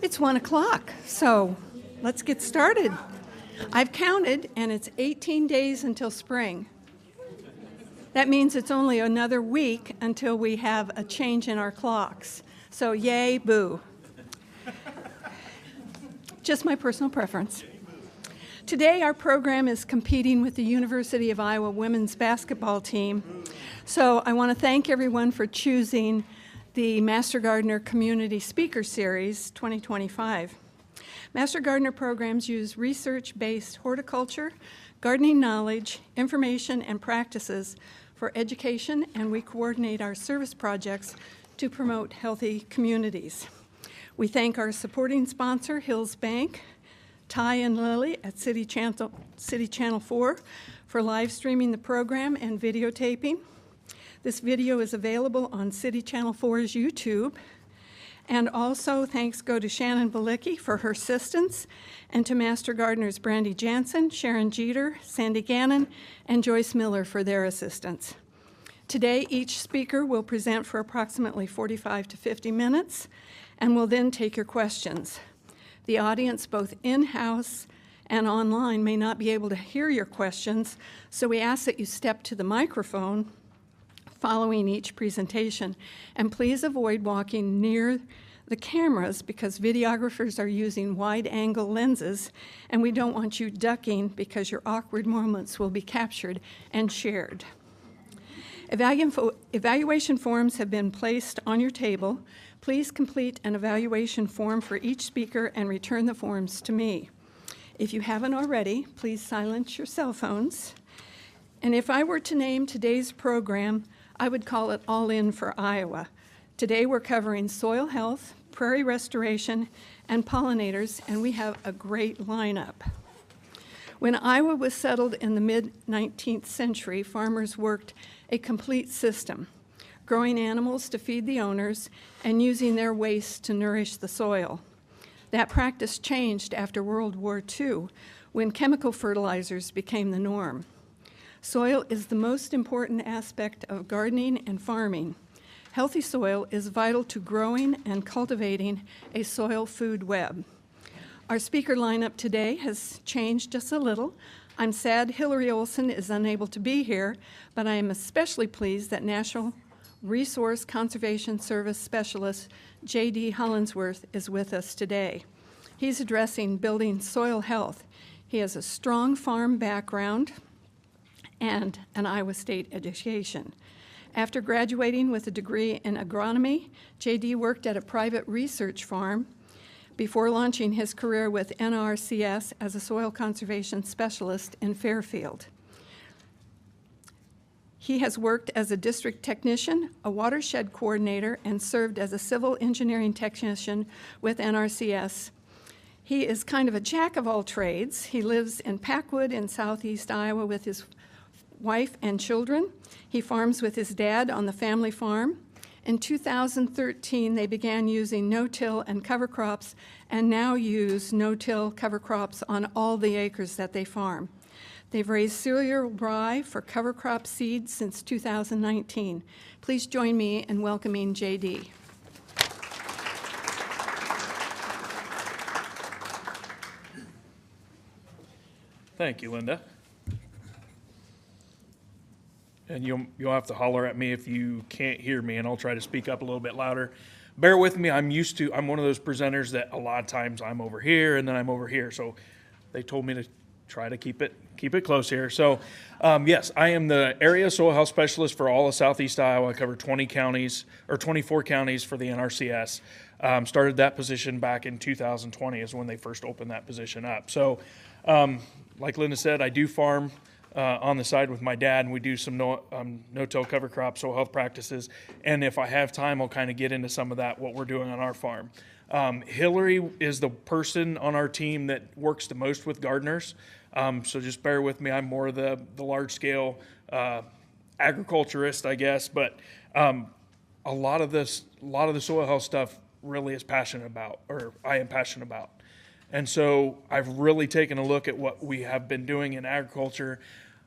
It's 1 o'clock, so let's get started. I've counted, and it's 18 days until spring. That means it's only another week until we have a change in our clocks. So yay, boo. Just my personal preference. Today, our program is competing with the University of Iowa women's basketball team. So I want to thank everyone for choosing the Master Gardener Community Speaker Series 2025. Master Gardener programs use research-based horticulture, gardening knowledge, information, and practices for education, and we coordinate our service projects to promote healthy communities. We thank our supporting sponsor, Hills Bank, Ty and Lily at City Channel 4 for live streaming the program and videotaping. This video is available on City Channel 4's YouTube. And also thanks go to Shannon Balicki for her assistance, and to Master Gardeners Brandy Jansen, Sharon Jeter, Sandy Gannon, and Joyce Miller for their assistance. Today, each speaker will present for approximately 45 to 50 minutes, and will then take your questions. The audience, both in-house and online, may not be able to hear your questions, so we ask that you step to the microphone following each presentation. And please avoid walking near the cameras because videographers are using wide-angle lenses, and we don't want you ducking because your awkward moments will be captured and shared. Evaluation forms have been placed on your table. Please complete an evaluation form for each speaker and return the forms to me. If you haven't already, please silence your cell phones. And if I were to name today's program, I would call it All In for Iowa. Today we're covering soil health, prairie restoration, and pollinators, and we have a great lineup. When Iowa was settled in the mid-19th century, farmers worked a complete system, growing animals to feed the owners and using their waste to nourish the soil. That practice changed after World War II, when chemical fertilizers became the norm. Soil is the most important aspect of gardening and farming. Healthy soil is vital to growing and cultivating a soil food web. Our speaker lineup today has changed just a little. I'm sad Hillary Olson is unable to be here, but I am especially pleased that National Resource Conservation Service Specialist J.D. Hollinsworth is with us today. He's addressing building soil health. He has a strong farm background and an Iowa State education. After graduating with a degree in agronomy, J.D. worked at a private research farm before launching his career with NRCS as a soil conservation specialist in Fairfield. He has worked as a district technician, a watershed coordinator, and served as a civil engineering technician with NRCS. He is kind of a jack of all trades. He lives in Packwood in southeast Iowa with his wife and children. He farms with his dad on the family farm. In 2013, they began using no-till and cover crops, and now use no-till cover crops on all the acres that they farm. They've raised cereal rye for cover crop seeds since 2019. Please join me in welcoming J.D. Thank you, Linda. And you'll have to holler at me if you can't hear me, and I'll try to speak up a little bit louder. Bear with me. I'm one of those presenters that a lot of times I'm over here and then I'm over here. So they told me to try to keep it close here. So yes, I am the area soil health specialist for all of Southeast Iowa. I cover 24 counties for the NRCS. Started that position back in 2020 is when they first opened that position up. So like Linda said, I do farm on the side with my dad, and we do some no-till cover crop soil health practices. And if I have time, I'll kind of get into some of that, what we're doing on our farm. Hillary is the person on our team that works the most with gardeners. So just bear with me. I'm more the large-scale agriculturist, I guess. But a lot of the soil health stuff really is passionate about, or I am passionate about. And so I've really taken a look at what we have been doing in agriculture.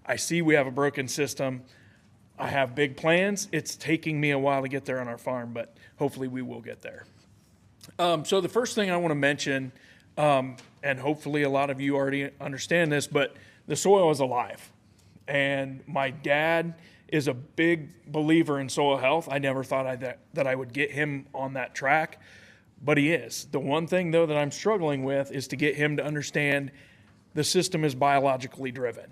I see we have a broken system. I have big plans. It's taking me a while to get there on our farm, but hopefully we will get there. So the first thing I want to mention, and hopefully a lot of you already understand this, but the soil is alive. And my dad is a big believer in soil health. I never thought that I would get him on that track, but he is. The one thing, though, that I'm struggling with is to get him to understand the system is biologically driven,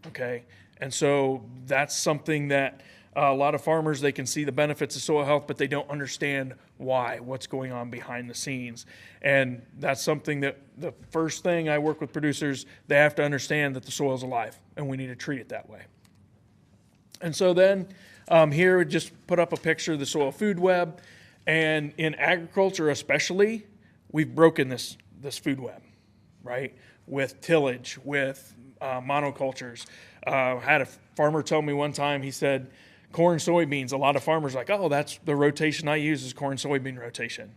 okay? And so that's something that a lot of farmers, they can see the benefits of soil health, but they don't understand why, what's going on behind the scenes. And that's something that the first thing I work with producers, they have to understand that the soil is alive and we need to treat it that way. And so then here we just put up a picture of the soil food web. And in agriculture especially, we've broken this food web, right? With tillage, with monocultures. Had a farmer tell me one time, he said, corn, soybeans, a lot of farmers are like, oh, that's the rotation I use is corn, soybean rotation.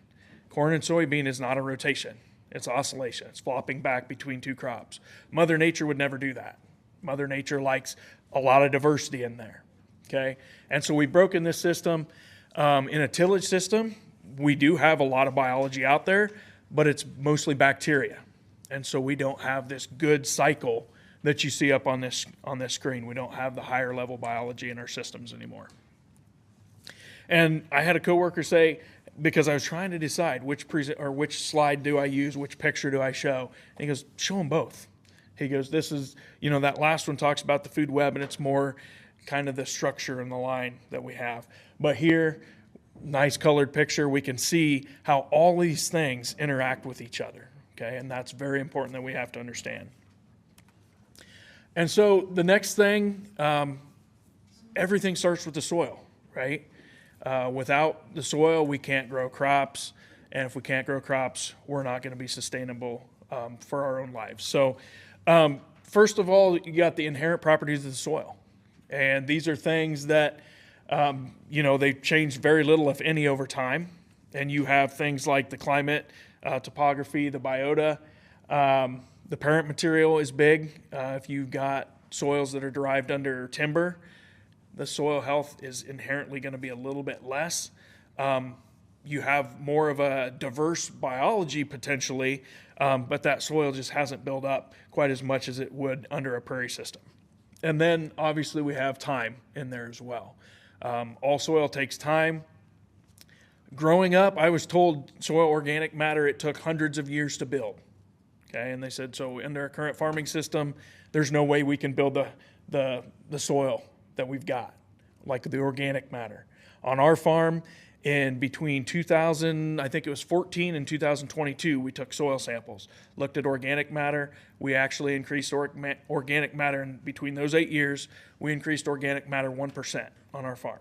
Corn and soybean is not a rotation. It's oscillation. It's flopping back between two crops. Mother Nature would never do that. Mother Nature likes a lot of diversity in there, okay? And so we've broken this system. In a tillage system, we do have a lot of biology out there, but it's mostly bacteria. And so we don't have this good cycle that you see up on this screen. We don't have the higher level biology in our systems anymore. And I had a coworker say, because I was trying to decide which slide do I use, which picture do I show, and he goes, show them both. He goes, this is, that last one talks about the food web, and it's more kind of the structure and the line that we have. But here, nice colored picture, we can see how all these things interact with each other, okay? And that's very important that we have to understand. And so the next thing, everything starts with the soil, right? Without the soil, we can't grow crops. And if we can't grow crops, we're not going to be sustainable for our own lives. So first of all, you got the inherent properties of the soil. And these are things that, they've changed very little, if any, over time. And you have things like the climate, topography, the biota. The parent material is big. If you've got soils that are derived under timber, the soil health is inherently going to be a little bit less. You have more of a diverse biology potentially, but that soil just hasn't built up quite as much as it would under a prairie system. And then obviously we have time in there as well. All soil takes time. Growing up, I was told soil organic matter, it took hundreds of years to build. Okay, and they said, so in their current farming system, there's no way we can build the soil that we've got, like the organic matter. On our farm, in between 2000, I think it was 14 and 2022, we took soil samples, looked at organic matter. We actually increased organic matter, and between those 8 years, we increased organic matter 1% on our farm.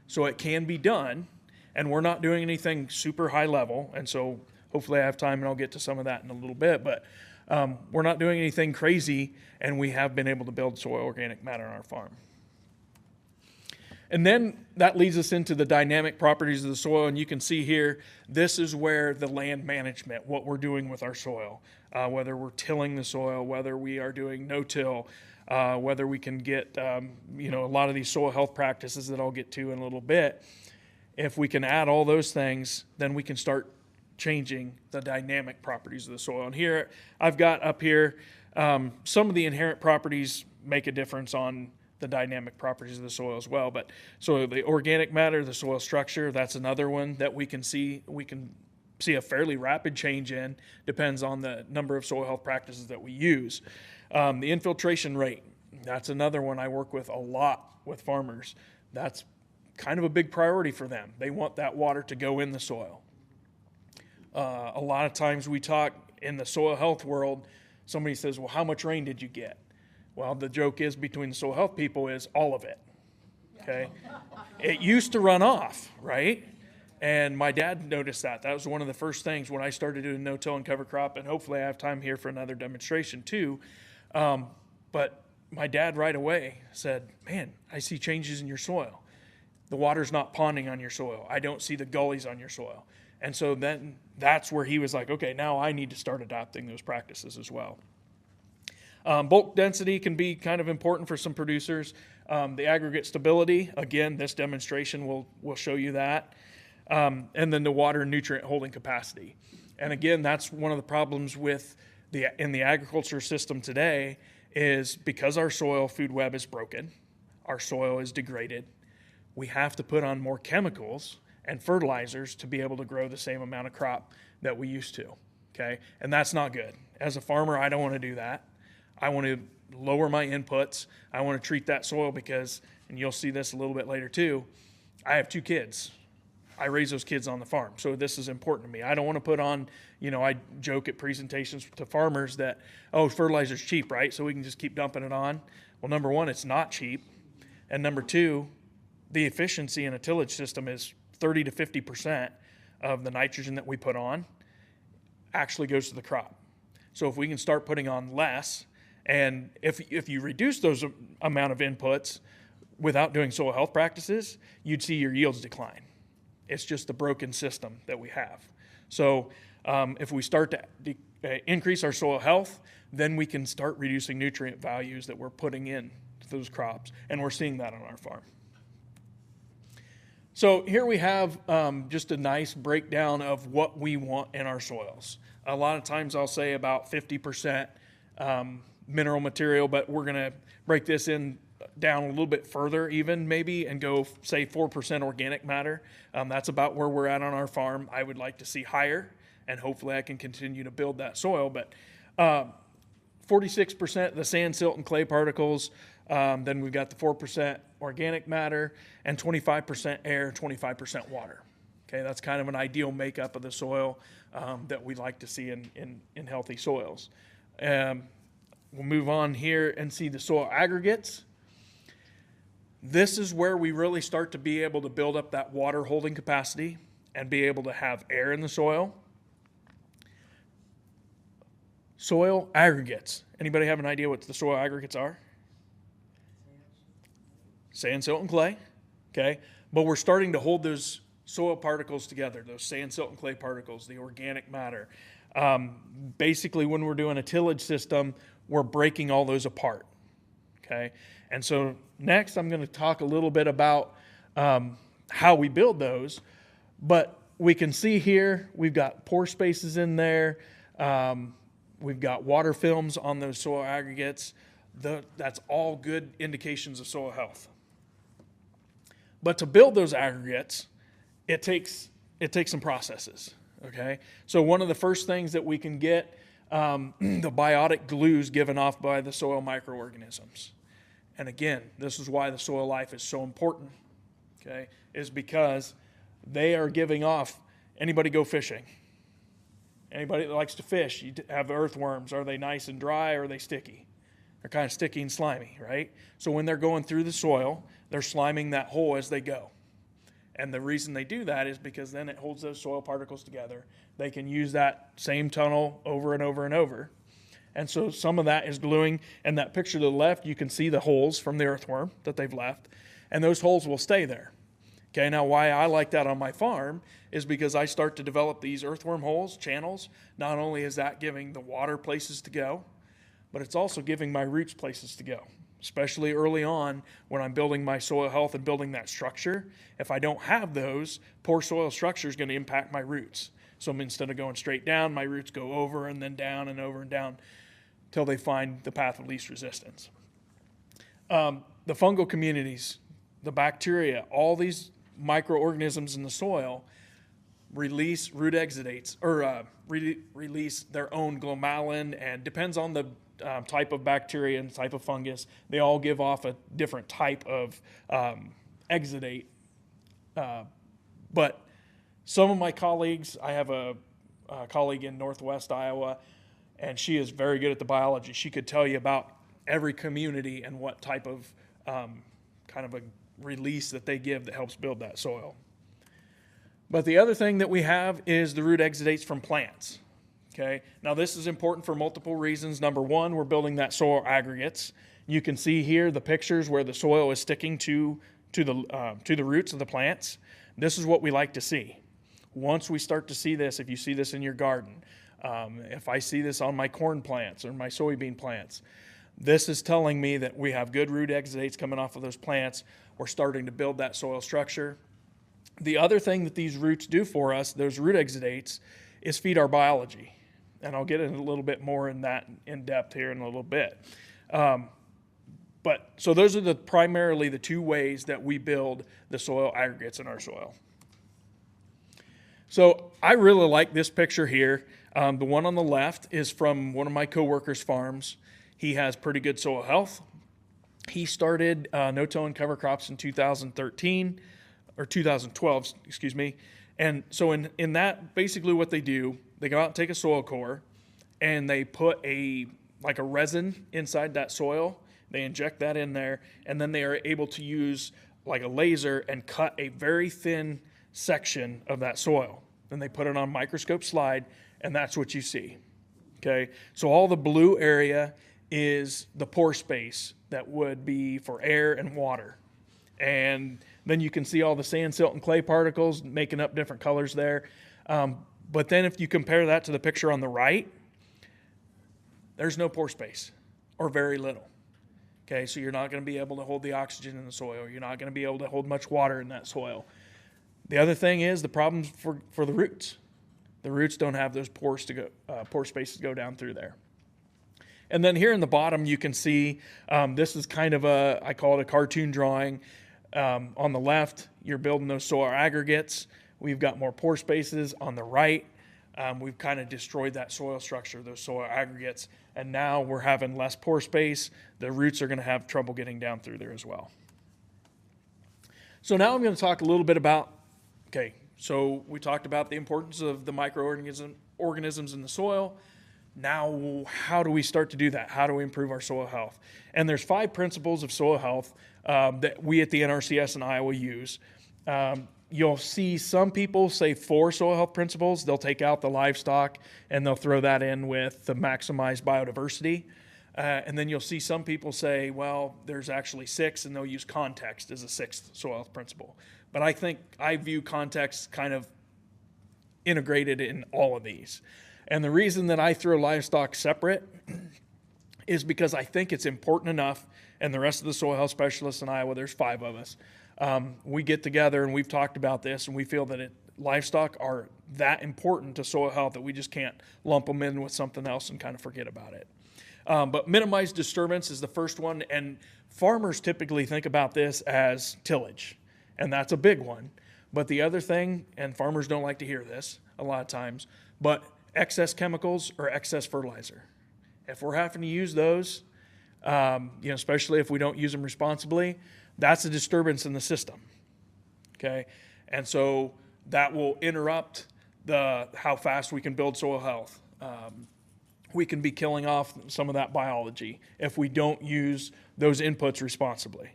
So it can be done, and we're not doing anything super high level, and so hopefully I have time and I'll get to some of that in a little bit, but we're not doing anything crazy, and we have been able to build soil organic matter on our farm. And then that leads us into the dynamic properties of the soil, and you can see here, this is where the land management, what we're doing with our soil, whether we're tilling the soil, whether we are doing no-till, whether we can get, a lot of these soil health practices that I'll get to in a little bit. If we can add all those things, then we can start changing the dynamic properties of the soil. And here, I've got up here, some of the inherent properties make a difference on the dynamic properties of the soil as well. But so the organic matter, the soil structure, that's another one that we can see a fairly rapid change in, depends on the number of soil health practices that we use. The infiltration rate, that's another one I work with a lot with farmers. That's kind of a big priority for them. They want that water to go in the soil. A lot of times we talk in the soil health world, somebody says, well, how much rain did you get? Well, the joke is between the soil health people is all of it, okay? It used to run off, right? And my dad noticed that. That was one of the first things when I started doing no-till and cover crop, and hopefully I have time here for another demonstration too. But my dad right away said, man, I see changes in your soil. The water's not ponding on your soil. I don't see the gullies on your soil. And so then that's where he was like, okay, now I need to start adopting those practices as well. Bulk density can be kind of important for some producers. The aggregate stability, again, this demonstration will show you that. and then the water and nutrient holding capacity. And again, that's one of the problems with in the agriculture system today is because our soil food web is broken, our soil is degraded, we have to put on more chemicals and fertilizers to be able to grow the same amount of crop that we used to, okay? And that's not good. As a farmer, I don't want to do that. I want to lower my inputs. I want to treat that soil because, and you'll see this a little bit later too, I have 2 kids. I raise those kids on the farm, so this is important to me. I don't want to put on, I joke at presentations to farmers that, oh, fertilizer's cheap, right? So we can just keep dumping it on. Well, number one, it's not cheap. And number two, the efficiency in a tillage system is 30 to 50% of the nitrogen that we put on actually goes to the crop. So if we can start putting on less, and if you reduce those amount of inputs without doing soil health practices, you'd see your yields decline. It's just the broken system that we have. So if we start to increase our soil health, then we can start reducing nutrient values that we're putting in to those crops, and we're seeing that on our farm. So here we have just a nice breakdown of what we want in our soils. A lot of times I'll say about 50% mineral material, but we're going to break this down a little bit further even maybe and go say 4% organic matter. That's about where we're at on our farm. I would like to see higher, and hopefully I can continue to build that soil, but 46% the sand, silt, and clay particles. Then we've got the 4% organic matter and 25% air, 25% water. Okay, that's kind of an ideal makeup of the soil that we like to see in healthy soils. We'll move on here and see the soil aggregates. This is where we really start to be able to build up that water holding capacity and be able to have air in the soil. Soil aggregates. Anybody have an idea what the soil aggregates are? Sand, silt, and clay. Okay, but we're starting to hold those soil particles together, those sand, silt, and clay particles, the organic matter. Basically, when we're doing a tillage system, we're breaking all those apart. Okay, and so next I'm going to talk a little bit about how we build those, but we can see here we've got pore spaces in there. We've got water films on those soil aggregates. That's all good indications of soil health. But to build those aggregates, it takes some processes. Okay, so one of the first things that we can get the biotic glues given off by the soil microorganisms. And again, this is why the soil life is so important. Okay, is because they are giving off. Anybody go fishing? Anybody that likes to fish, you have earthworms. Are they nice and dry, or are they sticky? They're kind of sticky and slimy, right? So when they're going through the soil, they're sliming that hole as they go. And the reason they do that is because then it holds those soil particles together. They can use that same tunnel over and over and over. And so some of that is gluing. And that picture to the left, you can see the holes from the earthworm that they've left. And those holes will stay there. Okay, now why I like that on my farm is because I start to develop these earthworm holes, channels. Not only is that giving the water places to go, but it's also giving my roots places to go. Especially early on when I'm building my soil health and building that structure. If I don't have those, poor soil structure is going to impact my roots. So instead of going straight down, my roots go over and then down and over and down till they find the path of least resistance. The fungal communities, the bacteria, all these microorganisms in the soil release root exudates or release their own glomalin, and depends on the type of bacteria and type of fungus. They all give off a different type of exudate. But some of my colleagues, I have a colleague in Northwest Iowa, and she is very good at the biology. She could tell you about every community and what type of kind of a release that they give that helps build that soil. But the other thing that we have is the root exudates from plants. Okay, now this is important for multiple reasons. Number one, we're building that soil aggregates. You can see here the pictures where the soil is sticking to the roots of the plants. This is what we like to see. Once we start to see this, if you see this in your garden, if I see this on my corn plants or my soybean plants, this is telling me that we have good root exudates coming off of those plants. We're starting to build that soil structure. The other thing that these roots do for us, those root exudates, is feed our biology. And I'll get in a little bit more in that in depth here in a little bit. But so those are primarily the two ways that we build the soil aggregates in our soil. So I really like this picture here. The one on the left is from one of my coworkers' farms. He has pretty good soil health. He started no-till and cover crops in 2013 or 2012, excuse me. And so in that, basically what they do, they go out and take a soil core and they put like a resin inside that soil. They inject that in there, and then they are able to use like a laser and cut a very thin section of that soil. Then they put it on a microscope slide, and that's what you see. Okay, so all the blue area is the pore space that would be for air and water. And then you can see all the sand, silt, and clay particles making up different colors there. But then if you compare that to the picture on the right, there's no pore space, or very little. Okay, so you're not going to be able to hold the oxygen in the soil. You're not going to be able to hold much water in that soil. The other thing is the problems for the roots. The roots don't have those pore spaces to go down through there. And then here in the bottom, you can see this is kind of I call it a cartoon drawing. On the left, you're building those soil aggregates. We've got more pore spaces. On the right, we've kind of destroyed that soil structure, those soil aggregates, and now we're having less pore space. The roots are going to have trouble getting down through there as well. So now I'm going to talk a little bit about, okay, so we talked about the importance of the microorganisms in the soil. Now, how do we start to do that? How do we improve our soil health? And there's 5 principles of soil health that we at the NRCS in Iowa use. You'll see some people say 4 soil health principles. They'll take out the livestock and they'll throw that in with the maximized biodiversity. And then you'll see some people say, well, there's actually 6, and they'll use context as a 6th soil health principle. But I view context kind of integrated in all of these. And the reason that I throw livestock separate is because I think it's important enough, and the rest of the soil health specialists in Iowa, there's 5 of us, we get together and we've talked about this, and we feel that livestock are that important to soil health that we just can't lump them in with something else and kind of forget about it. But minimize disturbance is the first one, and farmers typically think about this as tillage, and that's a big one. But the other thing, and farmers don't like to hear this a lot of times, but excess chemicals or excess fertilizer. If we're having to use those, especially if we don't use them responsibly, that's a disturbance in the system, okay? And so that will interrupt how fast we can build soil health. We can be killing off some of that biology if we don't use those inputs responsibly.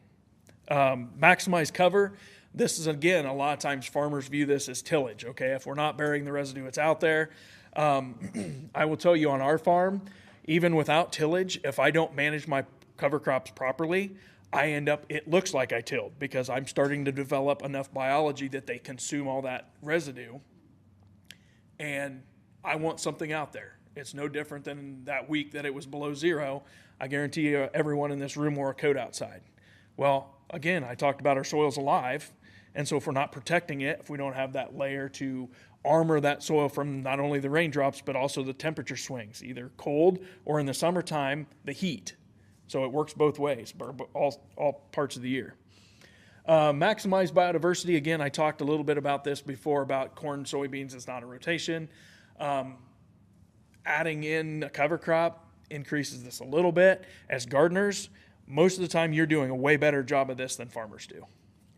Maximize cover. This is, again, a lot of times farmers view this as tillage, okay? If we're not burying the residue, it's out there. I will tell you on our farm, even without tillage, if I don't manage my cover crops properly, it looks like I tilled because I'm starting to develop enough biology that they consume all that residue, and I want something out there. It's no different than that week that it was below 0. I guarantee you everyone in this room wore a coat outside. Well, again, I talked about our soil's alive, and so if we're not protecting it, if we don't have that layer to armor that soil from not only the raindrops but also the temperature swings, either cold or in the summertime, the heat. So it works both ways, all parts of the year. Maximize biodiversity. Again, I talked a little bit about this before about corn, soybeans. It's not a rotation. Adding in a cover crop increases this a little bit. As gardeners, most of the time you're doing a way better job of this than farmers do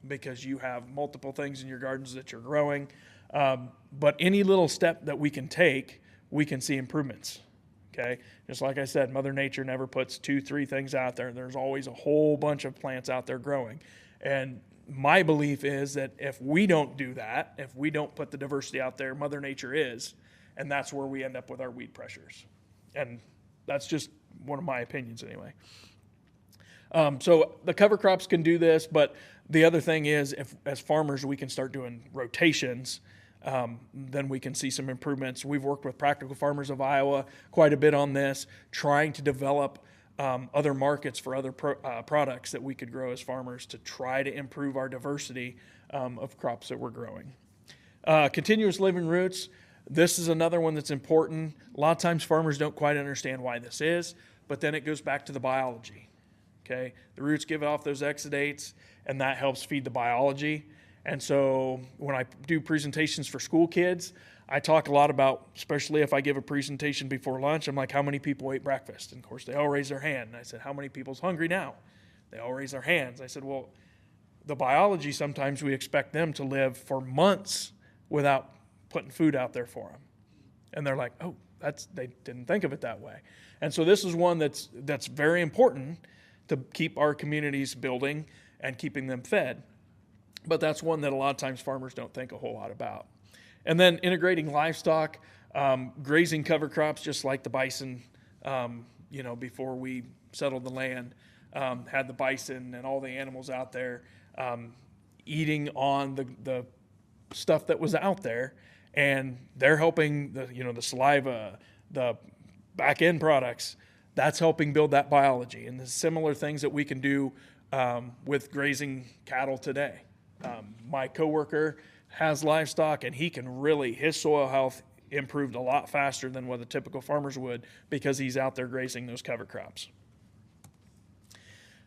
because you have multiple things in your gardens that you're growing. But any little step that we can take, we can see improvements. Okay, just like I said, Mother Nature never puts 2-3 things out there. There's always a whole bunch of plants out there growing. And my belief is that if we don't do that, if we don't put the diversity out there, Mother Nature is, and that's where we end up with our weed pressures. And that's just one of my opinions anyway. So the cover crops can do this, but the other thing is if as farmers we can start doing rotations, then we can see some improvements. We've worked with Practical Farmers of Iowa quite a bit on this, trying to develop other markets for other products that we could grow as farmers to try to improve our diversity of crops that we're growing. Continuous living roots. This is another one that's important. A lot of times farmers don't quite understand why this is, but then it goes back to the biology. Okay, the roots give off those exudates, and that helps feed the biology. And so when I do presentations for school kids, I talk a lot about, especially if I give a presentation before lunch, I'm like, how many people ate breakfast? And of course, they all raise their hand. And I said, how many people's hungry now? They all raise their hands. I said, well, the biology, sometimes we expect them to live for months without putting food out there for them. And they're like, oh, they didn't think of it that way. And so this is one that's very important to keep our communities building and keeping them fed. But that's one that a lot of times farmers don't think a whole lot about. And then integrating livestock, grazing cover crops, just like the bison, before we settled the land, had the bison and all the animals out there eating on the stuff that was out there. And they're helping the saliva, the back end products, that's helping build that biology. And the similar things that we can do with grazing cattle today. My coworker has livestock, and his soil health improved a lot faster than what the typical farmers would because he's out there grazing those cover crops.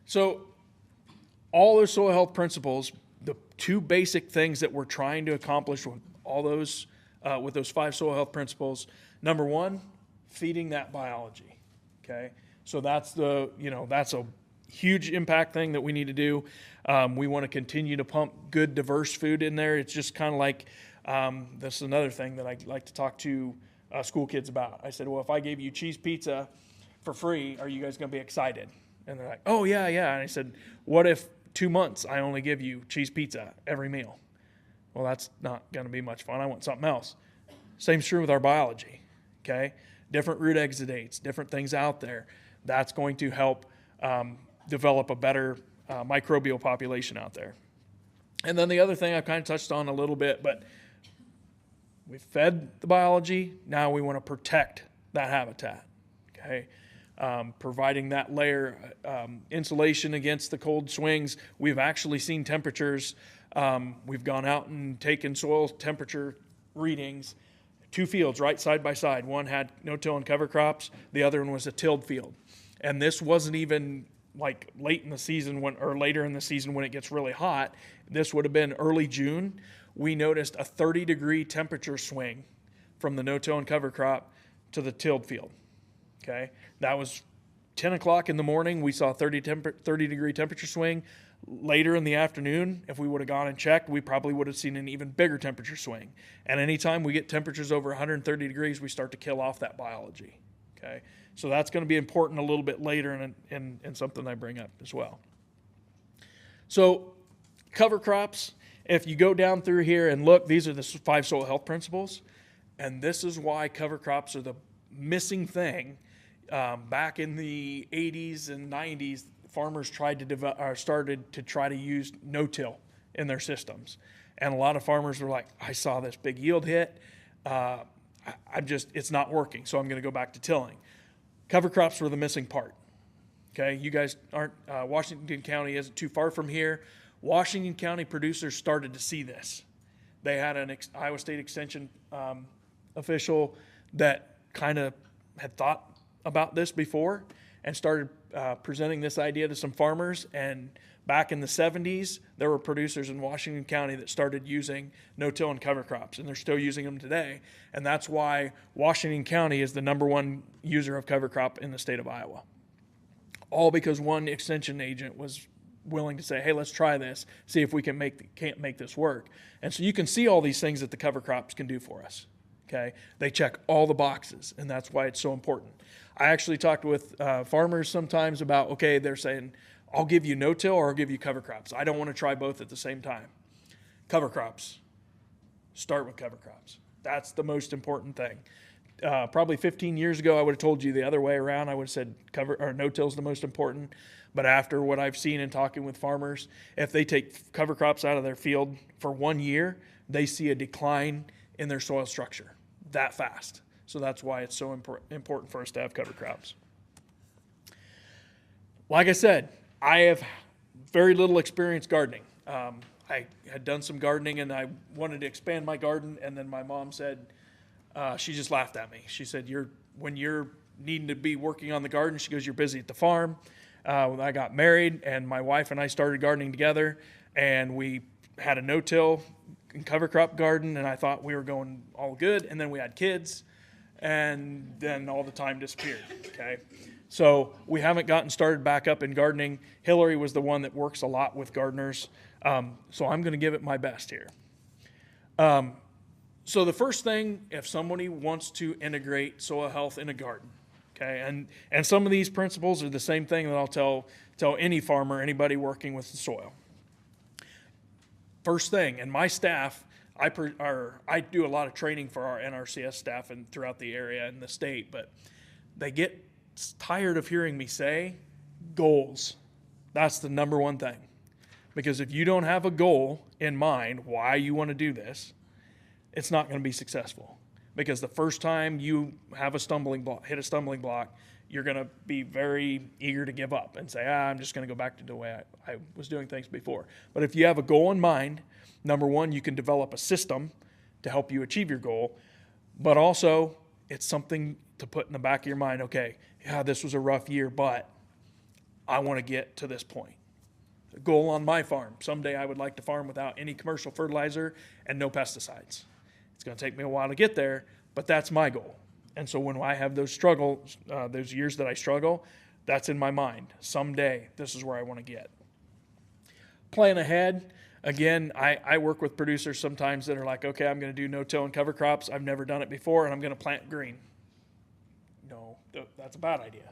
So all those soil health principles, the two basic things that we're trying to accomplish with all those, with those 5 soil health principles, number one, feeding that biology. Okay, so that's a huge impact thing that we need to do. We want to continue to pump good, diverse food in there. It's just kind of like, this is another thing that I like to talk to school kids about. I said, well, if I gave you cheese pizza for free, are you guys going to be excited? And they're like, oh, yeah. And I said, what if 2 months I only give you cheese pizza every meal? Well, that's not going to be much fun. I want something else. Same's true with our biology, okay? Different root exudates, different things out there. That's going to help develop a better microbial population out there. And then the other thing I've kind of touched on a little bit, but we fed the biology. Now we want to protect that habitat, okay? Providing that layer, insulation against the cold swings. We've actually seen temperatures. We've gone out and taken soil temperature readings. 2 fields right side by side. One had no-till and cover crops. The other one was a tilled field. And this wasn't even like late in the season or later in the season when it gets really hot. This would have been early June. We noticed a 30-degree temperature swing from the no-till and cover crop to the tilled field. Okay, that was 10 o'clock in the morning. We saw a 30-degree temperature swing. Later in the afternoon, if we would have gone and checked, we probably would have seen an even bigger temperature swing. And anytime we get temperatures over 130 degrees, we start to kill off that biology. Okay, so that's going to be important a little bit later and something I bring up as well. So cover crops, if you go down through here and look, these are the 5 soil health principles. And this is why cover crops are the missing thing. Back in the 80s and 90s, farmers started to try to use no-till in their systems. And a lot of farmers were like, I saw this big yield hit. It's not working, so I'm going to go back to tilling. Cover crops were the missing part. Okay, you guys aren't, Washington County isn't too far from here. Washington County producers started to see this. They had an Iowa State Extension official that kind of had thought about this before and started presenting this idea to some farmers. And back in the 70s, there were producers in Washington County that started using no-till and cover crops, and they're still using them today. And that's why Washington County is the #1 user of cover crop in the state of Iowa. All because one extension agent was willing to say, hey, let's try this, see if we can't make this work. And so you can see all these things that the cover crops can do for us. Okay, they check all the boxes, and that's why it's so important. I actually talked with farmers sometimes about, okay, they're saying, I'll give you no-till or I'll give you cover crops. I don't want to try both at the same time. Cover crops. Start with cover crops. That's the most important thing. Probably 15 years ago, I would have told you the other way around. I would have said no-till is the most important. But after what I've seen in talking with farmers, if they take cover crops out of their field for 1 year, they see a decline in their soil structure that fast. So that's why it's so important for us to have cover crops. Like I said, I have very little experience gardening. I had done some gardening and I wanted to expand my garden, and then my mom said, she just laughed at me. She said, when you're needing to be working on the garden, she goes, you're busy at the farm. When I got married, and my wife and I started gardening together, and we had a no-till and cover crop garden, and I thought we were going all good, and then we had kids, and then all the time disappeared, okay? So we haven't gotten started back up in gardening. Hillary was the one that works a lot with gardeners, so I'm going to give it my best here. So the first thing, if somebody wants to integrate soil health in a garden, okay, and some of these principles are the same thing that I'll tell any farmer, anybody working with the soil. First thing, and my staff, I do a lot of training for our NRCS staff and throughout the area and the state, but they get tired of hearing me say goals. That's the number one thing. Because if you don't have a goal in mind why you want to do this, it's not going to be successful. Because the first time you have hit a stumbling block, you're going to be very eager to give up and say, I'm just going to go back to the way I was doing things before. But if you have a goal in mind, number one, you can develop a system to help you achieve your goal. But also, it's something to put in the back of your mind, okay, yeah, this was a rough year, but I want to get to this point. A goal on my farm. Someday I would like to farm without any commercial fertilizer and no pesticides. It's going to take me a while to get there, but that's my goal. And so when I have those struggles, those years that I struggle, that's in my mind. Someday, this is where I want to get. Plan ahead. Again, I work with producers sometimes that are like, okay, I'm going to do no-till and cover crops. I've never done it before, and I'm going to plant green. No, that's a bad idea.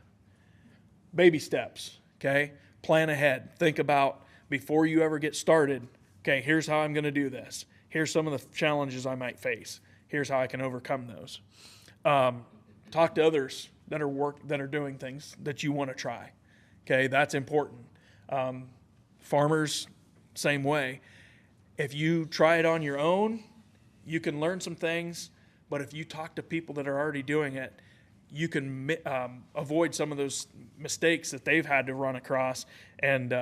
Baby steps, okay? Plan ahead. Think about before you ever get started, okay, here's how I'm going to do this. Here's some of the challenges I might face. Here's how I can overcome those. Talk to others that are doing things that you want to try. Okay, that's important. Farmers, same way. If you try it on your own, you can learn some things, but if you talk to people that are already doing it, you can avoid some of those mistakes that they've had to run across, and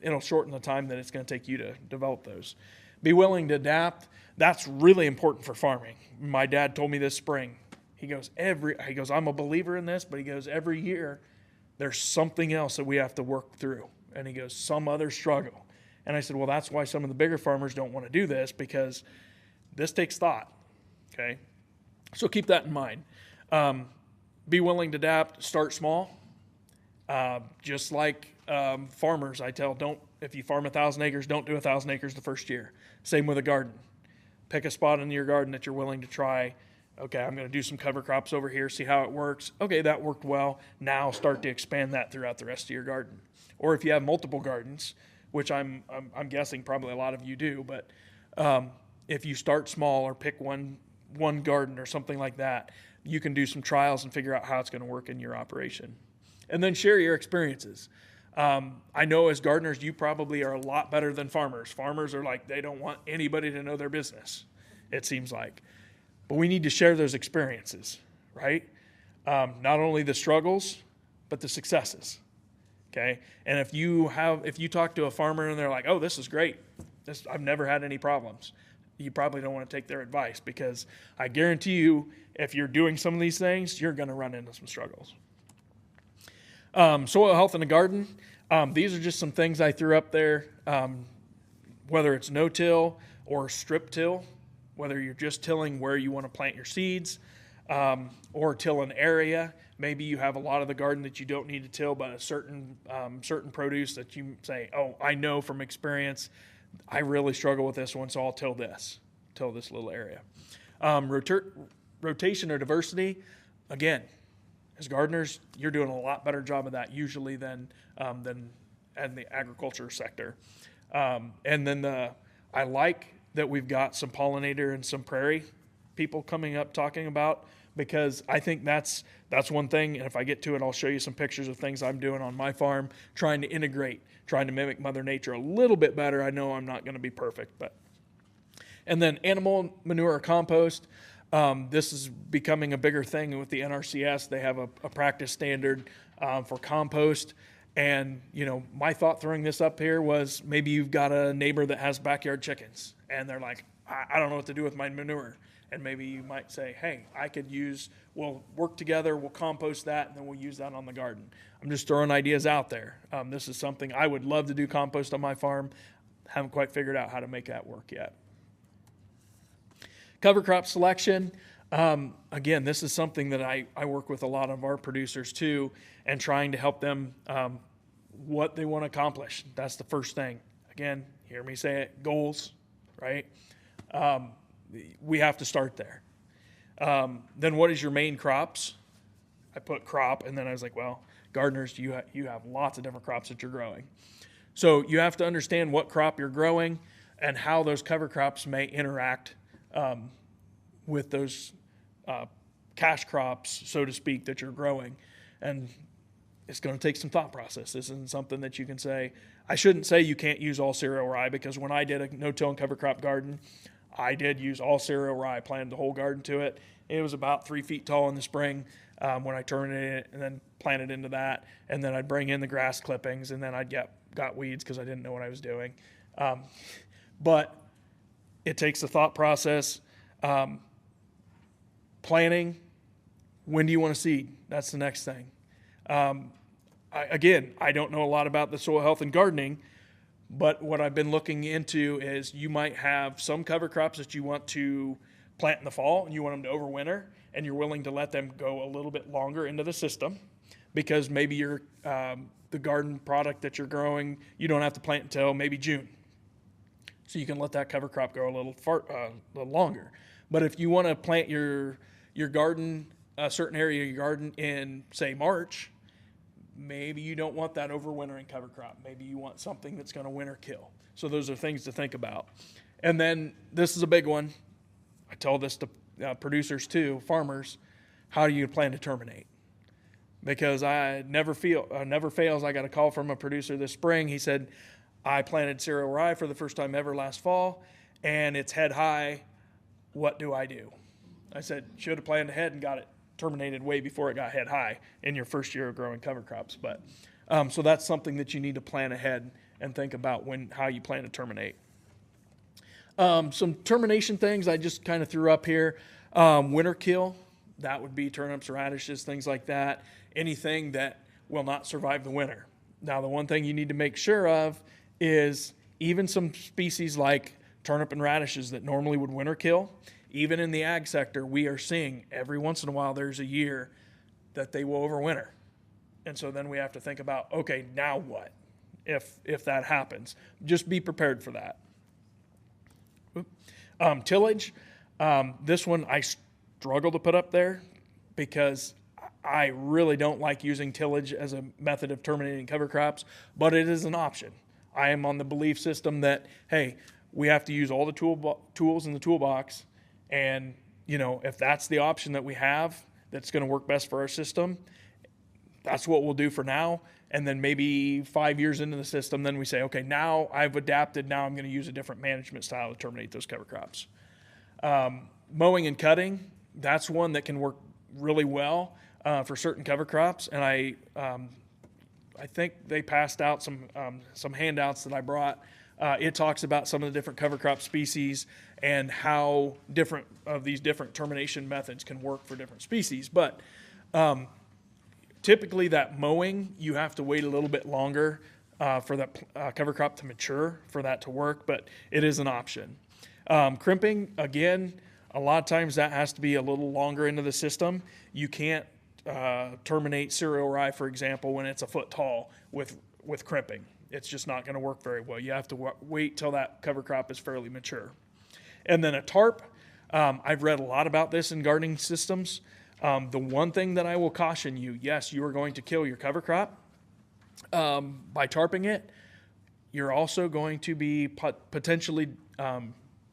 it'll shorten the time that it's going to take you to develop those. Be willing to adapt. That's really important for farming. My dad told me this spring. He goes, I'm a believer in this, but he goes, every year there's something else that we have to work through. And he goes, some other struggle. And I said, well, that's why some of the bigger farmers don't want to do this, because this takes thought. Okay? So keep that in mind. Be willing to adapt, start small. Just like farmers, I tell, if you farm 1,000 acres, don't do 1,000 acres the first year. Same with a garden. Pick a spot in your garden that you're willing to try. Okay, I'm going to do some cover crops over here, see how it works. Okay, that worked well. Now start to expand that throughout the rest of your garden. Or if you have multiple gardens, which I'm guessing probably a lot of you do, but if you start small or pick one garden or something like that, you can do some trials and figure out how it's going to work in your operation. And then share your experiences. I know as gardeners, you probably are a lot better than farmers. Farmers are like, they don't want anybody to know their business, it seems like. But we need to share those experiences, right? Not only the struggles, but the successes, okay? And if you talk to a farmer and they're like, oh, this is great. I've never had any problems. You probably don't want to take their advice, because I guarantee you, if you're doing some of these things, you're going to run into some struggles. Soil health in the garden. These are just some things I threw up there, whether it's no-till or strip till, whether you're just tilling where you want to plant your seeds, or till an area. Maybe you have a lot of the garden that you don't need to till, but a certain produce that you say, oh, I know from experience, I really struggle with this one, so I'll till this little area. Rotation or diversity, again, as gardeners, you're doing a lot better job of that usually than in the agriculture sector. And then I like that we've got some pollinator and some prairie people coming up talking about, because I think that's one thing. And if I get to it, I'll show you some pictures of things I'm doing on my farm, trying to integrate, trying to mimic Mother Nature a little bit better. I know I'm not going to be perfect, but. And then animal manure or compost. This is becoming a bigger thing with the NRCS. They have a practice standard for compost. And, my thought throwing this up here was maybe you've got a neighbor that has backyard chickens and they're like, I don't know what to do with my manure. And maybe you might say, hey, we'll work together, we'll compost that, and then we'll use that on the garden. I'm just throwing ideas out there. This is something I would love to do, compost on my farm. Haven't quite figured out how to make that work yet. Cover crop selection. Again, this is something that I work with a lot of our producers too, and trying to help them what they want to accomplish. That's the first thing. Again, hear me say it, goals, right? We have to start there. Then what is your main crops? I put crop, and then I was like, well, gardeners, you have lots of different crops that you're growing. So you have to understand what crop you're growing and how those cover crops may interact with those cash crops, so to speak, that you're growing. And it's going to take some thought process. This isn't something that you can say. I shouldn't say you can't use all cereal rye, because when I did a no-till and cover crop garden, I did use all cereal rye, planted the whole garden to it. It was about 3 feet tall in the spring when I turned it and then planted into that. And then I'd bring in the grass clippings, and then I'd got weeds because I didn't know what I was doing. But it takes a thought process. Planning, when do you want to seed? That's the next thing. I don't know a lot about the soil health and gardening, but what I've been looking into is you might have some cover crops that you want to plant in the fall and you want them to overwinter, and you're willing to let them go a little bit longer into the system because maybe the garden product that you're growing, you don't have to plant until maybe June. So you can let that cover crop grow a little longer. But if you want to plant your garden, a certain area of your garden in, say, March, maybe you don't want that overwintering cover crop. Maybe you want something that's going to winter kill. So those are things to think about. And then this is a big one. I tell this to producers too, farmers. How do you plan to terminate? Because never fails. I got a call from a producer this spring. He said, I planted cereal rye for the first time ever last fall, and it's head high. What do I do? I said, should have planned ahead and got it terminated way before it got head high in your first year of growing cover crops. But so that's something that you need to plan ahead and think about how you plan to terminate. Some termination things I just kind of threw up here. Winter kill, that would be turnips, radishes, things like that. Anything that will not survive the winter. Now, the one thing you need to make sure of is even some species like turnip and radishes that normally would winter kill, even in the ag sector, we are seeing every once in a while there's a year that they will overwinter. And so then we have to think about, okay, now what if that happens? Just be prepared for that. Tillage, this one I struggle to put up there because I really don't like using tillage as a method of terminating cover crops, but it is an option. I am on the belief system that, hey, we have to use all the tools in the toolbox, and if that's the option that we have that's going to work best for our system, that's what we'll do for now. And then maybe 5 years into the system, then we say, okay, now I've adapted. Now I'm going to use a different management style to terminate those cover crops. Mowing and cutting, that's one that can work really well for certain cover crops. And I think they passed out some handouts that I brought. It talks about some of the different cover crop species and how different of these different termination methods can work for different species. But typically that mowing, you have to wait a little bit longer for that cover crop to mature for that to work, but it is an option. Crimping, again, a lot of times that has to be a little longer into the system. You can't terminate cereal rye, for example, when it's a foot tall with crimping. It's just not going to work very well. You have to wait till that cover crop is fairly mature. And then a tarp, I've read a lot about this in gardening systems. The one thing that I will caution you, yes, you are going to kill your cover crop by tarping it. You're also going to be potentially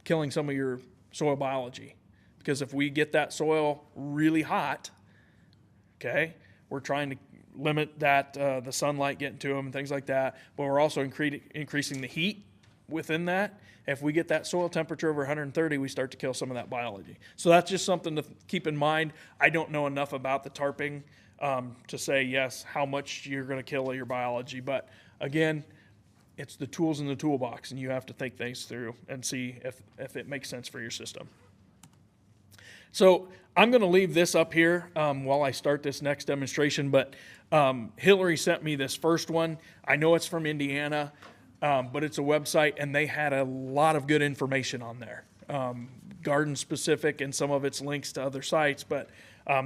killing some of your soil biology, because if we get that soil really hot, okay, we're trying to limit that the sunlight getting to them and things like that, but we're also increasing the heat within that, if we get that soil temperature over 130, we start to kill some of that biology. So that's just something to keep in mind. I don't know enough about the tarping to say, yes, how much you're going to kill your biology. But again, it's the tools in the toolbox, and you have to think things through and see if it makes sense for your system. So I'm going to leave this up here while I start this next demonstration, but Hillary sent me this first one. I know it's from Indiana, but it's a website, and they had a lot of good information on there, garden specific, and some of its links to other sites, but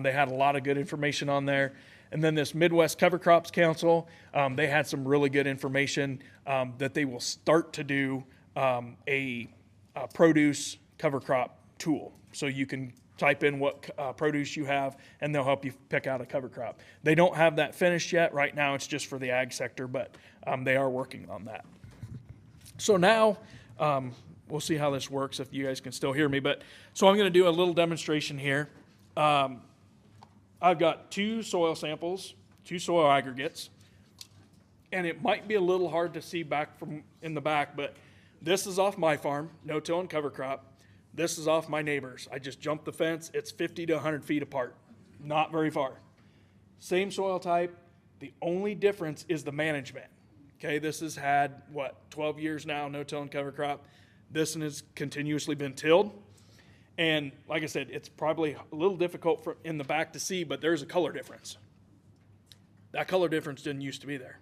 they had a lot of good information on there. And then this Midwest Cover Crops Council, they had some really good information that they will start to do a produce cover crop tool. So you can type in what produce you have, and they'll help you pick out a cover crop. They don't have that finished yet. Right now it's just for the ag sector, but they are working on that. So now we'll see how this works, if you guys can still hear me. But so I'm going to do a little demonstration here. I've got 2 soil samples, 2 soil aggregates, and it might be a little hard to see back from in the back, but this is off my farm, no-till and cover crop. This is off my neighbor's. I just jumped the fence. It's 50 to 100 feet apart, not very far. Same soil type. The only difference is the management. Okay, this has had, 12 years now, no-till and cover crop. This one has continuously been tilled. And like I said, it's probably a little difficult in the back to see, but there's a color difference. That color difference didn't used to be there.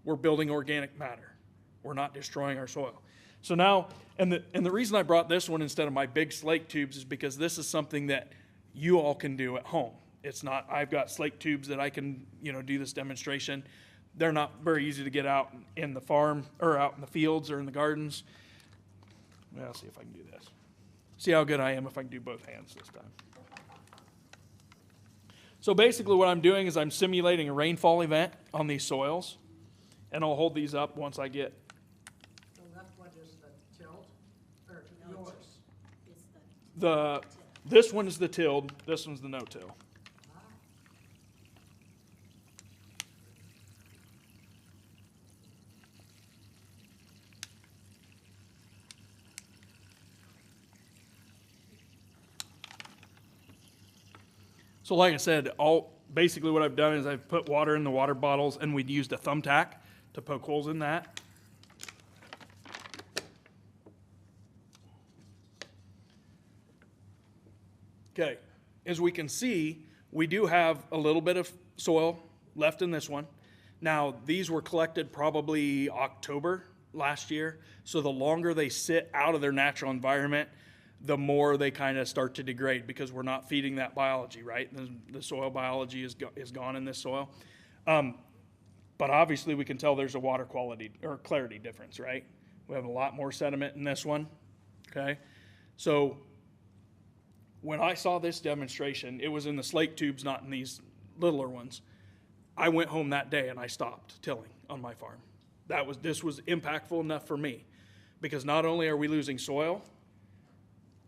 We're building organic matter. We're not destroying our soil. So now, and the reason I brought this one instead of my big slate tubes is because this is something that you all can do at home. It's not, I've got slate tubes that I can, do this demonstration. They're not very easy to get out in the farm or out in the fields or in the gardens. Well, I'll see if I can do this. See how good I am if I can do both hands this time. So basically what I'm doing is I'm simulating a rainfall event on these soils, and I'll hold these up once I get. The left one is the tilled, or yours? This one is the tilled, this one's the no-till. So like I said, basically what I've done is I've put water in the water bottles, and we'd used a thumbtack to poke holes in that. Okay, as we can see, we do have a little bit of soil left in this one. Now, these were collected probably October last year, so the longer they sit out of their natural environment, the more they kind of start to degrade, because we're not feeding that biology, right? The soil biology is gone in this soil. But obviously we can tell there's a water quality or clarity difference, right? We have a lot more sediment in this one, okay? So when I saw this demonstration, it was in the slate tubes, not in these littler ones. I went home that day and I stopped tilling on my farm. This was impactful enough for me, because not only are we losing soil,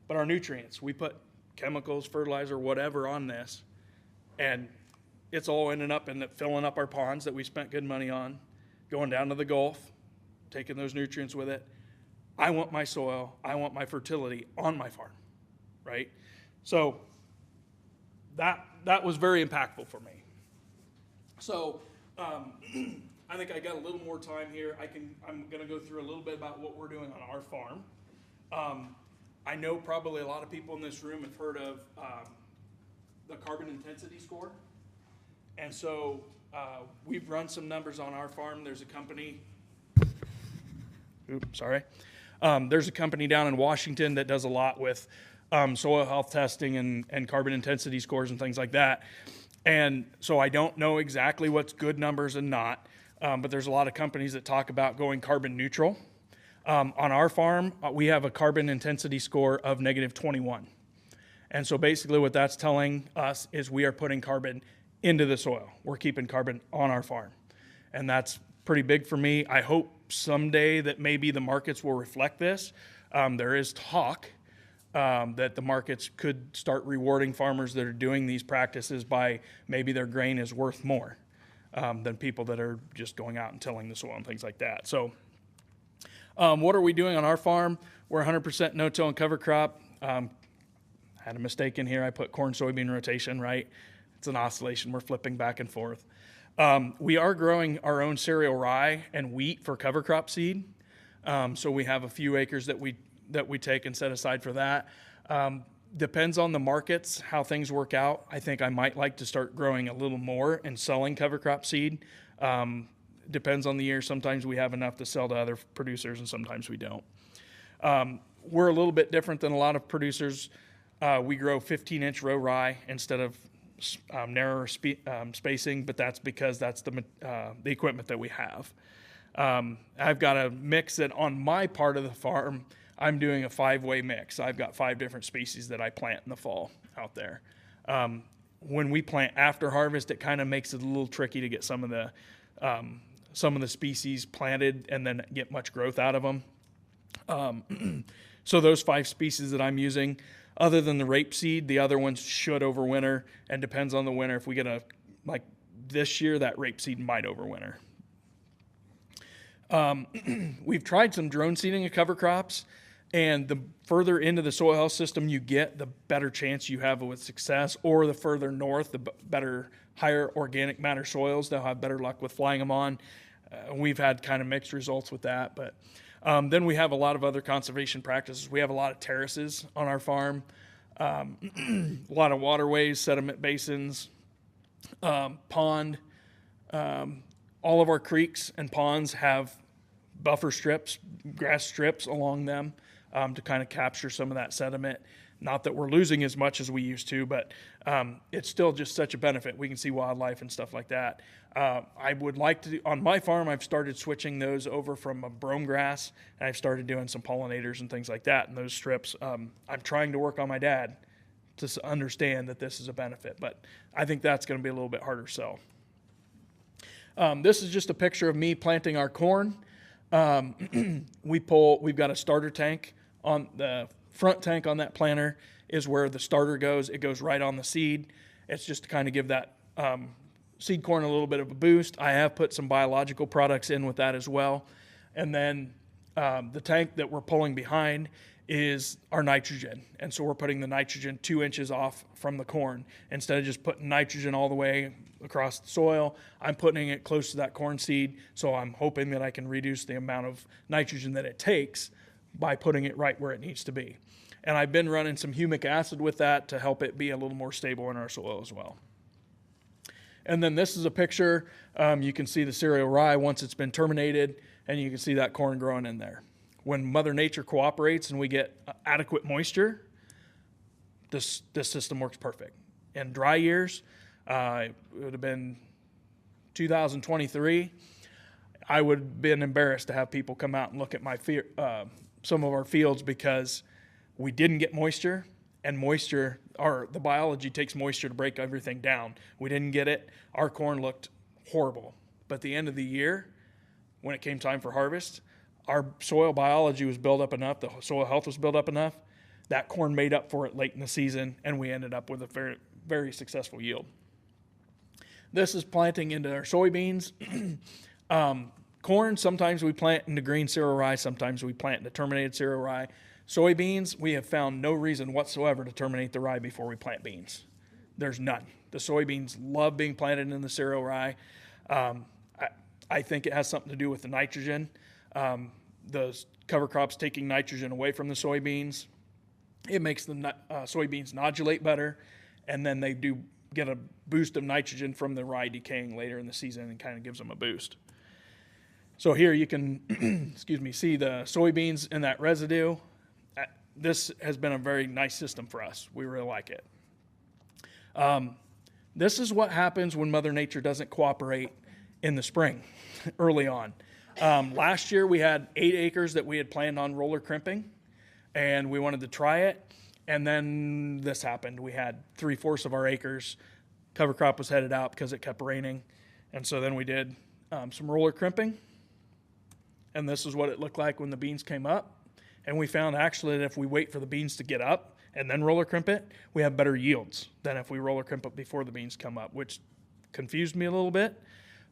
but our nutrients. We put chemicals, fertilizer, whatever on this, and it's all ending up in filling up our ponds that we spent good money on, going down to the Gulf, taking those nutrients with it. I want my soil, I want my fertility on my farm, right? So that was very impactful for me. So I think I got a little more time here. I'm gonna go through a little bit about what we're doing on our farm. I know probably a lot of people in this room have heard of the carbon intensity score. And so we've run some numbers on our farm. There's a company, there's a company down in Washington that does a lot with soil health testing and carbon intensity scores and things like that. And so I don't know exactly what's good numbers and not, but there's a lot of companies that talk about going carbon neutral. On our farm, we have a carbon intensity score of -21. And so basically what that's telling us is we are putting carbon into the soil. We're keeping carbon on our farm. And that's pretty big for me. I hope someday that maybe the markets will reflect this. There is talk that the markets could start rewarding farmers that are doing these practices by maybe their grain is worth more than people that are just going out and tilling the soil and things like that. So What are we doing on our farm? We're 100% no-till and cover crop. Had a mistake in here. I put corn soybean rotation, right? It's an oscillation. We're flipping back and forth. We are growing our own cereal rye and wheat for cover crop seed. So we have a few acres that we take and set aside for that. Depends on the markets, how things work out. I think I might like to start growing a little more and selling cover crop seed. Depends on the year. Sometimes we have enough to sell to other producers and sometimes we don't. We're a little bit different than a lot of producers. We grow 15-inch row rye instead of narrower spacing, but that's because that's the equipment that we have. I've got a mix that on my part of the farm, I'm doing a 5-way mix. I've got 5 different species that I plant in the fall out there. When we plant after harvest, it kind of makes it a little tricky to get some of the species planted and then get much growth out of them. So those 5 species that I'm using, other than the rapeseed, the other ones should overwinter, and depends on the winter. If we get like this year, that rapeseed might overwinter. We've tried some drone seeding of cover crops, and the further into the soil health system you get, the better chance you have with success, or the further north, the better, higher organic matter soils, they'll have better luck with flying them on. We've had kind of mixed results with that, but then we have a lot of other conservation practices. We have a lot of terraces on our farm, a lot of waterways, sediment basins, pond. All of our creeks and ponds have buffer strips, grass strips along them to kind of capture some of that sediment. Not that we're losing as much as we used to, but it's still just such a benefit. We can see wildlife and stuff like that. I would like to, on my farm, I've started switching those over from a brome grass, and I've started doing some pollinators and things like that in those strips. I'm trying to work on my dad to understand that this is a benefit, but I think that's going to be a little bit harder to sell. This is just a picture of me planting our corn. We've got a starter tank on the front tank on that planter is where the starter goes. It goes right on the seed. It's just to kind of give that seed corn a little bit of a boost. I have put some biological products in with that as well. And then the tank that we're pulling behind is our nitrogen. And so we're putting the nitrogen 2 inches off from the corn. Instead of just putting nitrogen all the way across the soil, I'm putting it close to that corn seed. So I'm hoping that I can reduce the amount of nitrogen that it takes by putting it right where it needs to be. And I've been running some humic acid with that to help it be a little more stable in our soil as well. And then this is a picture. You can see the cereal rye once it's been terminated, and you can see that corn growing in there. When Mother Nature cooperates and we get adequate moisture, this system works perfect. In dry years, it would have been 2023, I would have been embarrassed to have people come out and look at some of our fields because we didn't get moisture, and the biology takes moisture to break everything down. We didn't get it. Our corn looked horrible. But at the end of the year, when it came time for harvest, our soil biology was built up enough, the soil health was built up enough, that corn made up for it late in the season, and we ended up with a very, very successful yield. This is planting into our soybeans. Corn, sometimes we plant into green cereal rye, sometimes we plant into terminated cereal rye. Soybeans, we have found no reason whatsoever to terminate the rye before we plant beans. There's none. The soybeans love being planted in the cereal rye. I think it has something to do with the nitrogen. The cover crops taking nitrogen away from the soybeans. It makes the soybeans nodulate better, and then they do get a boost of nitrogen from the rye decaying later in the season and kind of gives them a boost. So here you can see the soybeans in that residue. This has been a very nice system for us. We really like it. This is what happens when Mother Nature doesn't cooperate in the spring, early on. Last year we had 8 acres that we had planned on roller crimping, and we wanted to try it, and then this happened. We had 3/4 of our acres. Cover crop was headed out because it kept raining, and so then we did some roller crimping, and this is what it looked like when the beans came up. And we found actually that if we wait for the beans to get up and then roller crimp it, we have better yields than if we roller crimp it before the beans come up, which confused me a little bit.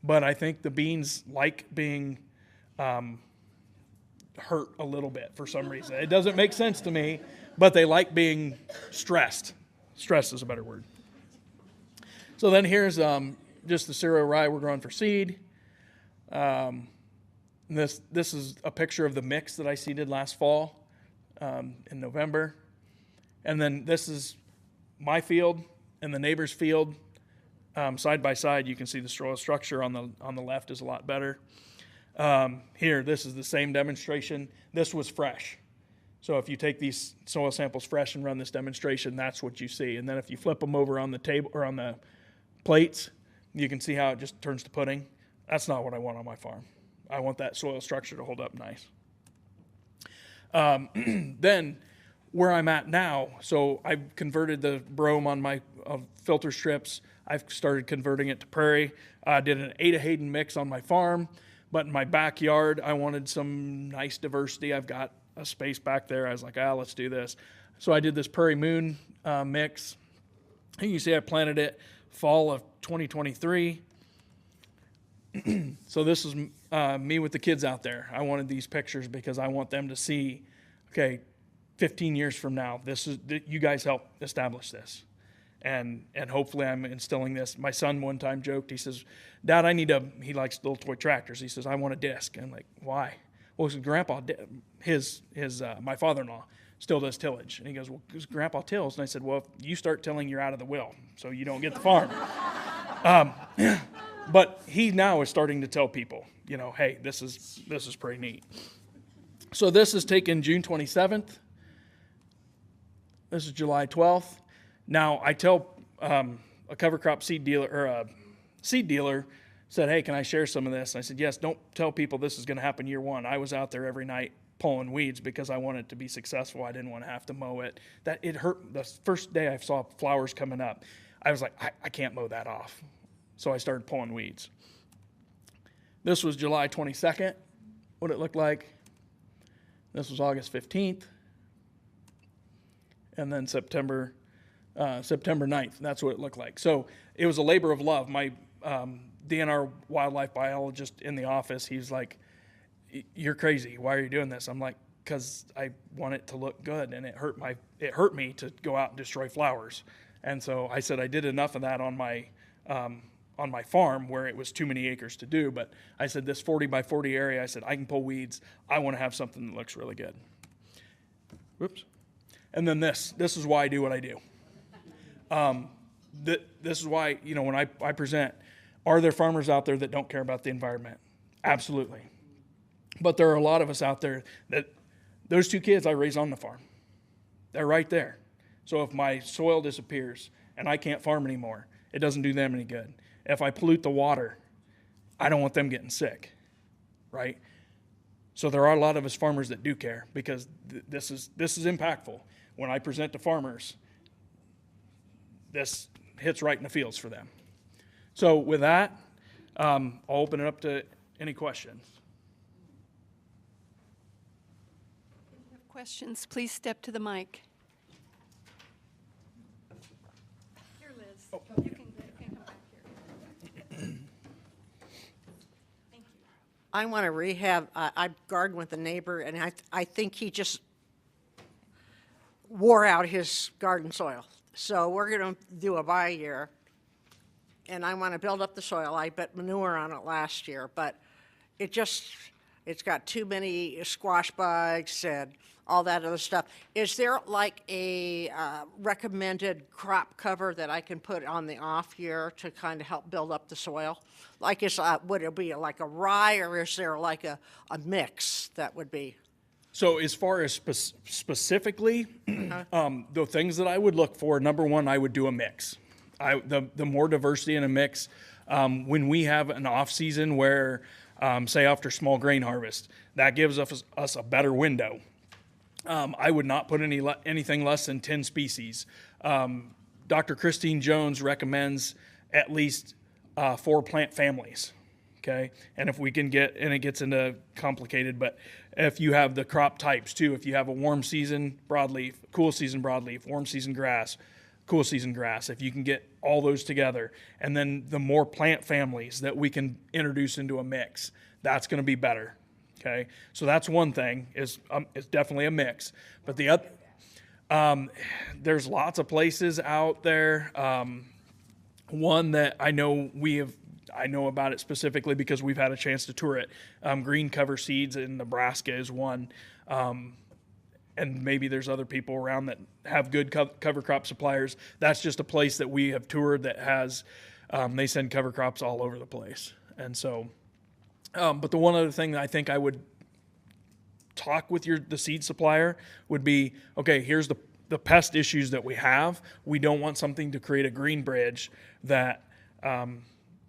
But I think the beans like being hurt a little bit for some reason. It doesn't make sense to me, but they like being stressed. Stressed is a better word. So then here's just the cereal rye we're growing for seed. This is a picture of the mix that I seeded last fall in November. And then this is my field and the neighbor's field. Side by side, you can see the soil structure on the left is a lot better. Here, this is the same demonstration. This was fresh. So if you take these soil samples fresh and run this demonstration, that's what you see. And then if you flip them over on the table or on the plates, you can see how it just turns to pudding. That's not what I want on my farm. I want that soil structure to hold up nice. Then where I'm at now, so I've converted the brome on my filter strips. I've started converting it to prairie. I did an Ada Hayden mix on my farm, but in my backyard, I wanted some nice diversity. I've got a space back there. I was like, let's do this. So I did this Prairie Moon mix. And you see I planted it fall of 2023. So this is me with the kids out there. I wanted these pictures because I want them to see, okay, 15 years from now, you guys helped establish this. And hopefully I'm instilling this. My son one time joked, he says, Dad, he likes little toy tractors. He says, I want a disc. And I'm like, why? Well, his grandpa, my father-in-law still does tillage. And he goes, well, because Grandpa tills. And I said, well, if you start tilling, you're out of the will, so you don't get the farm. But he now is starting to tell people, hey, this is pretty neat. So this is taken June 27th. This is July 12th. Now I tell a cover crop seed dealer or a seed dealer said, hey, can I share some of this? And I said, yes. Don't tell people this is going to happen year one. I was out there every night pulling weeds because I wanted it to be successful. I didn't want to have to mow it. That it hurt. The first day I saw flowers coming up, I was like, I can't mow that off. So I started pulling weeds. This was July 22nd, what it looked like. This was August 15th. And then September 9th, that's what it looked like. So it was a labor of love. My DNR wildlife biologist in the office, he's like, you're crazy. Why are you doing this? I'm like, because I want it to look good, and it hurt me to go out and destroy flowers. And so I said I did enough of that on my farm where it was too many acres to do. But I said this 40 by 40 area, I said I can pull weeds. I want to have something that looks really good. Whoops. And then this is why I do what I do. This is why, when I present, are there farmers out there that don't care about the environment? Absolutely. But there are a lot of us out there that those two kids I raise on the farm. They're right there. So if my soil disappears and I can't farm anymore, it doesn't do them any good. If I pollute the water, I don't want them getting sick, right? So there are a lot of us farmers that do care because this is impactful. When I present to farmers, this hits right in the fields for them. So with that, I'll open it up to any questions. If you have questions, please step to the mic. Here, Liz. Oh. You can come back here. Thank you. I want to rehab, I garden with a neighbor, and I think he just wore out his garden soil. So we're going to do a bi-year, and I want to build up the soil. I bet manure on it last year, but it's got too many squash bugs and all that other stuff. Is there like a recommended crop cover that I can put on the off year to kind of help build up the soil? Like, would it be like a rye, or is there like a mix that would be? So as far as specifically, the things that I would look for, number one, I would do a mix. The more diversity in a mix, when we have an off season where, say after small grain harvest, that gives us a better window. I would not put anything less than 10 species. Dr. Christine Jones recommends at least 4 plant families. Okay, and if we can and it gets into complicated, but if you have the crop types too, if you have a warm season broadleaf, cool season broadleaf, warm season grass, cool season grass, if you can get all those together, and then the more plant families that we can introduce into a mix, that's going to be better. Okay, so that's one thing, is it's definitely a mix. But the other, there's lots of places out there. One that I know I know about it specifically because we've had a chance to tour it. Green Cover Seeds in Nebraska is one. And maybe there's other people around that have good cover crop suppliers. That's just a place that we have toured that has, they send cover crops all over the place. And so, but the one other thing that I think I would talk with the seed supplier would be, okay, here's the pest issues that we have. We don't want something to create a green bridge that,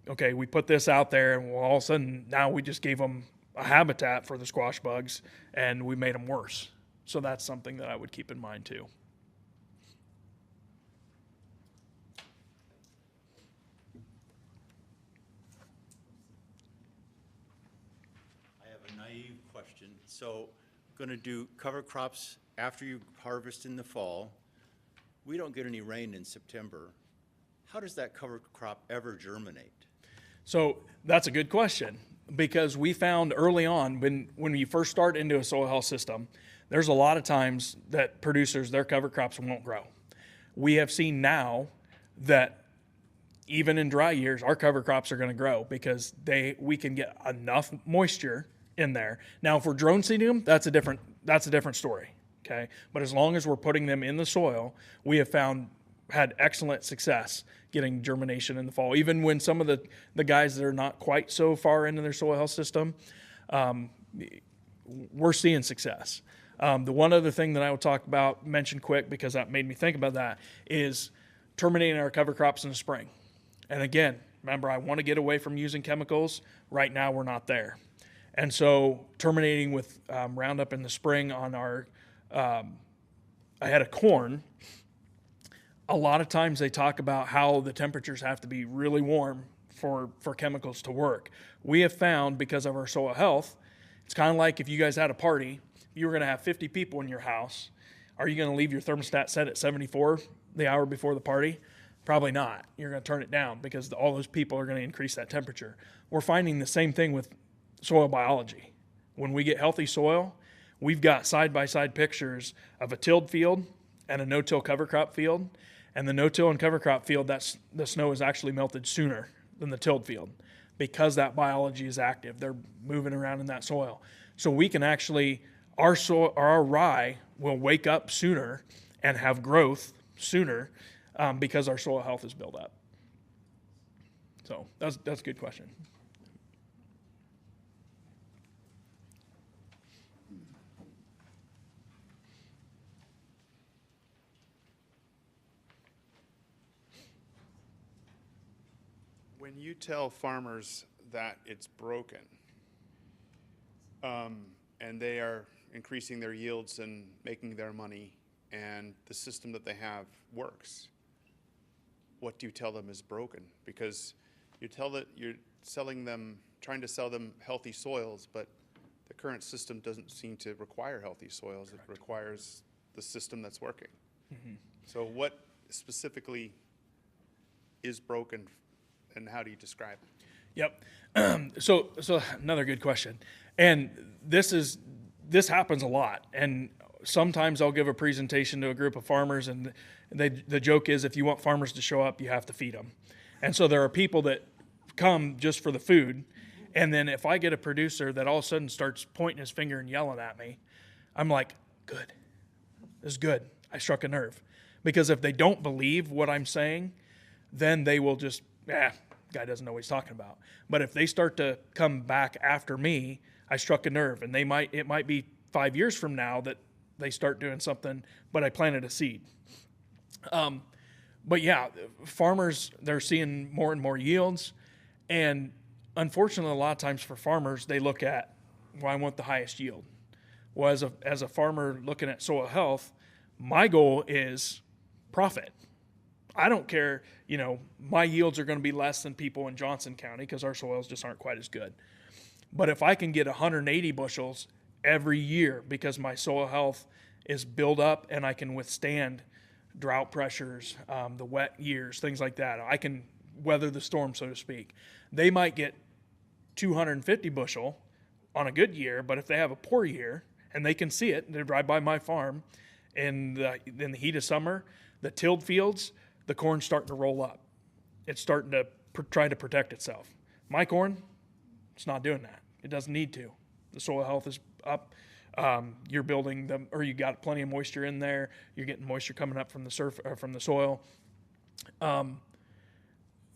okay, we put this out there and all of a sudden now we just gave them a habitat for the squash bugs and we made them worse. So that's something that I would keep in mind too. I have a naive question. So, going to do cover crops after you harvest in the fall. We don't get any rain in September. How does that cover crop ever germinate? So that's a good question, because we found early on when you first start into a soil health system, there's a lot of times that producers, their cover crops won't grow. We have seen now that even in dry years, our cover crops are going to grow because we can get enough moisture in there. Now, if we're drone seeding them, that's a different story. Okay, but as long as we're putting them in the soil, we have had excellent success getting germination in the fall. Even when some of the guys that are not quite so far into their soil health system, we're seeing success. The one other thing that I would mention quick, because that made me think about that, is terminating our cover crops in the spring. And again, remember, I want to get away from using chemicals. Right now, we're not there. And so terminating with Roundup in the spring on our ahead of corn, a lot of times they talk about how the temperatures have to be really warm for chemicals to work. We have found, because of our soil health, it's kind of like if you guys had a party, you were going to have 50 people in your house. Are you going to leave your thermostat set at 74 the hour before the party? Probably not. You're going to turn it down because all those people are going to increase that temperature. We're finding the same thing with soil biology. When we get healthy soil, we've got side-by-side pictures of a tilled field and a no-till cover crop field. And the no-till and cover crop field, the snow is actually melted sooner than the tilled field because that biology is active. They're moving around in that soil. So we can actually, our rye will wake up sooner and have growth sooner because our soil health is built up. So that's a good question. When you tell farmers that it's broken, and they are increasing their yields and making their money, and the system that they have works, what do you tell them is broken? Because you're trying to sell them healthy soils, but the current system doesn't seem to require healthy soils. Correct. It requires the system that's working. Mm-hmm. So what specifically is broken, and how do you describe it? Yep. So another good question. And this happens a lot. And sometimes I'll give a presentation to a group of farmers, and the joke is, if you want farmers to show up, you have to feed them. And so there are people that come just for the food. And then if I get a producer that all of a sudden starts pointing his finger and yelling at me, I'm like, good. This is good. I struck a nerve. Because if they don't believe what I'm saying, then they will just, guy doesn't know what he's talking about. But if they start to come back after me, I struck a nerve. And it might be 5 years from now that they start doing something, but I planted a seed. But yeah, farmers, they're seeing more and more yields. And unfortunately, a lot of times for farmers, they look at, well, I want the highest yield. Well, as a farmer looking at soil health, my goal is profit. I don't care, my yields are going to be less than people in Johnson County because our soils just aren't quite as good. But if I can get 180 bushels every year because my soil health is built up and I can withstand drought pressures, the wet years, things like that, I can weather the storm, so to speak. They might get 250 bushel on a good year, but if they have a poor year, and they can see it, they drive by my farm, in the heat of summer, the tilled fields, the corn's starting to roll up. It's starting to try to protect itself. My corn, it's not doing that. It doesn't need to. The soil health is up. You're building them, or you got plenty of moisture in there. You're getting moisture coming up from the soil.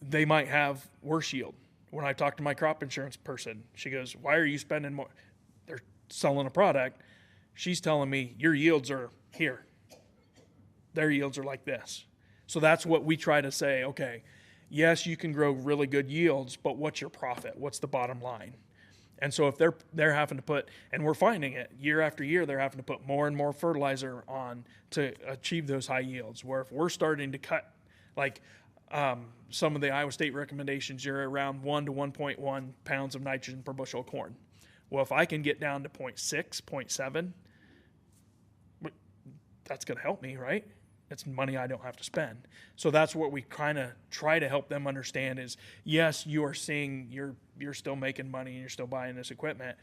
They might have worse yield. When I talk to my crop insurance person, she goes, "Why are you spending more?" They're selling a product. She's telling me your yields are here. Their yields are like this. So that's what we try to say. Okay, yes, you can grow really good yields, but what's your profit? What's the bottom line? And so if they're having to put, and we're finding it year after year, they're having to put more and more fertilizer on to achieve those high yields. Where if we're starting to cut, like some of the Iowa State recommendations, you're around 1 to 1.1 pounds of nitrogen per bushel of corn. Well, if I can get down to 0.6, 0.7, that's going to help me, right? It's money I don't have to spend. So that's what we kind of try to help them understand is, yes, you are seeing you're still making money and you're still buying this equipment.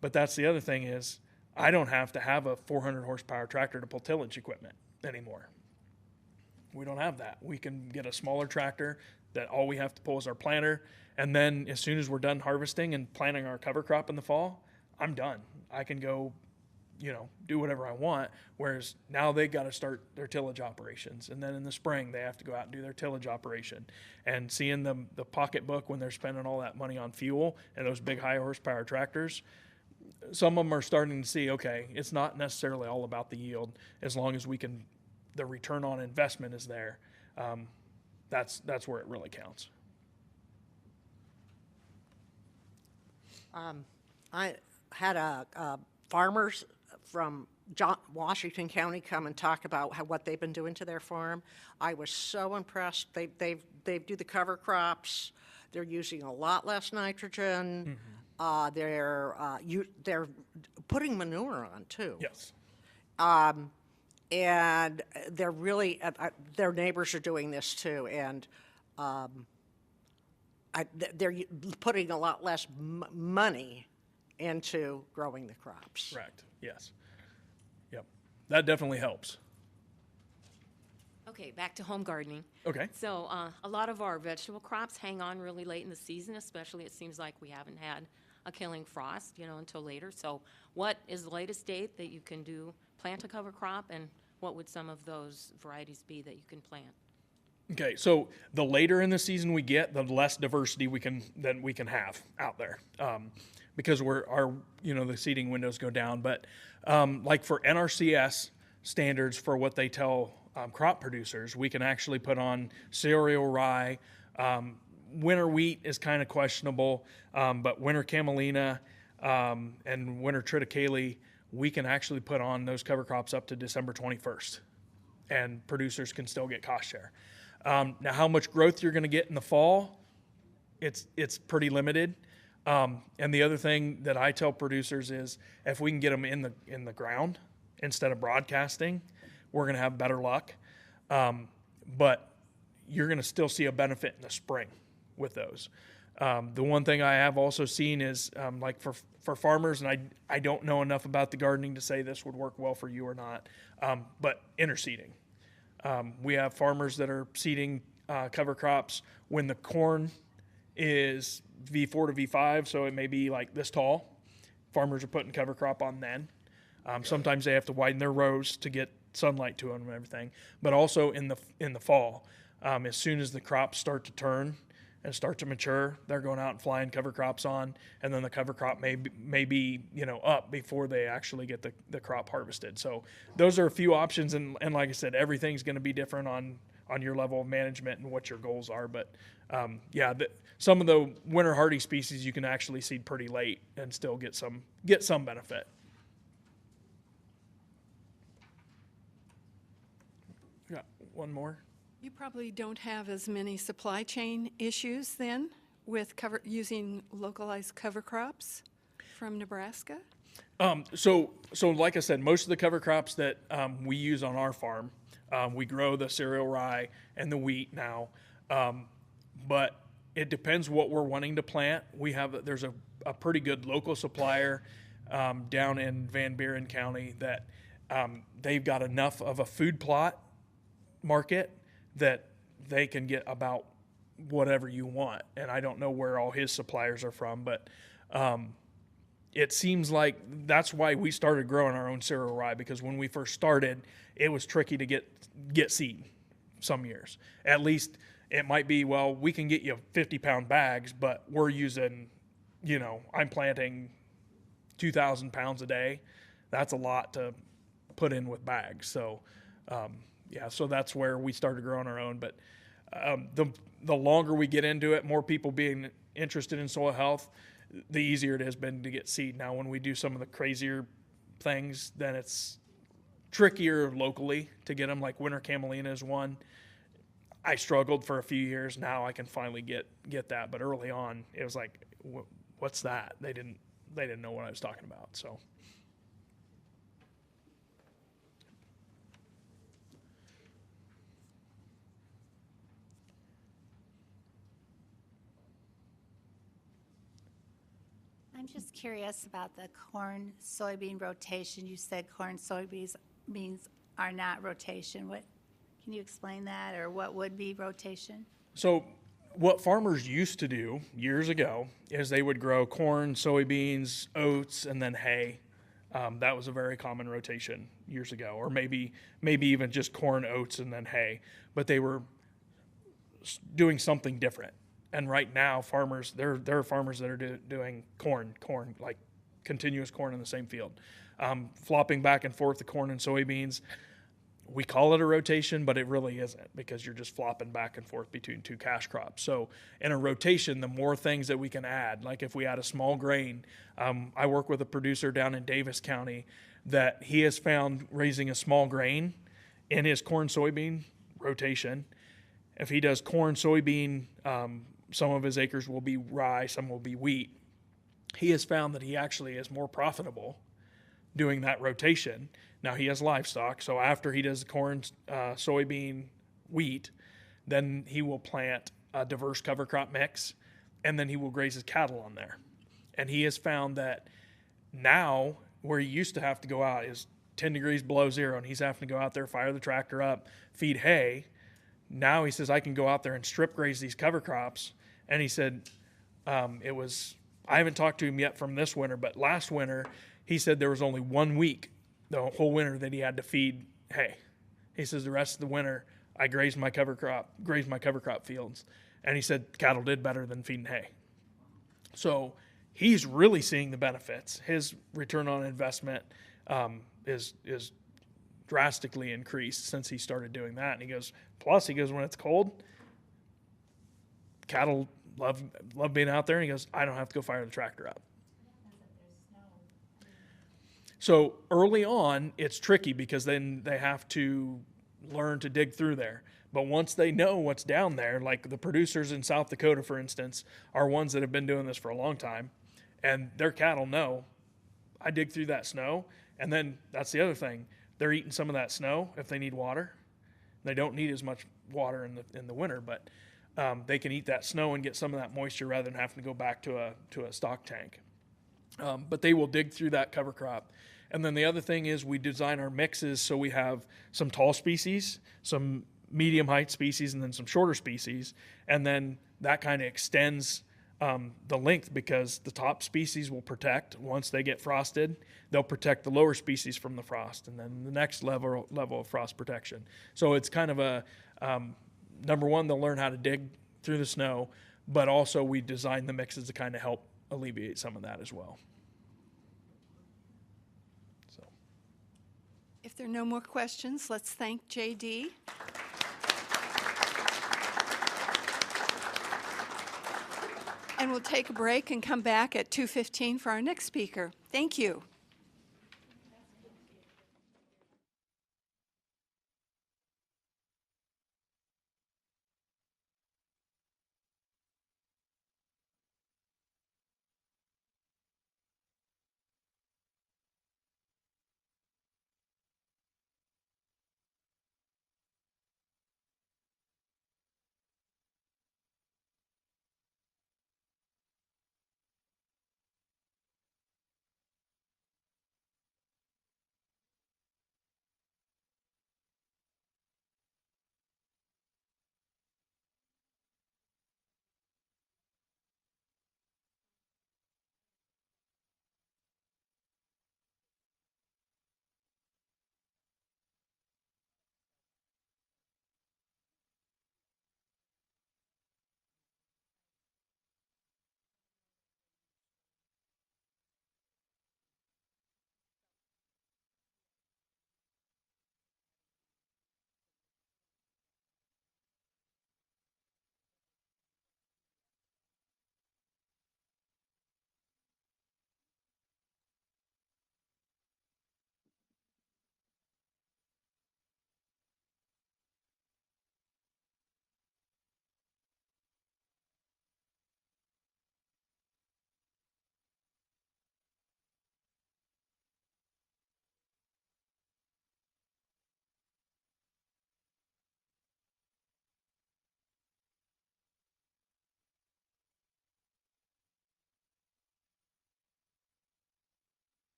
But that's the other thing is I don't have to have a 400 horsepower tractor to pull tillage equipment anymore. We don't have that. We can get a smaller tractor that all we have to pull is our planter. And then as soon as we're done harvesting and planting our cover crop in the fall, I'm done. I can go, do whatever I want. Whereas now they got to start their tillage operations. And then in the spring, they have to go out and do their tillage operation. And seeing the pocketbook when they're spending all that money on fuel and those big high horsepower tractors, some of them are starting to see, okay, it's not necessarily all about the yield as long as the return on investment is there. That's where it really counts. I had a farmers from Washington County come and talk about what they've been doing to their farm. I was so impressed. They do the cover crops. They're using a lot less nitrogen. Mm-hmm. They're putting manure on too. Yes. And they're really their neighbors are doing this too, and they're putting a lot less money into growing the crops. Correct. Yes. Yep. That definitely helps. Okay, back to home gardening. Okay. So a lot of our vegetable crops hang on really late in the season, especially it seems like we haven't had a killing frost, until later. So what is the latest date that you can plant a cover crop, and what would some of those varieties be that you can plant? Okay, so the later in the season we get, the less diversity we can have out there, because the seeding windows go down. But like for NRCS standards for what they tell crop producers, we can actually put on cereal rye. Winter wheat is kind of questionable, but winter camelina and winter triticale, we can actually put on those cover crops up to December 21st, and producers can still get cost share. Now, how much growth you're going to get in the fall, it's pretty limited. And the other thing that I tell producers is if we can get them in the ground instead of broadcasting, we're going to have better luck. But you're going to still see a benefit in the spring with those. The one thing I have also seen is like for farmers, and I don't know enough about the gardening to say this would work well for you or not, but interseeding. We have farmers that are seeding cover crops when the corn is V4 to V5, so it may be like this tall. Farmers are putting cover crop on then. Sometimes they have to widen their rows to get sunlight to them and everything. But also in the fall, as soon as the crops start to turn and start to mature, they're going out and flying cover crops on, and then the cover crop may be up before they actually get the crop harvested. So those are a few options, and like I said, everything's going to be different on your level of management and what your goals are. But some of the winter hardy species you can actually seed pretty late and still get some benefit. Got one more. You probably don't have as many supply chain issues then with using localized cover crops from Nebraska? So like I said, most of the cover crops that we use on our farm, we grow the cereal rye and the wheat now, but It depends what we're wanting to plant. There's a pretty good local supplier down in Van Buren County that they've got enough of a food plot market that they can get about whatever you want. And I don't know where all his suppliers are from, but it seems like that's why we started growing our own cereal rye, because when we first started, it was tricky to get seed some years. At least it might be, well, we can get you 50-pound bags, but we're using, I'm planting 2,000 pounds a day. That's a lot to put in with bags. So, so that's where we started growing our own. But the longer we get into it, more people being interested in soil health, the easier it has been to get seed. Now, when we do some of the crazier things, then it's trickier locally to get them, like winter camelina is one. I struggled for a few years. Now I can finally get that. But early on, it was like, what's that? They didn't know what I was talking about. So. I'm just curious about the corn soybean rotation. You said corn soybeans are not rotation. Can you explain that, or what would be rotation? So what farmers used to do years ago is they would grow corn, soybeans, oats, and then hay. That was a very common rotation years ago, or maybe even just corn, oats, and then hay. But they were doing something different. And right now, farmers, there are farmers that are doing corn, like continuous corn in the same field, flopping back and forth the corn and soybeans. We call it a rotation, but it really isn't, because you're just flopping back and forth between two cash crops. So in a rotation, the more things that we can add, like if we add a small grain, I work with a producer down in Davis County that he has found raising a small grain in his corn soybean rotation. If he does corn, soybean, some of his acres will be rye, some will be wheat. He has found that he actually is more profitable doing that rotation. Now he has livestock, so after he does the corn, soybean, wheat, then he will plant a diverse cover crop mix, and then he will graze his cattle on there. And he has found that now, where he used to have to go out is 10 degrees below zero, and he's having to go out there, fire the tractor up, feed hay. Now he says, I can go out there and strip graze these cover crops. And he said, I haven't talked to him yet from this winter, but last winter, he said there was only 1 week, the whole winter, that he had to feed hay. He says the rest of the winter, I grazed my cover crop fields. And he said cattle did better than feeding hay. So he's really seeing the benefits. His return on investment is drastically increased since he started doing that. And he goes, when it's cold, cattle love being out there. And he goes, I don't have to go fire the tractor up. So early on, it's tricky, because then they have to learn to dig through there. But once they know what's down there, like the producers in South Dakota, for instance, are ones that have been doing this for a long time, and their cattle know, I dig through that snow. And then that's the other thing. They're eating some of that snow if they need water. They don't need as much water in the winter, but they can eat that snow and get some of that moisture rather than having to go back to a stock tank. But they will dig through that cover crop. And then the other thing is we design our mixes so we have some tall species, some medium height species, and then some shorter species. And then that kind of extends the length, because the top species will protect once they get frosted. They'll protect the lower species from the frost, and then the next level of frost protection. So it's kind of a number one, they'll learn how to dig through the snow, but also we design the mixes to kind of help alleviate some of that as well. So, If there are no more questions, let's thank JD. And we'll take a break and come back at 2:15 for our next speaker. Thank you.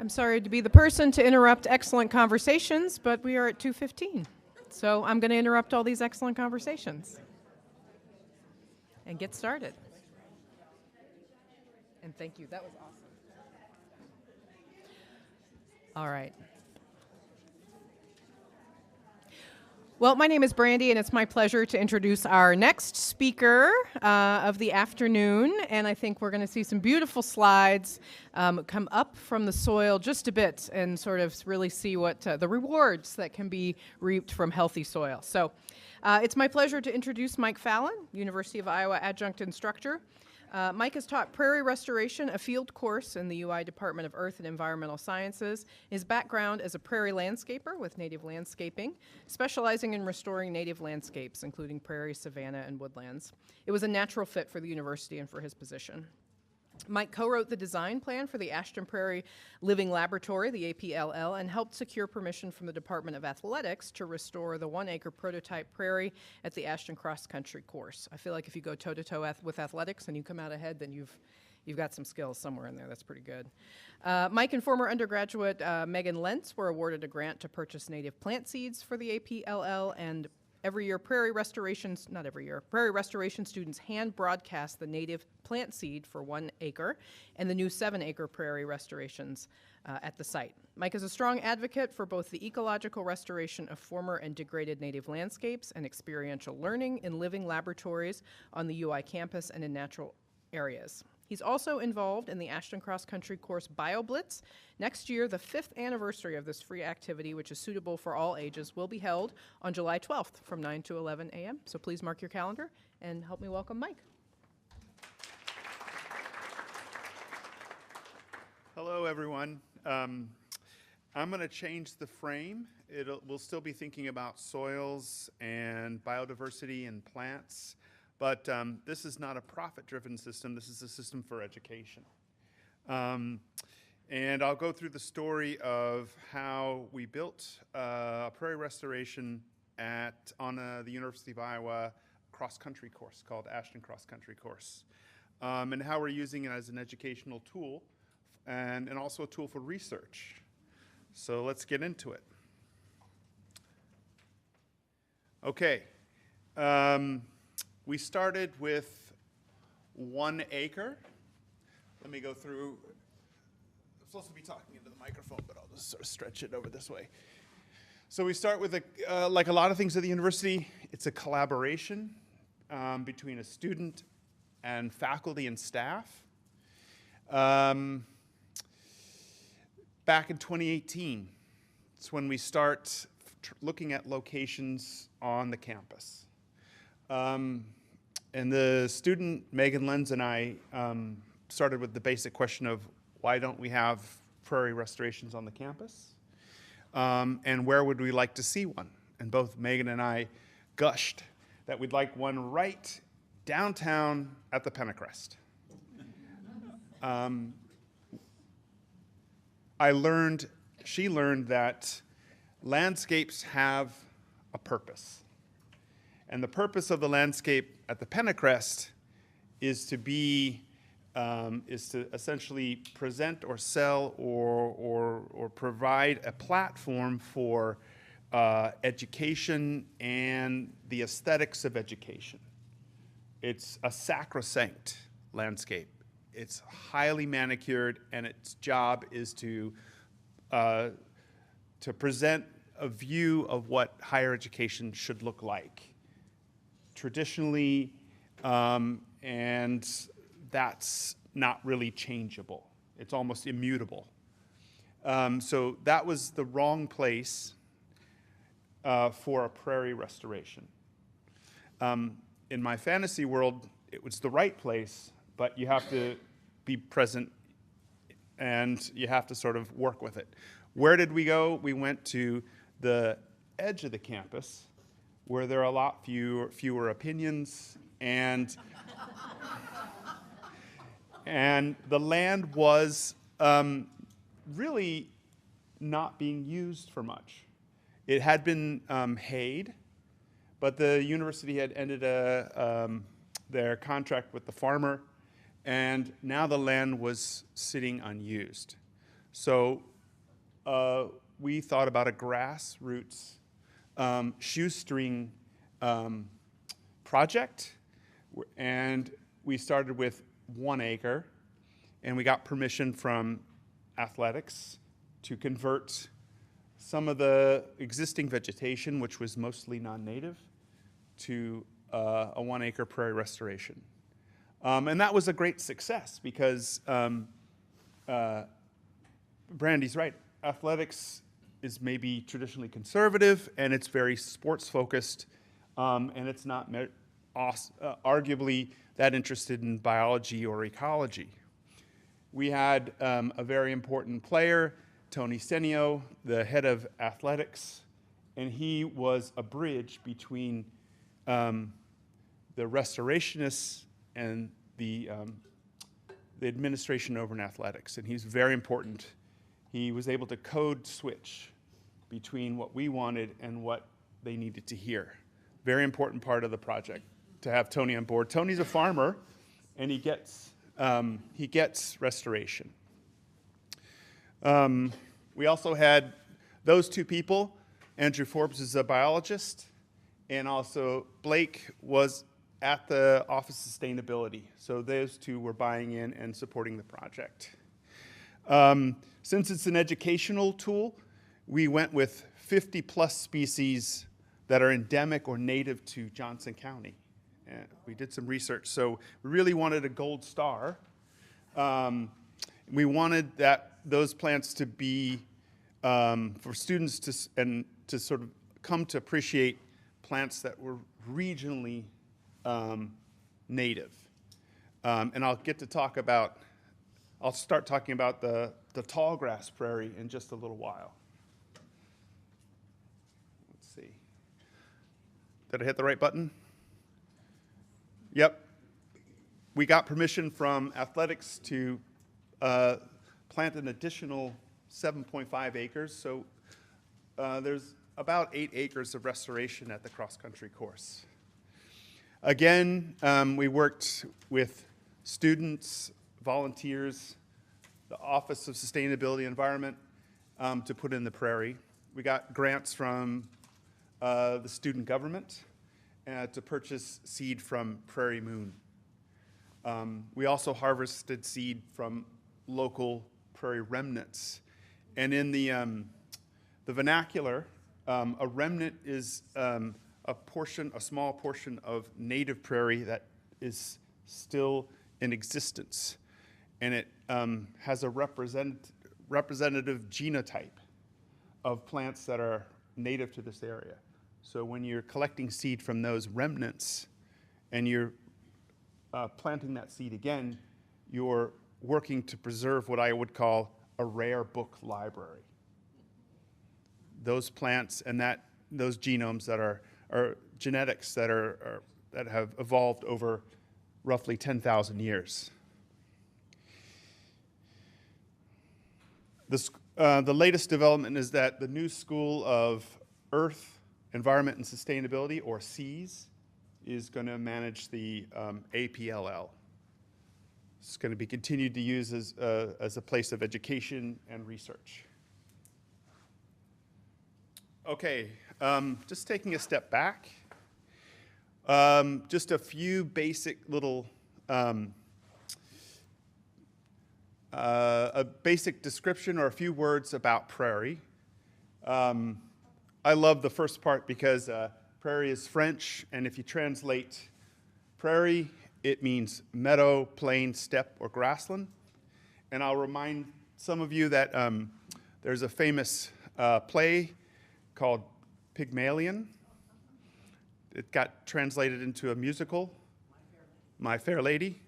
I'm sorry to be the person to interrupt excellent conversations, but we are at 2:15. So I'm going to interrupt all these excellent conversations and get started. And thank you. That was awesome. All right. Well, my name is Brandy, and it's my pleasure to introduce our next speaker of the afternoon. And I think we're going to see some beautiful slides come up from the soil just a bit and sort of really see what the rewards that can be reaped from healthy soil. So it's my pleasure to introduce Mike Fallon, University of Iowa adjunct instructor. Mike has taught prairie restoration, a field course in the UI Department of Earth and Environmental Sciences. His background as a prairie landscaper with native landscaping, specializing in restoring native landscapes, including prairie, savanna, and woodlands. It was a natural fit for the university and for his position. Mike co-wrote the design plan for the Ashton Prairie Living Laboratory, the APLL, and helped secure permission from the Department of Athletics to restore the 1-acre prototype prairie at the Ashton Cross Country course. I feel like if you go toe-to-toe with athletics and you come out ahead, then you've got some skills somewhere in there. That's pretty good. Mike and former undergraduate Megan Lentz were awarded a grant to purchase native plant seeds for the APLL, and every year, prairie restoration students hand broadcast the native plant seed for 1 acre and the new 7-acre prairie restorations at the site. Mike is a strong advocate for both the ecological restoration of former and degraded native landscapes and experiential learning in living laboratories on the UI campus and in natural areas. He's also involved in the Ashton Cross Country course BioBlitz. Next year, the 5th anniversary of this free activity, which is suitable for all ages, will be held on July 12th from 9 to 11 a.m. So please mark your calendar and help me welcome Mike. Hello, everyone. I'm going to change the frame. We'll still be thinking about soils and biodiversity and plants. But this is not a profit-driven system. This is a system for education. And I'll go through the story of how we built a prairie restoration on the University of Iowa cross-country course called Ashton Cross Country Course, and how we're using it as an educational tool and also a tool for research. So let's get into it. Okay. We started with 1 acre. Let me go through. I'm supposed to be talking into the microphone, but I'll just sort of stretch it over this way. So we start with, like a lot of things at the university, it's a collaboration between a student and faculty and staff. Back in 2018, it's when we start looking at locations on the campus. And the student, Megan Lenz, and I started with the basic question of why don't we have prairie restorations on the campus? And where would we like to see one? And both Megan and I gushed that we'd like one right downtown at the Pentecrest. She learned that landscapes have a purpose. And the purpose of the landscape at the Pentecrest is to essentially present or sell or provide a platform for education and the aesthetics of education. It's a sacrosanct landscape. It's highly manicured, and its job is to present a view of what higher education should look like. Traditionally, and that's not really changeable. It's almost immutable. So that was the wrong place for a prairie restoration. In my fantasy world, it was the right place, but you have to be present and you have to sort of work with it. Where did we go? We went to the edge of the campus, where there are a lot fewer opinions, and the land was really not being used for much. It had been hayed, but the university had ended their contract with the farmer, and now the land was sitting unused. So we thought about a grassroots shoestring project, and we started with 1 acre, and we got permission from athletics to convert some of the existing vegetation, which was mostly non-native, to a 1 acre prairie restoration. And that was a great success because Brandy's right. Athletics is maybe traditionally conservative, and it's very sports focused, and it's not arguably that interested in biology or ecology. We had a very important player, Tony Senio, the head of athletics, and he was a bridge between the restorationists and the administration over in athletics, and he's very important. He was able to code switch between what we wanted and what they needed to hear. Very important part of the project to have Tony on board. Tony's a farmer, and he gets restoration. We also had those 2 people. Andrew Forbes is a biologist, and also Blake was at the Office of Sustainability. So those 2 were buying in and supporting the project. Since it's an educational tool, we went with 50+ species that are endemic or native to Johnson County. And we did some research. So we really wanted a gold star. We wanted those plants to be for students to sort of come to appreciate plants that were regionally native. And I'll start talking about the tall grass prairie in just a little while. Let's see. Did I hit the right button? Yep. We got permission from athletics to plant an additional 7.5 acres. So there's about 8 acres of restoration at the cross-country course. Again, we worked with students, volunteers, the Office of Sustainability Environment to put in the prairie. We got grants from the student government to purchase seed from Prairie Moon. We also harvested seed from local prairie remnants. And in the vernacular, a remnant is a small portion of native prairie that is still in existence. And it has a representative genotype of plants that are native to this area. So when you're collecting seed from those remnants and you're planting that seed again, you're working to preserve what I would call a rare book library. Those plants and those genomes that are genetics that have evolved over roughly 10,000 years. The latest development is that the new School of Earth, Environment, and Sustainability, or SEAS, is going to manage the APLL. It's going to be continued to use as a place of education and research. Okay, just taking a step back. Just a few basic little, a basic description or a few words about prairie. I love the first part because prairie is French, and if you translate prairie, it means meadow, plain, steppe, or grassland. And I'll remind some of you that there's a famous play called Pygmalion. It got translated into a musical, My Fair Lady.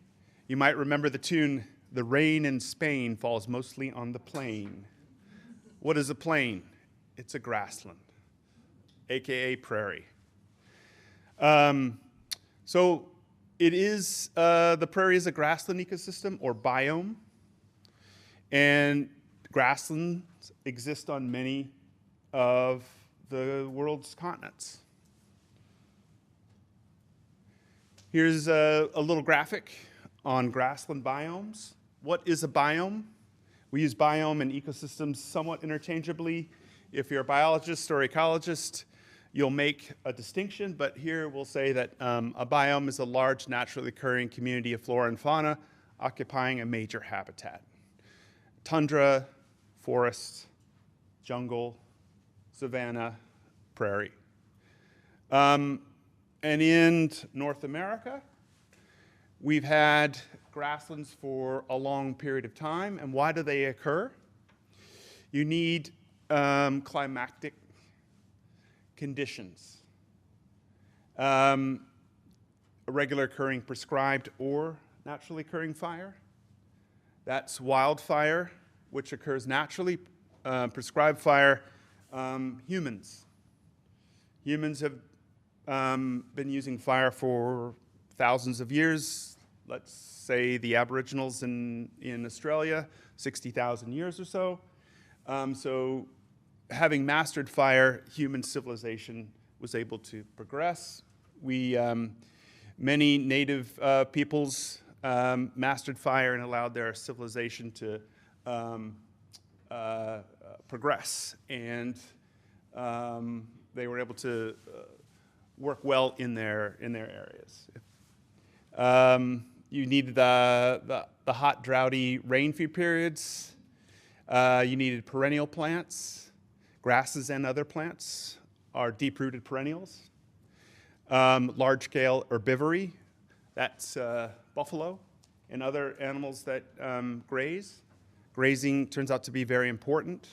You might remember the tune, "The rain in Spain falls mostly on the plain." What is a plain? It's a grassland, AKA prairie. So it is, the prairie is a grassland ecosystem or biome, and grasslands exist on many of the world's continents. Here's a little graphic on grassland biomes. What is a biome? We use biome and ecosystems somewhat interchangeably. If you're a biologist or ecologist, you'll make a distinction, but here we'll say that a biome is a large naturally occurring community of flora and fauna occupying a major habitat. Tundra, forest, jungle, savanna, prairie. And in North America, we've had grasslands for a long period of time. And why do they occur? You need climatic conditions. Irregular occurring prescribed or naturally occurring fire. That's wildfire, which occurs naturally. Prescribed fire, humans. Humans have been using fire for thousands of years. Let's say the Aboriginals in Australia, 60,000 years or so. So having mastered fire, human civilization was able to progress. Many native peoples mastered fire and allowed their civilization to progress. And they were able to work well in their areas. You needed the hot, droughty, rain-free periods. You needed perennial plants. Grasses and other plants are deep-rooted perennials. Large-scale herbivory, that's buffalo and other animals that graze. Grazing turns out to be very important.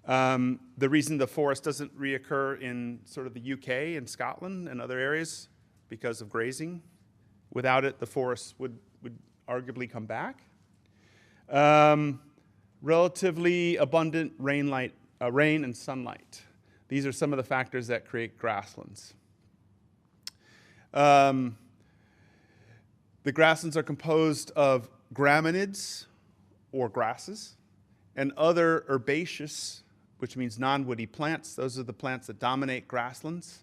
The reason the forest doesn't reoccur in sort of the UK and Scotland and other areas because of grazing. Without it, the forest would arguably come back. Relatively abundant rain and sunlight. These are some of the factors that create grasslands. The grasslands are composed of graminids, or grasses, and other herbaceous, which means non-woody plants. Those are the plants that dominate grasslands.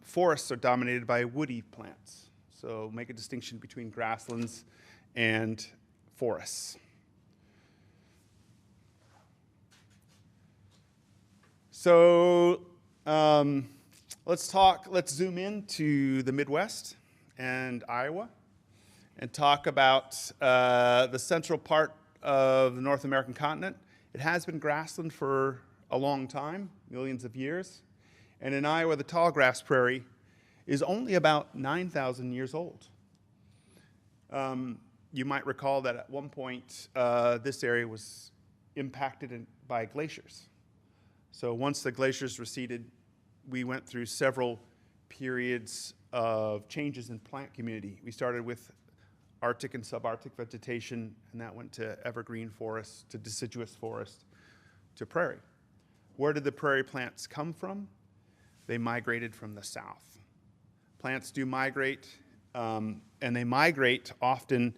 Forests are dominated by woody plants. So make a distinction between grasslands and forests. So let's zoom in to the Midwest and Iowa and talk about the central part of the North American continent. It has been grassland for a long time, millions of years. And in Iowa, the tall grass prairie is only about 9,000 years old. You might recall that at one point, this area was impacted by glaciers. So once the glaciers receded, we went through several periods of changes in plant community. We started with Arctic and subarctic vegetation, and that went to evergreen forest, to deciduous forest, to prairie. Where did the prairie plants come from? They migrated from the south. Plants do migrate, and they migrate often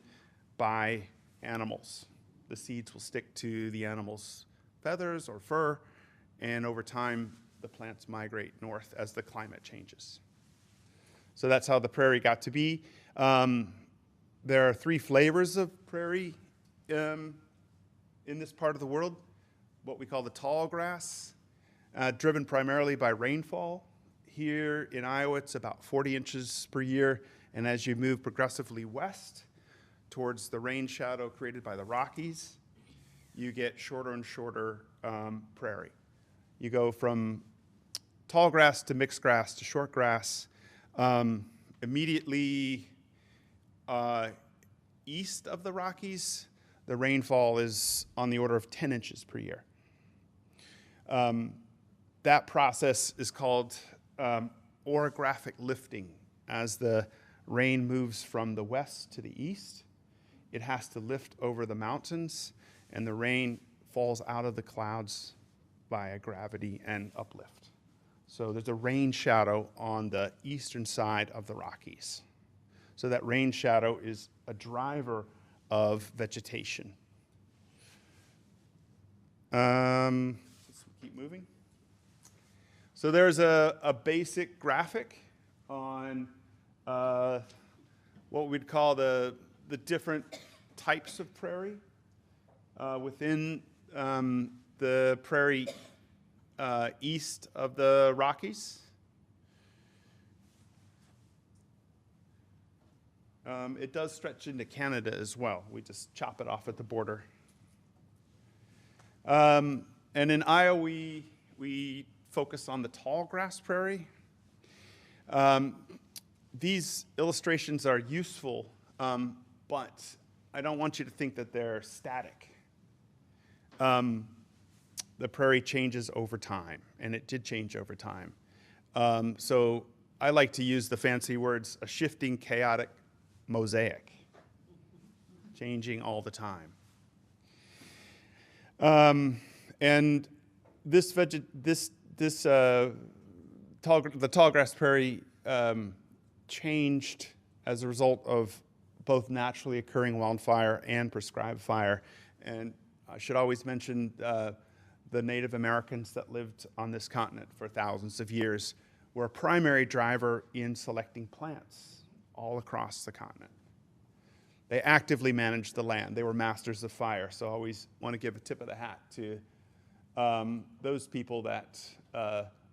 by animals. The seeds will stick to the animal's feathers or fur, and over time, the plants migrate north as the climate changes. So that's how the prairie got to be. There are three flavors of prairie in this part of the world. What we call the tall grass, driven primarily by rainfall. Here in Iowa, it's about 40 inches per year, and as you move progressively west towards the rain shadow created by the Rockies, you get shorter and shorter prairie. You go from tall grass to mixed grass to short grass. Immediately east of the Rockies, the rainfall is on the order of 10 inches per year. That process is called orographic lifting. As the rain moves from the west to the east, it has to lift over the mountains, and the rain falls out of the clouds via gravity and uplift. So there's a rain shadow on the eastern side of the Rockies. So that rain shadow is a driver of vegetation. Let's keep moving. So there's a basic graphic on what we'd call the different types of prairie. within the prairie east of the Rockies. It does stretch into Canada as well. We just chop it off at the border. And in Iowa, we focus on the tall grass prairie. These illustrations are useful, but I don't want you to think that they're static. The prairie changes over time, and it did change over time. So I like to use the fancy words, a shifting, chaotic mosaic, changing all the time. And the tallgrass prairie changed as a result of both naturally occurring wildfire and prescribed fire. And I should always mention the Native Americans that lived on this continent for thousands of years were a primary driver in selecting plants all across the continent. They actively managed the land. They were masters of fire. So I always want to give a tip of the hat to those people that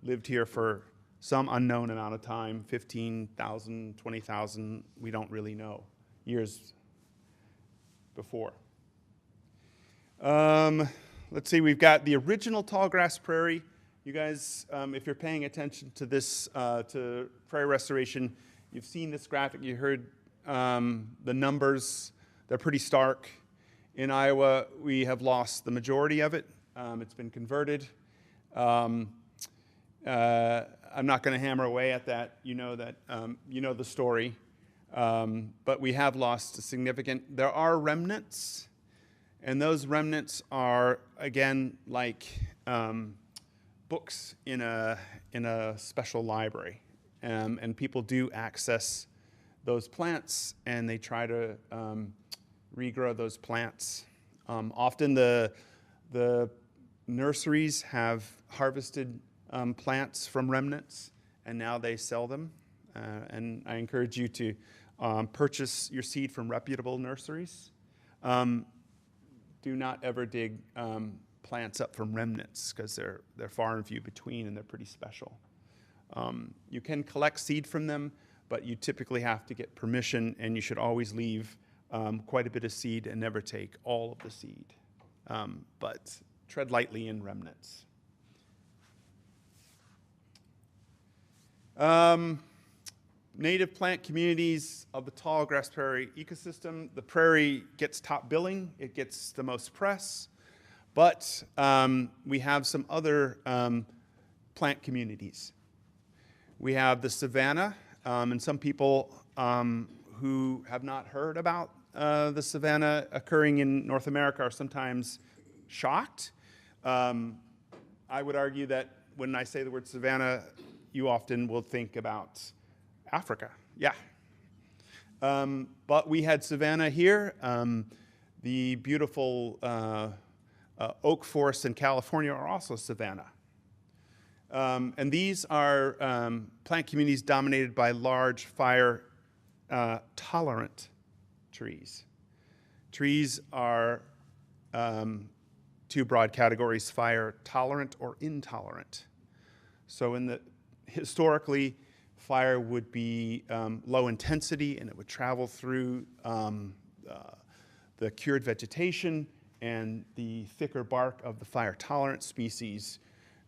lived here for some unknown amount of time, 15,000, 20,000, we don't really know, years before. Let's see, we've got the original tallgrass prairie. You guys, if you're paying attention to this, to prairie restoration, you've seen this graphic, you heard the numbers, they're pretty stark. In Iowa, we have lost the majority of it. It's been converted. I'm not going to hammer away at that. You know that. You know the story. But we have lost a significant. There are remnants, and those remnants are again like books in a special library, and people do access those plants, and they try to regrow those plants. Often the nurseries have harvested plants from remnants, and now they sell them. And I encourage you to purchase your seed from reputable nurseries. Do not ever dig plants up from remnants, because they're far and few between, and they're pretty special. You can collect seed from them, but you typically have to get permission, and you should always leave quite a bit of seed and never take all of the seed. But tread lightly in remnants. Native plant communities of the tallgrass prairie ecosystem. The prairie gets top billing. It gets the most press. But we have some other plant communities. We have the savanna, and some people who have not heard about the savanna occurring in North America are sometimes shocked. I would argue that when I say the word savanna, you often will think about Africa. Yeah. But we had savanna here. The beautiful oak forests in California are also savanna. And these are plant communities dominated by large fire-tolerant trees. Trees are two broad categories: fire-tolerant or intolerant. So historically, fire would be low intensity, and it would travel through the cured vegetation, and the thicker bark of the fire-tolerant species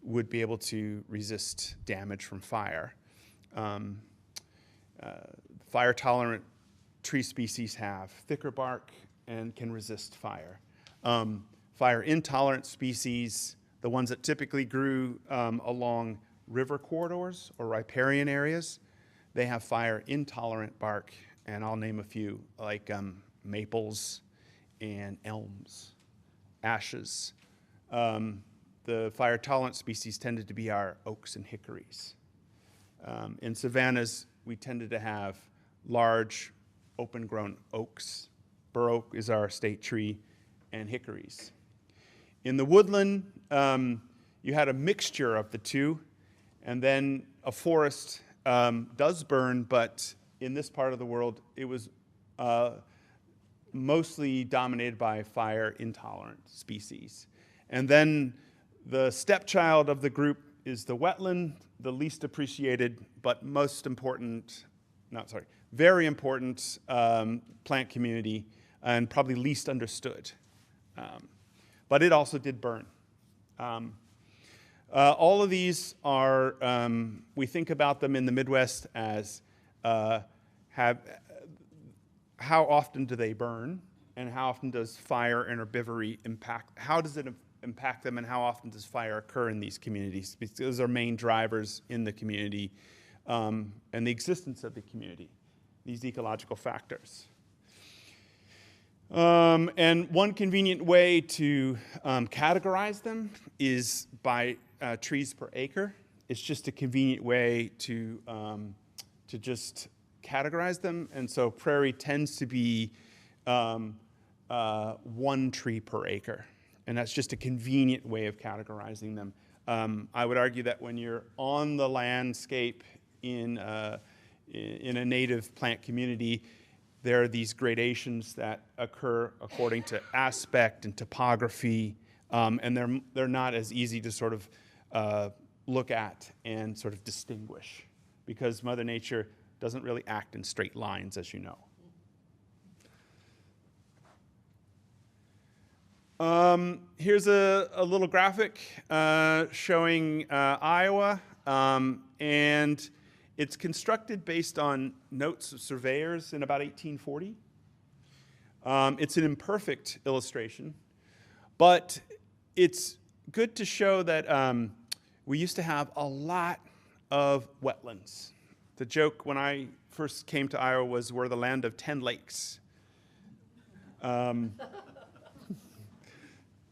would be able to resist damage from fire. Fire-tolerant tree species have thicker bark and can resist fire. Fire-intolerant species, the ones that typically grew along river corridors or riparian areas, they have fire-intolerant bark, and I'll name a few, like maples and elms, ashes. The fire-tolerant species tended to be our oaks and hickories. In savannas, we tended to have large, open-grown oaks. Bur oak is our state tree, and hickories. In the woodland, you had a mixture of the two, and then a forest mostly dominated by fire-intolerant species. And then the stepchild of the group is the wetland, the least appreciated, but most important, very important plant community, and probably least understood. But it also did burn. All of these are, we think about them in the Midwest as how often do they burn, and how often does fire and herbivory impact, how does it impact them, and how often does fire occur in these communities? Because those are main drivers in the community and the existence of the community, these ecological factors. And one convenient way to categorize them is by trees per acre. It's just a convenient way to just categorize them. And so prairie tends to be 1 tree per acre. And that's just a convenient way of categorizing them. I would argue that when you're on the landscape in a native plant community, there are these gradations that occur according to aspect and topography, and they're not as easy to sort of look at and sort of distinguish, because Mother Nature doesn't really act in straight lines, as you know. Here's a little graphic showing Iowa, and it's constructed based on notes of surveyors in about 1840. It's an imperfect illustration, but it's good to show that we used to have a lot of wetlands. The joke when I first came to Iowa was we're the land of 10 lakes.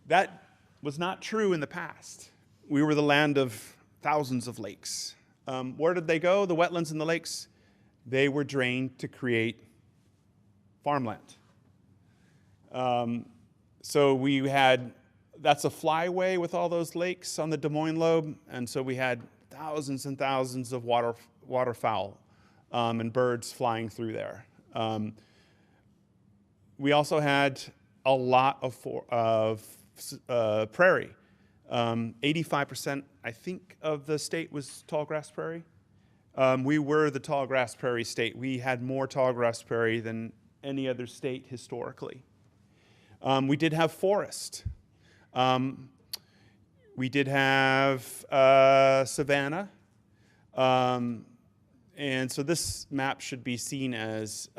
That was not true in the past. We were the land of thousands of lakes. Where did they go, the wetlands and the lakes? They were drained to create farmland. So we had, that's a flyway with all those lakes on the Des Moines lobe, and so we had thousands and thousands of waterfowl and birds flying through there. We also had a lot of prairie. 85%, I think, of the state was tall grass prairie. We were the tall grass prairie state. We had more tall grass prairie than any other state historically. We did have forest. We did have savanna. And so this map should be seen as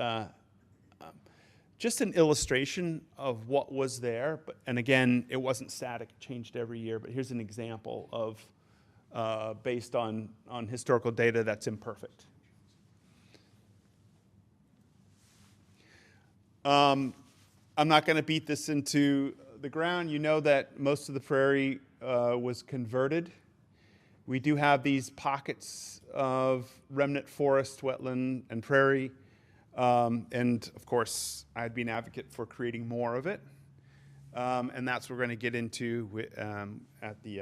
just an illustration of what was there. And again, it wasn't static, it changed every year. But here's an example of, based on historical data that's imperfect. I'm not going to beat this into the ground. You know that most of the prairie was converted. We do have these pockets of remnant forest, wetland, and prairie. And of course, I'd be an advocate for creating more of it. And that's what we're going to get into at the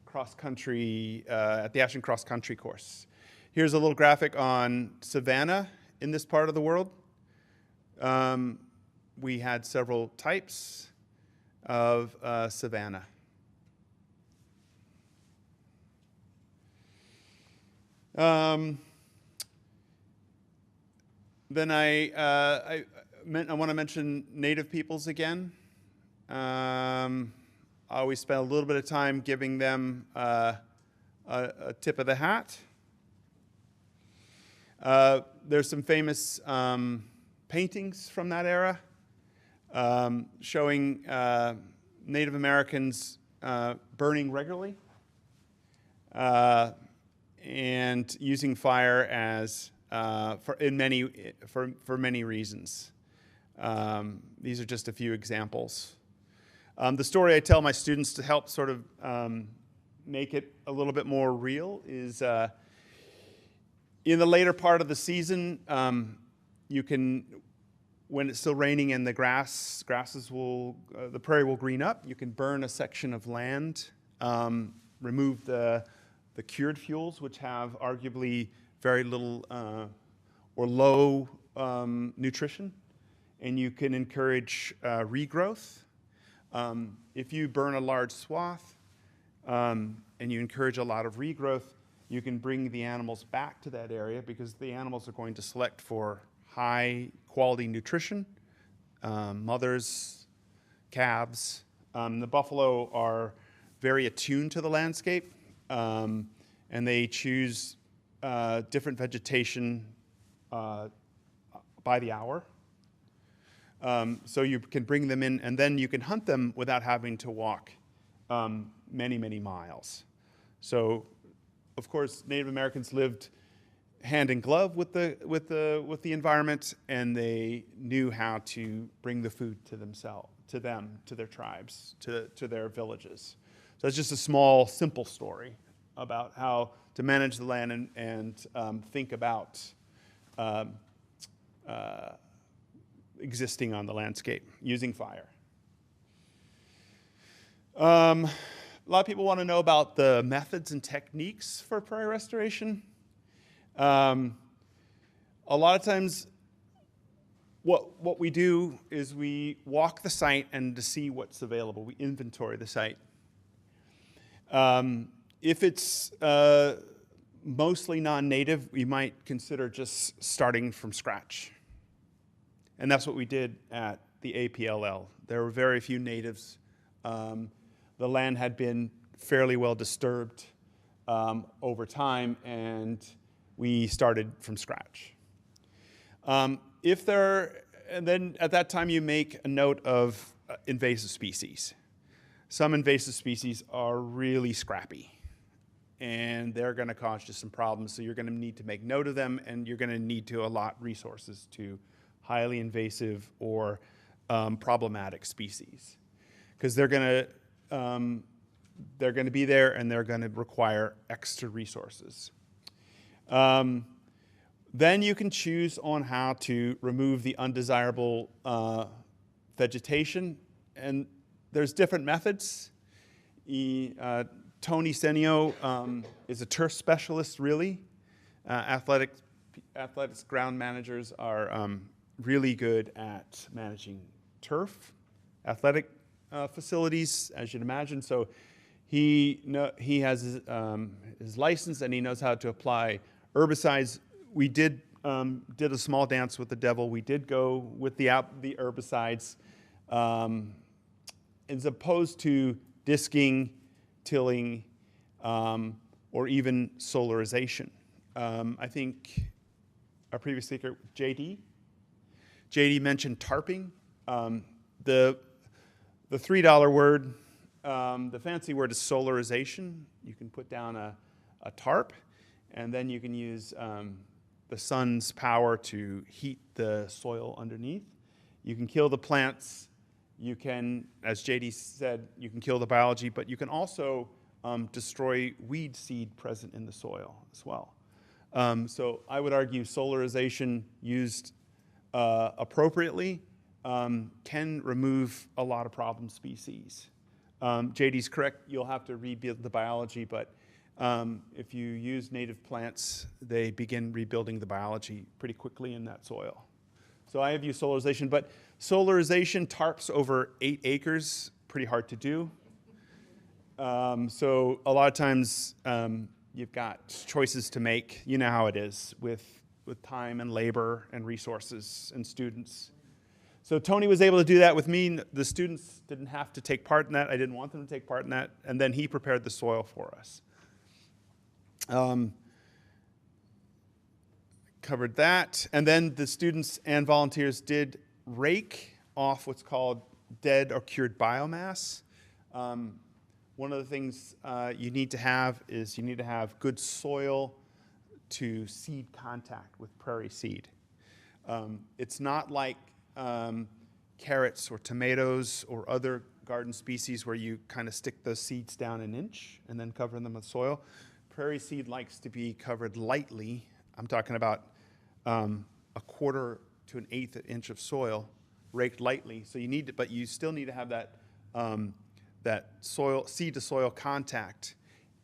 cross-country, at the Ashland cross-country course. Here's a little graphic on savanna in this part of the world. We had several types of savanna. Then I want to mention native peoples again. I always spend a little bit of time giving them a tip of the hat. There's some famous paintings from that era showing Native Americans burning regularly and using fire as for many reasons. These are just a few examples. The story I tell my students to help sort of make it a little bit more real is in the later part of the season, you can, when it's still raining and the the prairie will green up, you can burn a section of land, remove the cured fuels, which have arguably very little or low nutrition, and you can encourage regrowth. If you burn a large swath and you encourage a lot of regrowth, you can bring the animals back to that area because the animals are going to select for high quality nutrition, mothers, calves. The buffalo are very attuned to the landscape, and they choose different vegetation by the hour. So you can bring them in, and then you can hunt them without having to walk many, many miles. So, of course, Native Americans lived hand in glove with the environment, and they knew how to bring the food to themselves, to their tribes, to their villages. So it's just a small, simple story about how to manage the land and think about existing on the landscape using fire. A lot of people want to know about the methods and techniques for prairie restoration. A lot of times, what we do is we walk the site and to see what's available. We inventory the site. If it's mostly non-native, we might consider just starting from scratch. And that's what we did at the APLL. There were very few natives. The land had been fairly well disturbed over time, and we started from scratch. And then at that time you make a note of invasive species. Some invasive species are really scrappy, and they're going to cause you some problems, so you're going to need to make note of them, and you're going to need to allot resources to highly invasive or problematic species, because they're going to be there and they're going to require extra resources. Then you can choose on how to remove the undesirable vegetation, and there's different methods. Tony Senio is a turf specialist, really. Athletics ground managers are really good at managing turf, athletic facilities, as you'd imagine. So he has his license, and he knows how to apply herbicides. We did a small dance with the devil. We did go with the herbicides, as opposed to disking, tilling, or even solarization. I think our previous speaker, JD mentioned tarping. The $3 word, the fancy word is solarization. You can put down a tarp, and then you can use the sun's power to heat the soil underneath. You can kill the plants. You can, as JD said, you can kill the biology, but you can also destroy weed seed present in the soil as well. So I would argue solarization used appropriately can remove a lot of problem species. JD's correct, you'll have to rebuild the biology, but if you use native plants, they begin rebuilding the biology pretty quickly in that soil. So I have used solarization, but solarization, tarps over 8 acres, pretty hard to do. So a lot of times you've got choices to make. You know how it is with time and labor and resources and students. So Tony was able to do that with me. The students didn't have to take part in that. I didn't want them to take part in that. And then he prepared the soil for us. Covered that. And then the students and volunteers did rake off what's called dead or cured biomass. One of the things you need to have is you need to have good soil to seed contact with prairie seed. It's not like carrots or tomatoes or other garden species where you kind of stick those seeds down an inch and then cover them with soil. Prairie seed likes to be covered lightly. I'm talking about a quarter to an eighth inch of soil raked lightly. So you need to, but you still need to have that that soil seed to soil contact.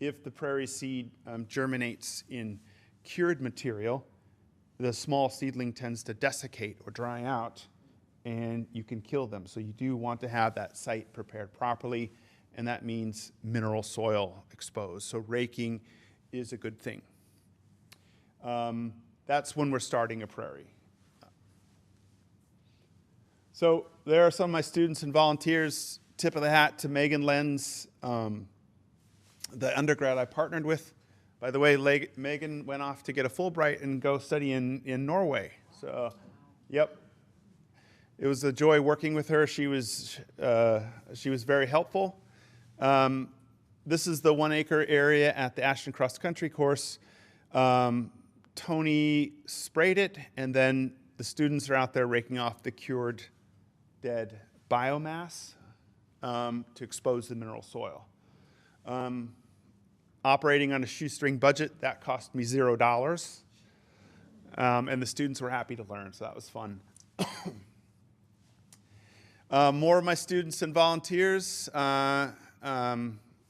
If the prairie seed germinates in cured material, the small seedling tends to desiccate or dry out, and you can kill them. So you do want to have that site prepared properly, and that means mineral soil exposed. So raking is a good thing. That's when we're starting a prairie. So there are some of my students and volunteers. Tip of the hat to Megan Lenz, the undergrad I partnered with. By the way, Megan went off to get a Fulbright and go study in Norway. So, yep. It was a joy working with her. She was very helpful. This is the 1 acre area at the Ashton Cross Country course. Tony sprayed it, and then the students are out there raking off the cured dead biomass to expose the mineral soil. Operating on a shoestring budget, that cost me $0. And the students were happy to learn, so that was fun. More of my students and volunteers,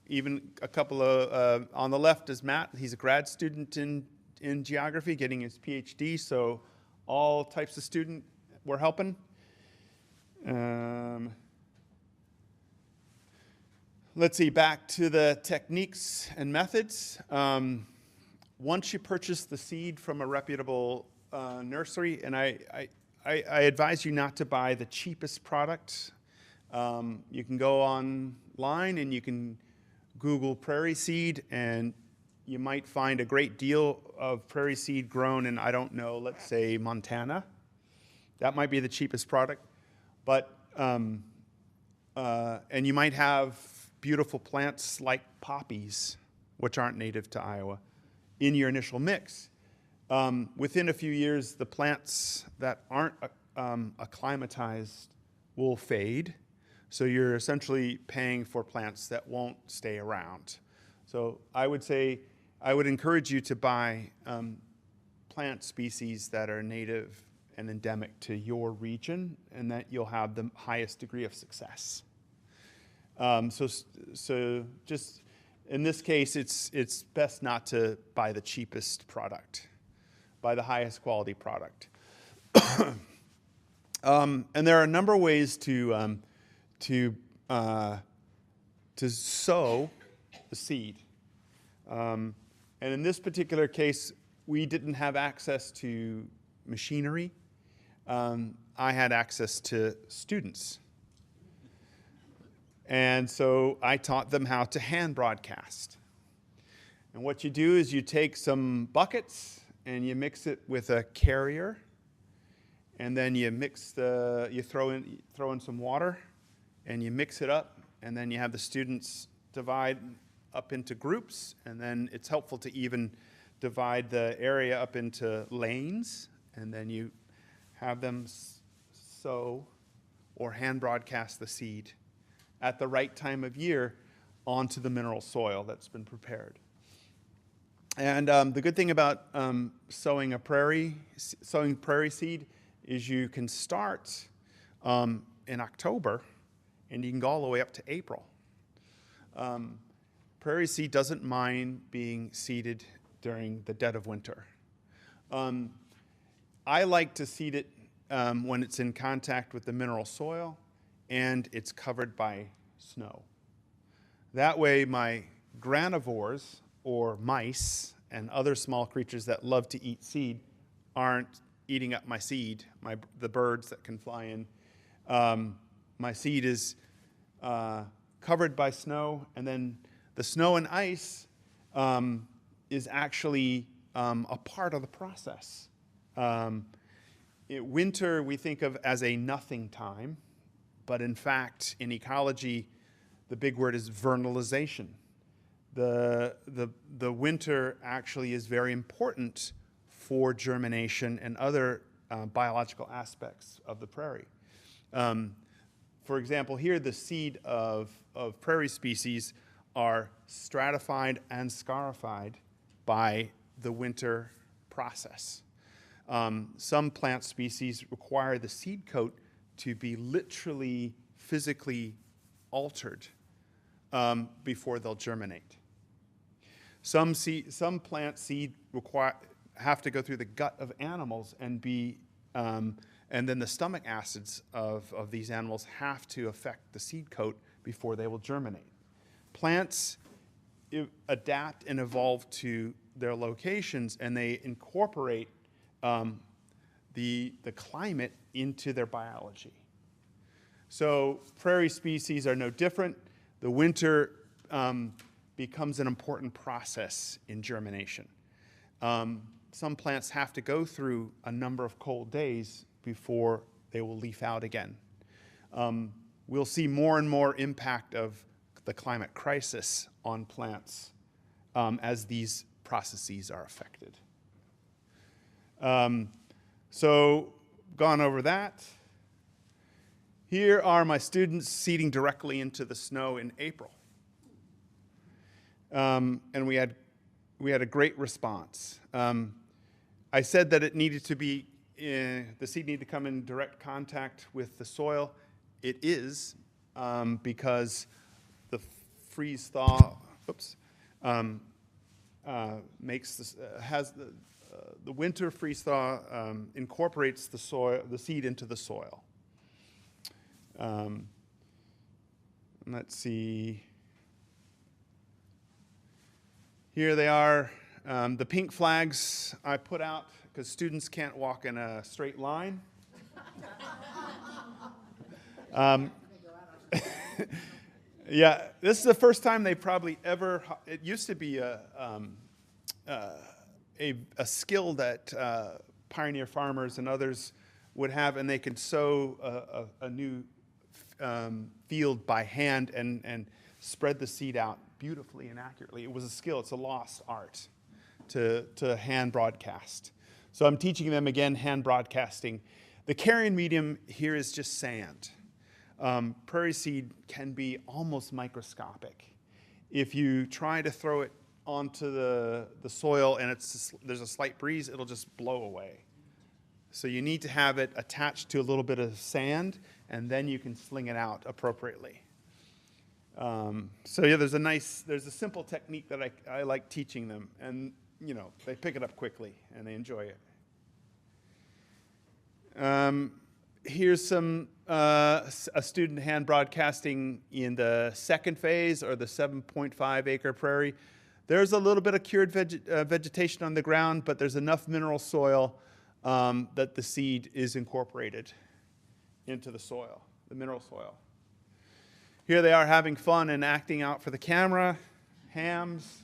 even a couple of, on the left is Matt. He's a grad student in geography, getting his PhD, so all types of student were helping. Let's see, back to the techniques and methods. Once you purchase the seed from a reputable nursery, and I advise you not to buy the cheapest product. You can go online and you can Google prairie seed, and you might find a great deal of prairie seed grown in, I don't know, let's say Montana. That might be the cheapest product. But, and you might have beautiful plants like poppies, which aren't native to Iowa, in your initial mix. Within a few years, the plants that aren't acclimatized will fade. So you're essentially paying for plants that won't stay around. So I would encourage you to buy plant species that are native and endemic to your region, and that you'll have the highest degree of success. So just in this case, it's best not to buy the cheapest product. Buy the highest quality product. And there are a number of ways to sow the seed. And in this particular case, we didn't have access to machinery. I had access to students. And so I taught them how to hand broadcast. And what you do is you take some buckets and you mix it with a carrier, and then you throw in some water, and you mix it up, and then you have the students divide up into groups, and then it's helpful to even divide the area up into lanes, and then you have them sow or hand broadcast the seed at the right time of year onto the mineral soil that's been prepared. And the good thing about sowing prairie seed is you can start in October, and you can go all the way up to April. Prairie seed doesn't mind being seeded during the dead of winter. I like to seed it when it's in contact with the mineral soil and it's covered by snow. That way my granivores, or mice, and other small creatures that love to eat seed aren't eating up my seed, the birds that can fly in. My seed is covered by snow, and then the snow and ice is actually a part of the process. Winter we think of as a nothing time, but in fact, in ecology, the big word is vernalization. The winter actually is very important for germination and other biological aspects of the prairie. For example, here the seed of prairie species are stratified and scarified by the winter process. Some plant species require the seed coat to be literally, physically altered before they'll germinate. Some plant seed have to go through the gut of animals and And then the stomach acids of these animals have to affect the seed coat before they will germinate. Plants adapt and evolve to their locations, and they incorporate the climate into their biology. So prairie species are no different. The winter becomes an important process in germination. Some plants have to go through a number of cold days before they will leaf out again. We'll see more and more impact of the climate crisis on plants as these processes are affected. So, gone over that. Here are my students seeding directly into the snow in April. And we had a great response. I said that it needed to be, the seed needed to come in direct contact with the soil. It is, because the freeze thaw, makes this, has the winter freeze thaw incorporates the seed into the soil. Let's see. Here they are. The pink flags I put out because students can't walk in a straight line. Yeah, this is the first time they probably ever. It used to be a skill that pioneer farmers and others would have, and they could sow a new field by hand and spread the seed out beautifully and accurately. It was a skill. It's a lost art to hand broadcast. So I'm teaching them again hand broadcasting. The carrying medium here is just sand. Prairie seed can be almost microscopic. If you try to throw it onto the soil and there's a slight breeze, it'll just blow away. So you need to have it attached to a little bit of sand, and then you can sling it out appropriately. So yeah, there's a simple technique that I like teaching them, and they pick it up quickly and they enjoy it. Here's a student hand broadcasting in the second phase, or the 7.5 acre prairie. There's a little bit of cured vegetation on the ground, but there's enough mineral soil that the seed is incorporated into the soil, the mineral soil. Here they are having fun and acting out for the camera, hams.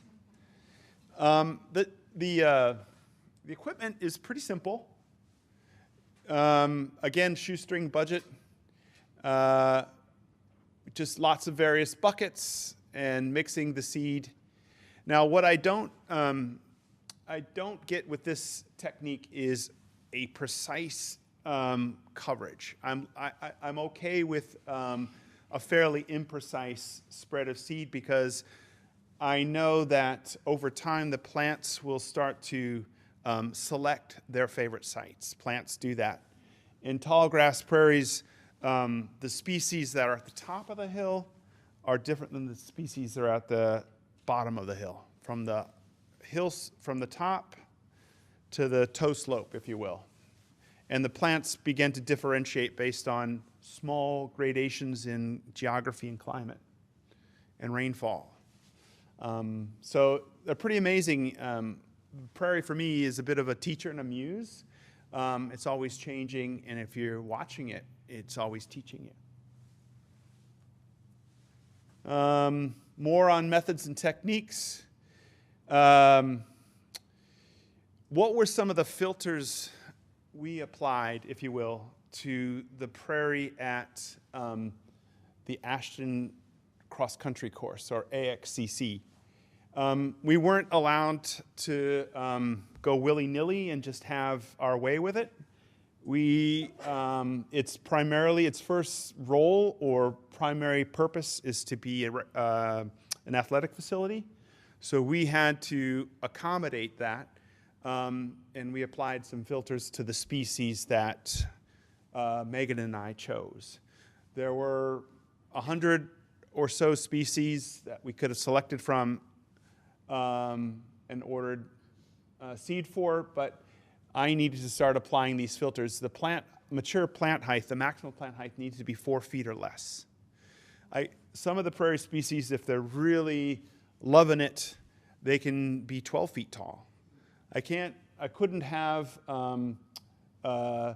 The equipment is pretty simple. Again, shoestring budget. Just lots of various buckets and mixing the seed. Now, what I don't get with this technique is a precise coverage. I'm okay with a fairly imprecise spread of seed, because I know that over time the plants will start to select their favorite sites. Plants do that. In tall grass prairies, the species that are at the top of the hill are different than the species that are at the bottom of the hill. From the hills, from the top to the toe slope, if you will. And the plants begin to differentiate based on small gradations in geography and climate and rainfall. So they're pretty amazing. Prairie for me is a bit of a teacher and a muse. It's always changing, and if you're watching it, it's always teaching you. More on methods and techniques. What were some of the filters we applied, if you will, to the prairie at the Ashton Cross Country Course, or AXCC? We weren't allowed to go willy-nilly and just have our way with it. Its first role or primary purpose is to be an athletic facility. So we had to accommodate that, and we applied some filters to the species that Megan and I chose. There were 100 or so species that we could have selected from and ordered seed for, but I needed to start applying these filters. The plant mature plant height, the maximum plant height needs to be 4 feet or less. Some of the prairie species, if they're really loving it, they can be 12 feet tall. I couldn't have the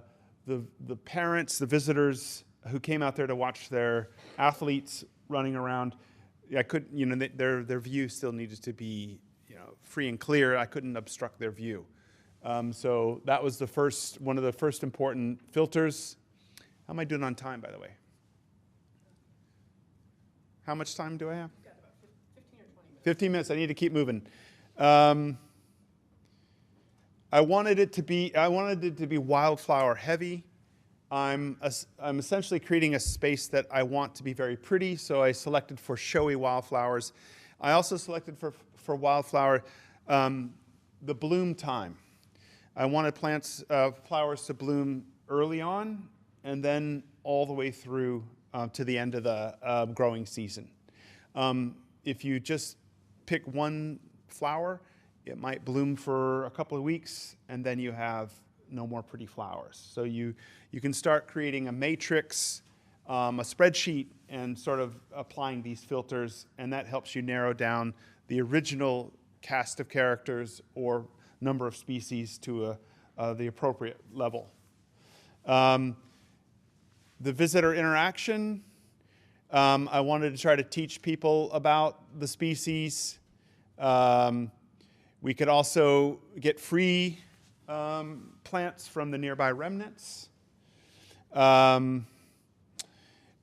parents, the visitors who came out there to watch their athletes running around. I couldn't, their view still needed to be, free and clear. I couldn't obstruct their view. So that was one of the first important filters. How am I doing on time, by the way? How much time do I have? 15 or 20 minutes. 15 minutes. I need to keep moving. I wanted it to be wildflower heavy. I'm essentially creating a space that I want to be very pretty, so I selected for showy wildflowers. I also selected for wildflower the bloom time. I wanted flowers to bloom early on and then all the way through to the end of the growing season. If you just pick one flower, it might bloom for a couple of weeks, and then you have no more pretty flowers. So you can start creating a matrix, a spreadsheet, and sort of applying these filters, and that helps you narrow down the original cast of characters or number of species to the appropriate level. The visitor interaction, I wanted to try to teach people about the species. We could also get free plants from the nearby remnants. And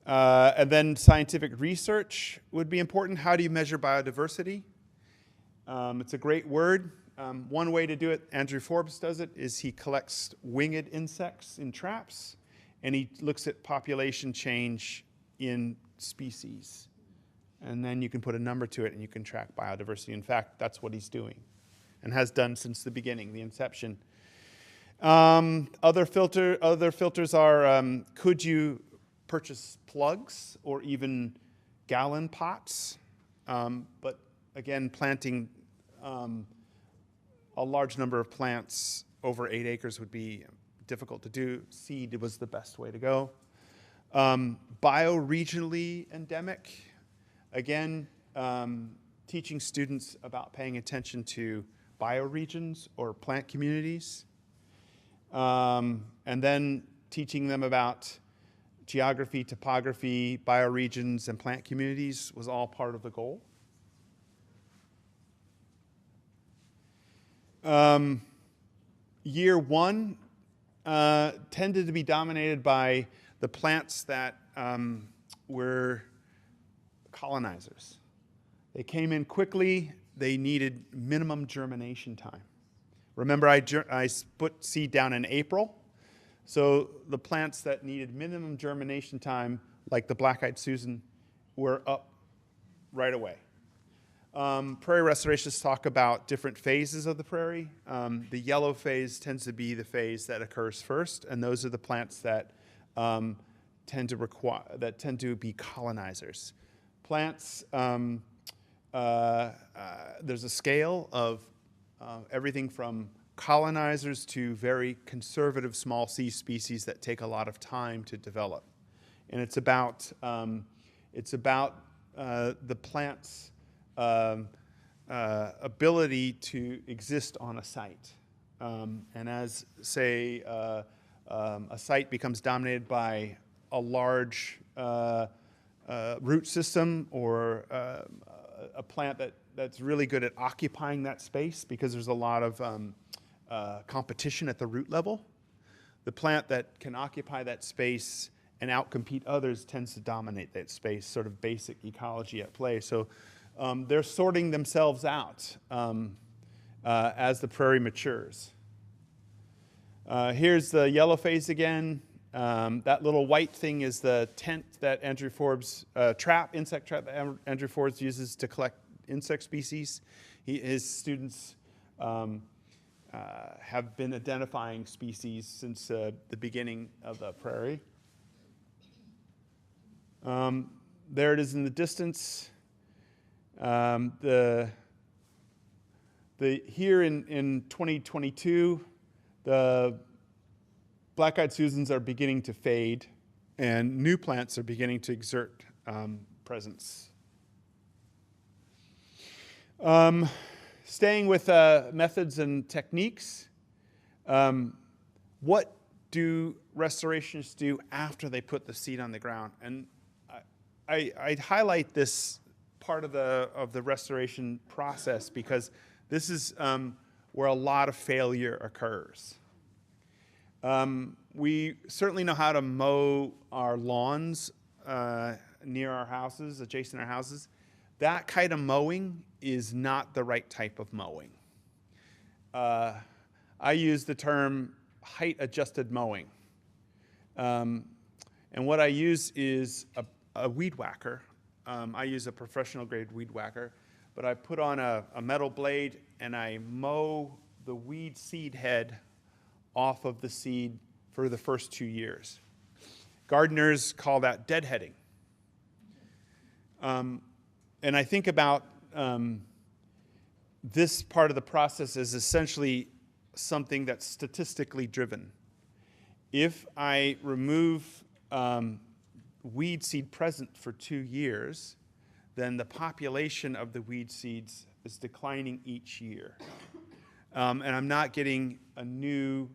then scientific research would be important. How do you measure biodiversity? It's a great word. One way to do it, Andrew Forbes does it, is he collects winged insects in traps, and he looks at population change in species. And then you can put a number to it, and you can track biodiversity. In fact, that's what he's doing and has done since the beginning, the inception. Other filters are, could you purchase plugs or even gallon pots? But again, planting a large number of plants over 8 acres would be difficult to do. Seed was the best way to go. Bioregionally endemic. Again, teaching students about paying attention to bioregions or plant communities. And then teaching them about geography, topography, bioregions, and plant communities was all part of the goal. Year one tended to be dominated by the plants that were colonizers. They came in quickly. They needed minimum germination time. Remember, I put seed down in April. So the plants that needed minimum germination time, like the black-eyed Susan, were up right away. Prairie restorationists talk about different phases of the prairie. The yellow phase tends to be the phase that occurs first, and those are the plants that tend to be colonizers. Plants, there's a scale of everything from colonizers to very conservative small C species that take a lot of time to develop, and it's about the plant's ability to exist on a site. And as, say, a site becomes dominated by a large root system or a plant that's really good at occupying that space because there's a lot of competition at the root level, the plant that can occupy that space and outcompete others tends to dominate that space, sort of basic ecology at play. So they're sorting themselves out as the prairie matures. Here's the yellow phase again. That little white thing is the tent that Andrew Forbes, insect trap that Andrew Forbes uses to collect insect species. His students have been identifying species since the beginning of the prairie. There it is in the distance. Here in 2022, the black-eyed Susans are beginning to fade, and new plants are beginning to exert presence. Staying with methods and techniques, what do restorationists do after they put the seed on the ground? And I highlight this part of the restoration process because this is where a lot of failure occurs. We certainly know how to mow our lawns near our houses, adjacent our houses. That kind of mowing is not the right type of mowing. I use the term height-adjusted mowing. And what I use is a weed whacker. I use a professional-grade weed whacker, but I put on a metal blade and I mow the weed seed head off of the seed for the first 2 years. Gardeners call that deadheading. And I think about this part of the process as essentially something that's statistically driven. If I remove weed seed present for 2 years, then the population of the weed seeds is declining each year. And I'm not getting a new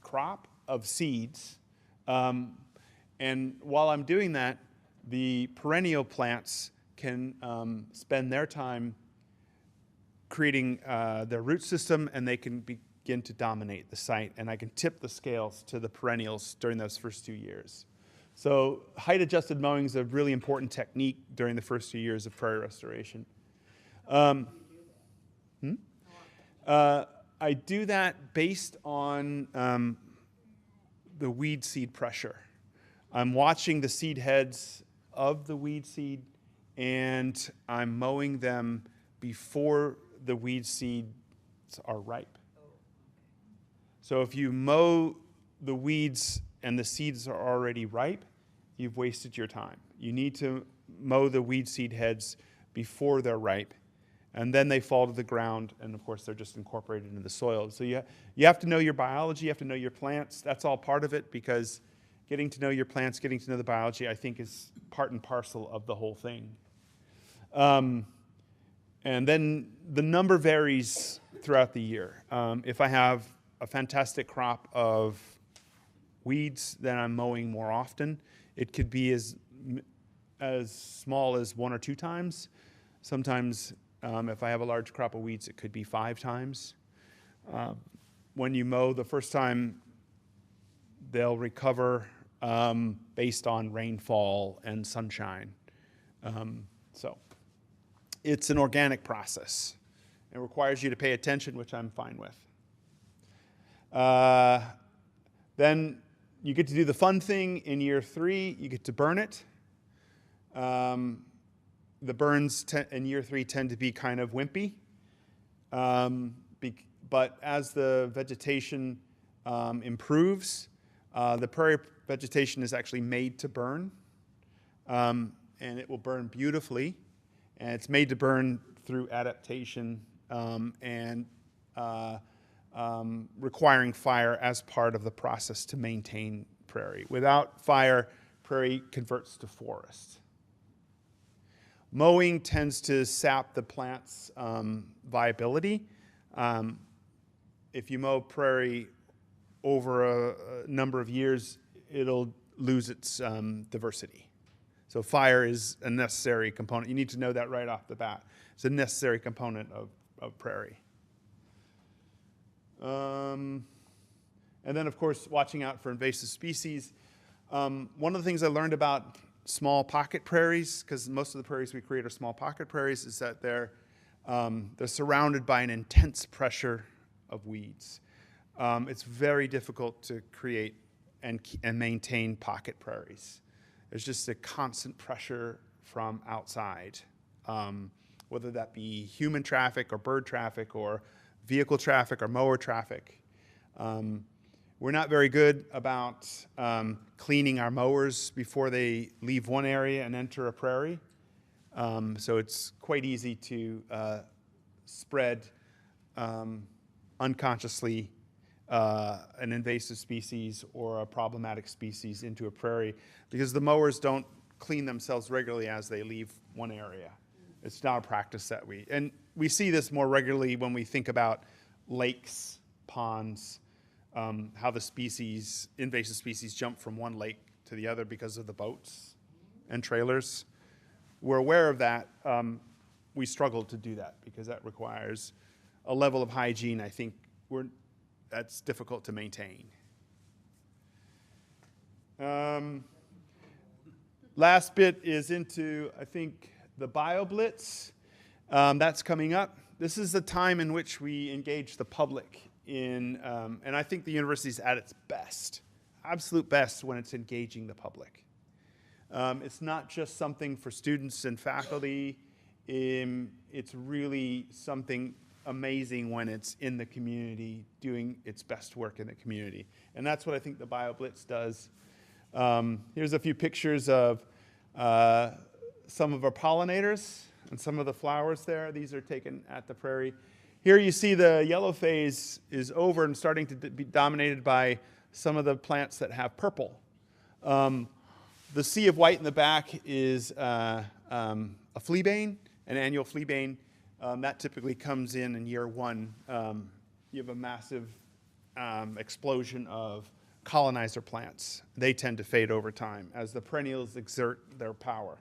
crop of seeds. And while I'm doing that, the perennial plants can spend their time creating their root system, and they can begin to dominate the site. And I can tip the scales to the perennials during those first 2 years. So height-adjusted mowing is a really important technique during the first 2 years of prairie restoration. I do that based on the weed seed pressure. I'm watching the seed heads of the weed seed, and I'm mowing them before the weed seeds are ripe. So if you mow the weeds and the seeds are already ripe, you've wasted your time. You need to mow the weed seed heads before they're ripe, and then they fall to the ground, and of course they're just incorporated into the soil. So you have to know your biology, you have to know your plants. That's all part of it, because getting to know your plants, getting to know the biology, I think is part and parcel of the whole thing. And then the number varies throughout the year. If I have a fantastic crop of weeds, then I'm mowing more often. It could be as small as 1 or 2 times. Sometimes if I have a large crop of weeds, it could be 5 times. When you mow the first time, they'll recover based on rainfall and sunshine. So it's an organic process. It requires you to pay attention, which I'm fine with. Then you get to do the fun thing in year 3. You get to burn it. The burns in year 3 tend to be kind of wimpy. But as the vegetation improves, the prairie vegetation is actually made to burn. And it will burn beautifully. And it's made to burn through adaptation and requiring fire as part of the process to maintain prairie. Without fire, prairie converts to forest. Mowing tends to sap the plant's viability. If you mow prairie over a number of years, it'll lose its diversity. So fire is a necessary component. You need to know that right off the bat. It's a necessary component of prairie. And then, of course, watching out for invasive species. One of the things I learned about small pocket prairies, because most of the prairies we create are small pocket prairies, is that they're surrounded by an intense pressure of weeds. It's very difficult to create and maintain pocket prairies. There's just a constant pressure from outside, whether that be human traffic or bird traffic or vehicle traffic or mower traffic. We're not very good about cleaning our mowers before they leave one area and enter a prairie. So it's quite easy to spread unconsciously an invasive species or a problematic species into a prairie, because the mowers don't clean themselves regularly as they leave one area. It's not a practice that we see this more regularly when we think about lakes, ponds, how the invasive species jump from one lake to the other because of the boats and trailers. We're aware of that. We struggle to do that because that requires a level of hygiene I think that's difficult to maintain. Last bit is into, I think, the BioBlitz. That's coming up. This is the time in which we engage the public in, and I think the university is at its best, absolute best, when it's engaging the public. It's not just something for students and faculty. It's really something amazing when it's in the community, doing its best work in the community. And that's what I think the BioBlitz does. Here's a few pictures of some of our pollinators and some of the flowers there. These are taken at the prairie. Here you see the yellow phase is over and starting to be dominated by some of the plants that have purple. The sea of white in the back is a fleabane, an annual fleabane. That typically comes in year one. You have a massive explosion of colonizer plants. They tend to fade over time as the perennials exert their power.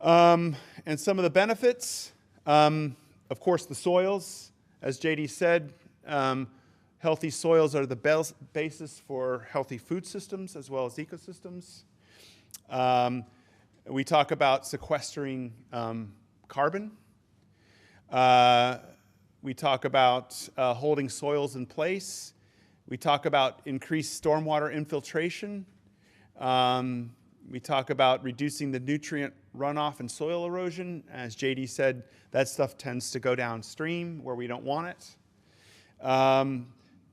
And some of the benefits, of course, the soils. As JD said, healthy soils are the basis for healthy food systems as well as ecosystems. We talk about sequestering carbon. We talk about holding soils in place. We talk about increased stormwater infiltration. We talk about reducing the nutrient runoff and soil erosion. As JD said, that stuff tends to go downstream where we don't want it.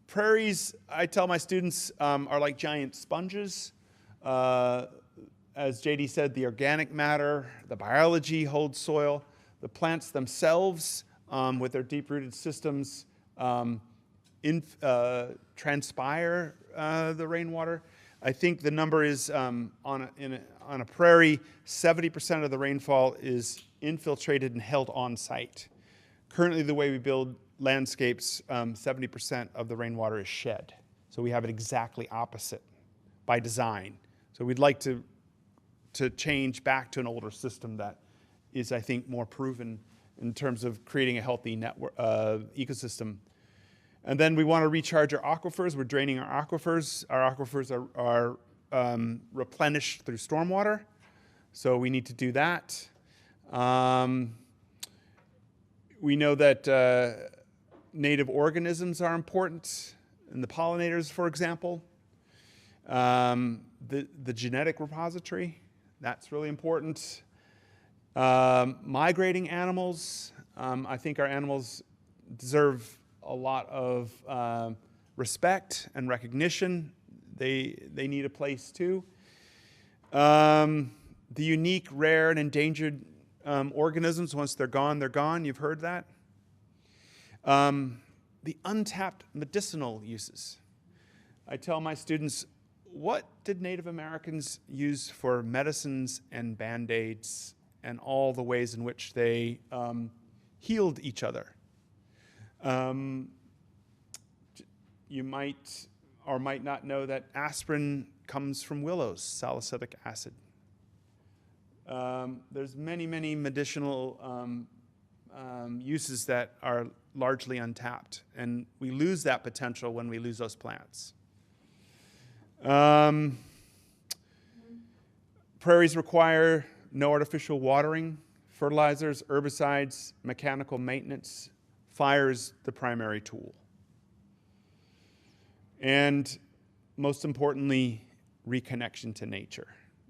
Prairies, I tell my students, are like giant sponges. As JD said, the organic matter, the biology holds soil. The plants themselves, with their deep-rooted systems, transpire the rainwater. I think the number is on a prairie, 70% of the rainfall is infiltrated and held on site. Currently, the way we build landscapes, 70% of the rainwater is shed. So we have it exactly opposite by design. So we'd like to change back to an older system that is, I think, more proven in terms of creating a healthy network ecosystem. And then we want to recharge our aquifers. We're draining our aquifers. Our aquifers are replenished through stormwater, so we need to do that. We know that native organisms are important, and the pollinators, for example. The genetic repository, that's really important. Migrating animals, I think our animals deserve a lot of respect and recognition. They need a place too. The unique, rare, and endangered organisms, once they're gone. You've heard that. The untapped medicinal uses. I tell my students, what did Native Americans use for medicines and Band-Aids and all the ways in which they healed each other? You might or might not know that aspirin comes from willows, salicylic acid. There's many, many medicinal uses that are largely untapped, and we lose that potential when we lose those plants. Prairies require no artificial watering, fertilizers, herbicides, mechanical maintenance. Fire is the primary tool. And most importantly, reconnection to nature.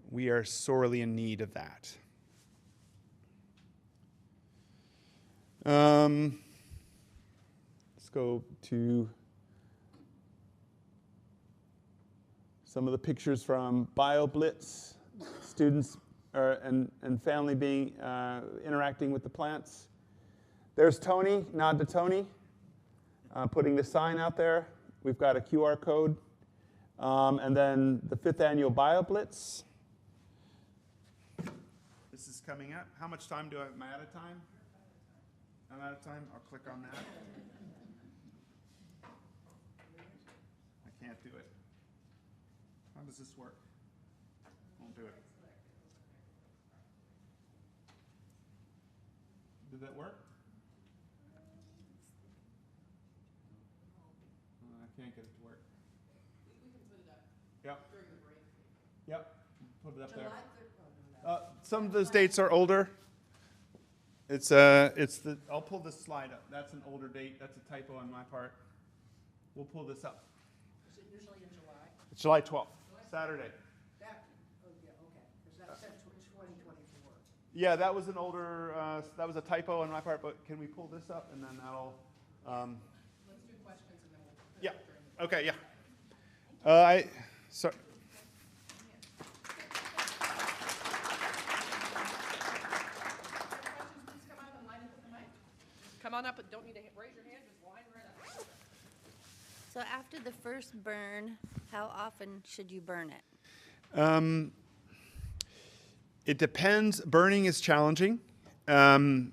We are sorely in need of that. Let's go to some of the pictures from BioBlitz, students and family interacting with the plants. There's Tony, nod to Tony. putting the sign out there. We've got a QR code. And then the 5th annual BioBlitz. This is coming up. How much time do I have? Am I out of time? I'm out of time. I'll click on that. I can't do it. How does this work? Won't do it. Did that work? I can't get it to work. We can put it up. Yep. During the break. Yep. Put it up there. Some of those dates are older. It's the. I'll pull this slide up. That's an older date. That's a typo on my part. We'll pull this up. Is it usually in July? It's July 12th, Saturday. That, oh, yeah, okay, because that said 2024. Yeah, that was an older. That was a typo on my part. But can we pull this up and then that'll. Let's do questions and then we'll. Yeah. Okay. Yeah. Sorry. Come on up, but don't need to raise your hand, just line right up. So after the first burn, how often should you burn it? It depends. Burning is challenging. The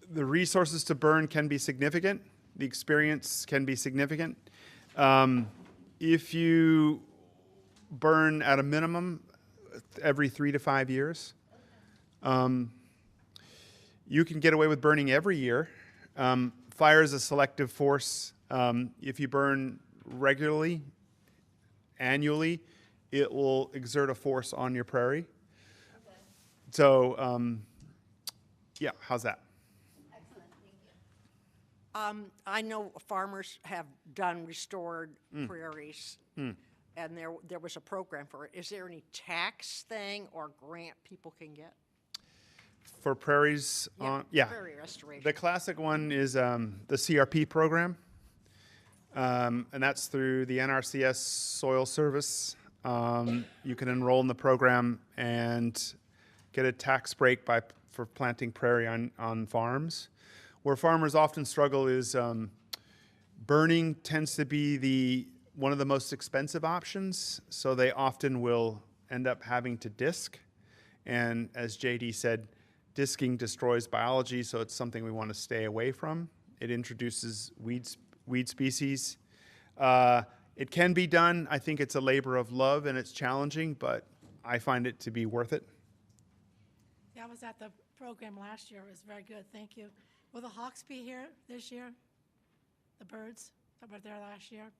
resources to burn can be significant. The experience can be significant. If you burn at a minimum every 3 to 5 years, you can get away with burning every year. Fire is a selective force. If you burn regularly, annually, it will exert a force on your prairie. Okay. So, yeah, how's that? Excellent, thank you. I know farmers have done restored prairies, and there was a program for it. Is there any tax thing or grant people can get? For prairies, yeah. Prairie restoration. The classic one is the CRP program, and that's through the NRCS Soil Service. You can enroll in the program and get a tax break for planting prairie on farms. Where farmers often struggle is burning tends to be one of the most expensive options, so they often will end up having to disc. And as JD said, disking destroys biology, so it's something we want to stay away from. It introduces weed species. It can be done. I think it's a labor of love and it's challenging, but I find it to be worth it. Yeah, I was at the program last year. It was very good. Thank you. Will the hawks be here this year? The birds that were there last year?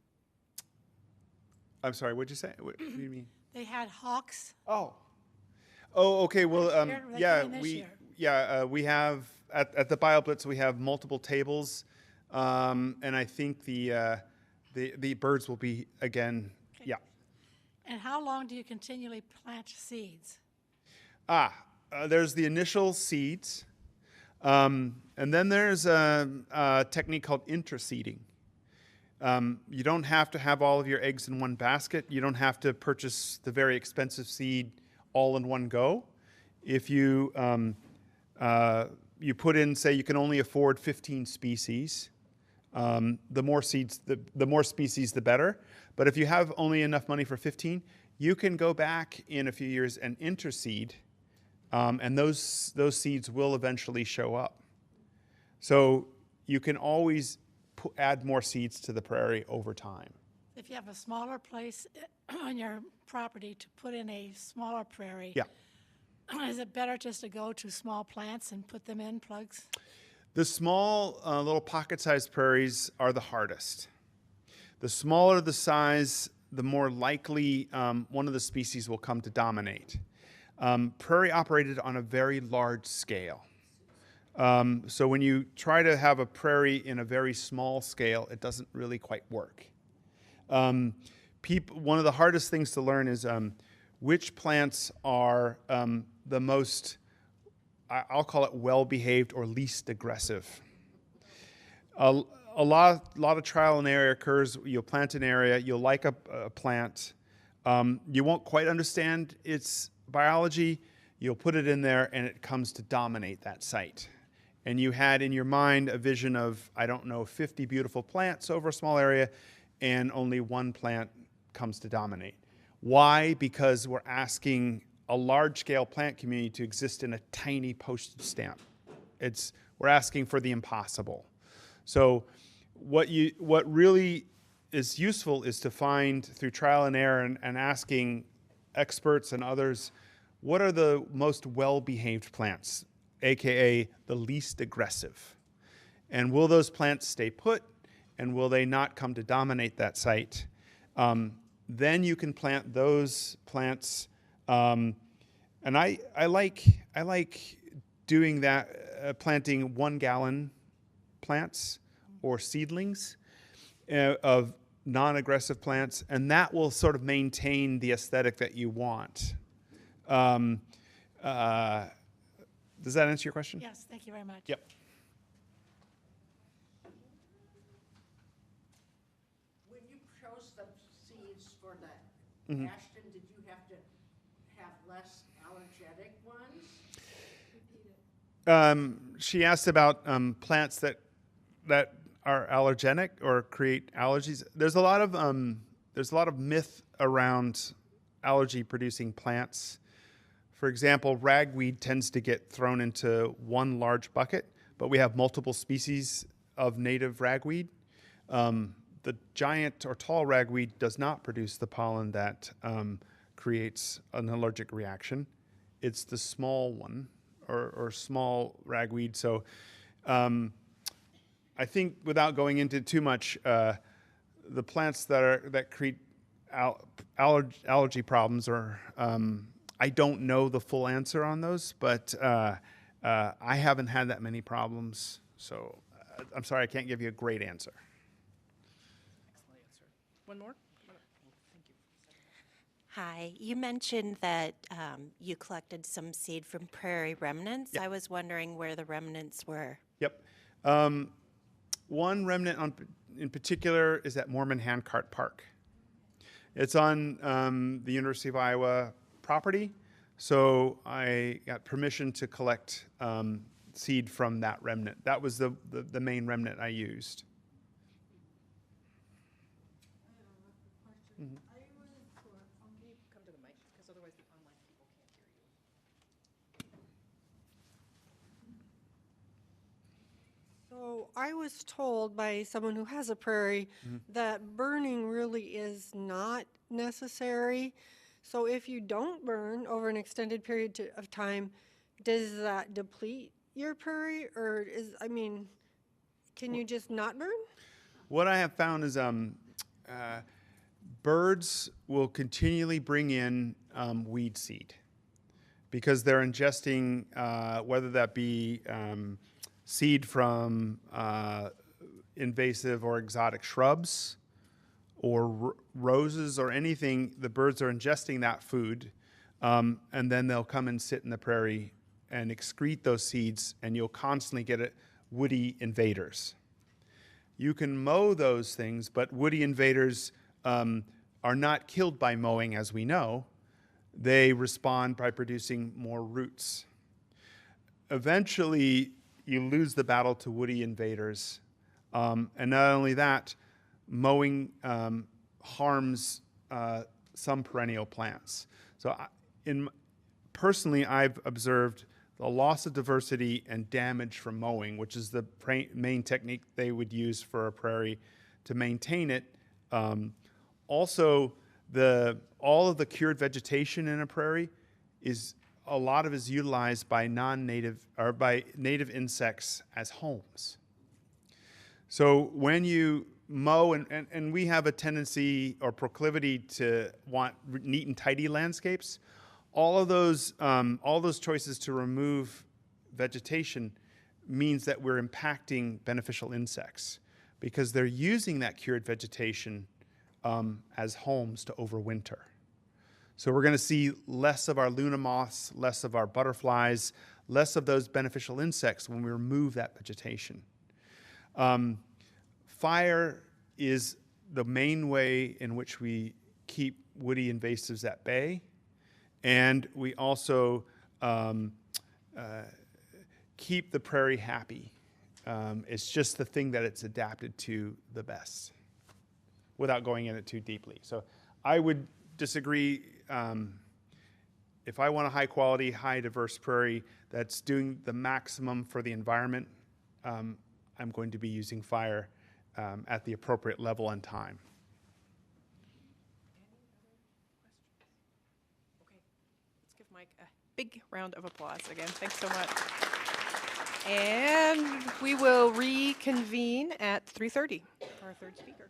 I'm sorry, what'd you say? What do you mean? They had hawks. Oh, okay. Well, year? Are they yeah, coming this year? we have at the BioBlitz we have multiple tables, and I think the birds will be again. Okay. Yeah. And how long do you continually plant seeds? There's the initial seeds, and then there's a technique called interseeding. You don't have to have all of your eggs in one basket. You don't have to purchase the very expensive seed all in one go. If you you put in, say, you can only afford 15 species, the more seeds, the more species, the better. But if you have only enough money for 15, you can go back in a few years and interseed, and those seeds will eventually show up. So you can always add more seeds to the prairie over time. If you have a smaller place on your property to put in a smaller prairie, Yeah. is it better just to go to small plants and put them in plugs? The small little pocket-sized prairies are the hardest. The smaller the size, the more likely one of the species will come to dominate. Prairie operated on a very large scale. So when you try to have a prairie in a very small scale, it doesn't really quite work. One of the hardest things to learn is which plants are the most, I'll call it well-behaved or least aggressive. A lot of trial and error occurs. You'll plant an area, you'll like a plant, you won't quite understand its biology, you'll put it in there and it comes to dominate that site. and you had in your mind a vision of, I don't know, 50 beautiful plants over a small area, and only one plant comes to dominate. Why? Because we're asking a large-scale plant community to exist in a tiny postage stamp. We're asking for the impossible. So what really is useful is to find, through trial and error and asking experts and others, what are the most well-behaved plants, AKA the least aggressive? And will those plants stay put, and will they not come to dominate that site? Then you can plant those plants. And I like doing that, planting 1 gallon plants or seedlings of non-aggressive plants, and that will sort of maintain the aesthetic that you want. Does that answer your question? Yes, thank you very much. Yep. When you chose the seeds for the Mm-hmm. Ashton, did you have to have less allergenic ones? She asked about plants that are allergenic or create allergies. There's a lot of myth around allergy-producing plants. For example, ragweed tends to get thrown into one large bucket, but we have multiple species of native ragweed. The giant or tall ragweed does not produce the pollen that creates an allergic reaction. It's the small one, or small ragweed. So I think, without going into too much, the plants that create allergy problems, or I don't know the full answer on those, but I haven't had that many problems. So I'm sorry, I can't give you a great answer. Excellent answer. One more? Hi, you mentioned that you collected some seed from prairie remnants. Yep. I was wondering where the remnants were. Yep. One remnant in particular is at Mormon Handcart Park. It's on the University of Iowa property, so I got permission to collect seed from that remnant. That was the main remnant I used. Come to the mic, because otherwise the online people can't hear you. So I was told by someone who has a prairie that burning really is not necessary. So if you don't burn over an extended period of time, does that deplete your prairie, or can you just not burn? What I have found is birds will continually bring in weed seed because they're ingesting, whether that be seed from invasive or exotic shrubs or roses or anything. The birds are ingesting that food, and then they'll come and sit in the prairie and excrete those seeds, and you'll constantly get woody invaders. You can mow those things, but woody invaders are not killed by mowing, as we know. They respond by producing more roots. Eventually, you lose the battle to woody invaders. And not only that, mowing harms some perennial plants. So personally, I've observed the loss of diversity and damage from mowing, which is the main technique they would use for a prairie to maintain it. Also, all of the cured vegetation in a prairie a lot of it is utilized by non-native or by native insects as homes. So when you mow, and we have a tendency or proclivity to want neat and tidy landscapes, all those choices to remove vegetation means that we're impacting beneficial insects because they're using that cured vegetation as homes to overwinter. So we're going to see less of our Luna moths, less of our butterflies, less of those beneficial insects when we remove that vegetation. Fire is the main way in which we keep woody invasives at bay. And we also keep the prairie happy. It's just the thing that it's adapted to the best, without going in it too deeply. So I would disagree. If I want a high quality, high diverse prairie that's doing the maximum for the environment, I'm going to be using fire at the appropriate level and time. Let's give Mike a big round of applause again. Thanks so much. And we will reconvene at 3:30 for our third speaker.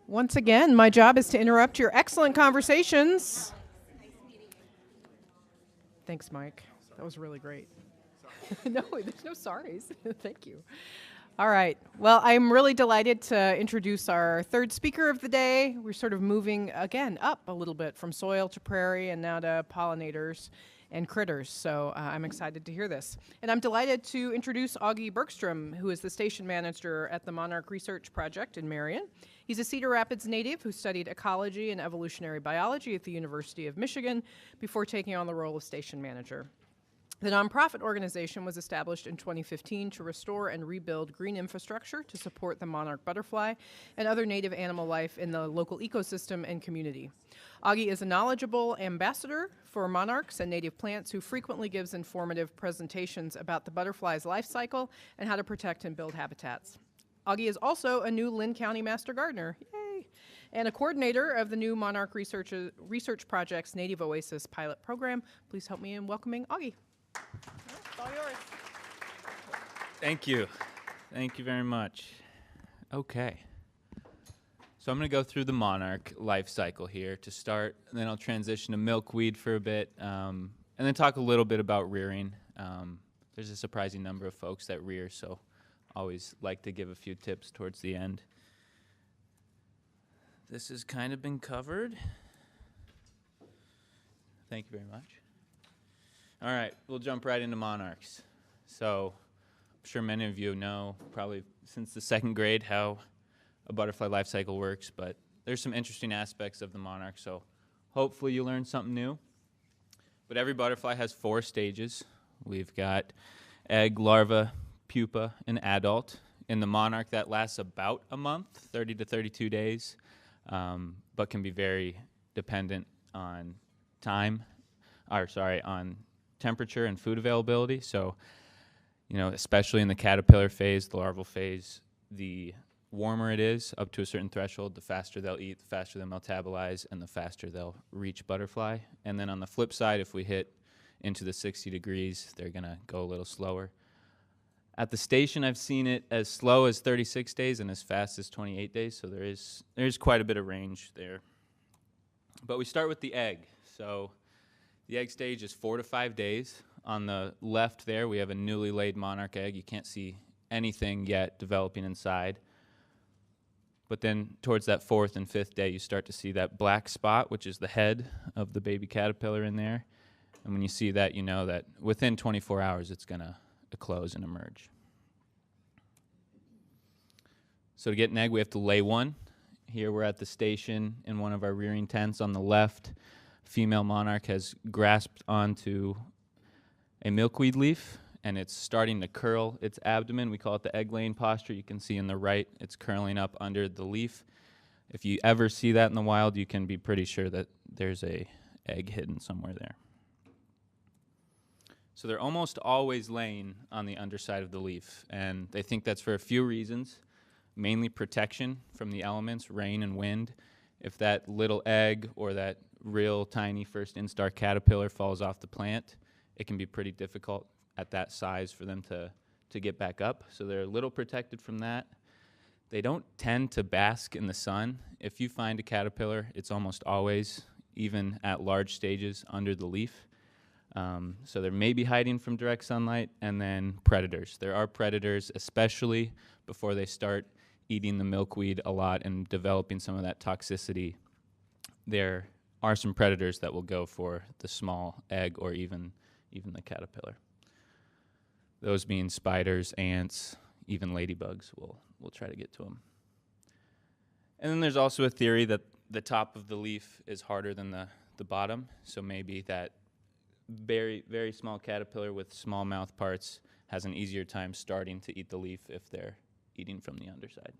Once again, my job is to interrupt your excellent conversations. Thanks, Mike. That was really great. No, there's no sorries. Thank you. All right. Well, I'm really delighted to introduce our third speaker of the day. We're sort of moving, again, up a little bit from soil to prairie and now to pollinators and critters. So I'm excited to hear this. And I'm delighted to introduce Augie Bergstrom, who is the station manager at the Monarch Research Project in Marion. He's a Cedar Rapids native who studied ecology and evolutionary biology at the University of Michigan before taking on the role of station manager. The nonprofit organization was established in 2015 to restore and rebuild green infrastructure to support the monarch butterfly and other native animal life in the local ecosystem and community. Augie is a knowledgeable ambassador for monarchs and native plants who frequently gives informative presentations about the butterfly's life cycle and how to protect and build habitats. Augie is also a new Lynn County Master Gardener, yay, and a coordinator of the new Monarch Research Project's Native Oasis pilot program. Please help me in welcoming Augie. It's all yours. Thank you. Thank you very much. Okay. So I'm going to go through the monarch life cycle here to start, and then I'll transition to milkweed for a bit, and then talk a little bit about rearing. There's a surprising number of folks that rear, so always like to give a few tips towards the end. This has kind of been covered. Thank you very much. All right, we'll jump right into monarchs. So I'm sure many of you know, probably since the second grade, how a butterfly life cycle works, but there's some interesting aspects of the monarch, so hopefully you learned something new. But every butterfly has 4 stages. We've got egg, larva, pupa, and adult. In the monarch, that lasts about a month, 30 to 32 days, but can be very dependent on on temperature and food availability. So, especially in the caterpillar phase, the larval phase, the warmer it is up to a certain threshold, the faster they'll eat, the faster they'll metabolize, and the faster they'll reach butterfly. And then on the flip side, if we hit into the 60 degrees, they're going to go a little slower. At the station, I've seen it as slow as 36 days and as fast as 28 days, so there's quite a bit of range there. But we start with the egg. So the egg stage is 4 to 5 days. On the left there, we have a newly laid monarch egg. You can't see anything yet developing inside. But then towards that 4th and 5th day, you start to see that black spot, which is the head of the baby caterpillar in there. And when you see that, you know that within 24 hours, it's going to close and emerge. So to get an egg, we have to lay one. Here we're at the station in one of our rearing tents. On the left, female monarch has grasped onto a milkweed leaf, and it's starting to curl its abdomen. We call it the egg-laying posture. You can see in the right, it's curling up under the leaf. If you ever see that in the wild, you can be pretty sure that there's a egg hidden somewhere there. So they're almost always laying on the underside of the leaf, and they think that's for a few reasons, mainly protection from the elements, rain and wind. If that little egg or that real tiny first instar caterpillar falls off the plant, it can be pretty difficult at that size for them to get back up. So they're a little protected from that. They don't tend to bask in the sun. If you find a caterpillar, it's almost always, even at large stages, under the leaf. So they're maybe hiding from direct sunlight, and then predators. There are predators, especially before they start eating the milkweed a lot and developing some of that toxicity. There are some predators that will go for the small egg or even the caterpillar. Those being spiders, ants, even ladybugs. We'll try to get to them. And then there's also a theory that the top of the leaf is harder than the bottom, so maybe that very, very small caterpillar with small mouth parts has an easier time starting to eat the leaf if they're eating from the underside.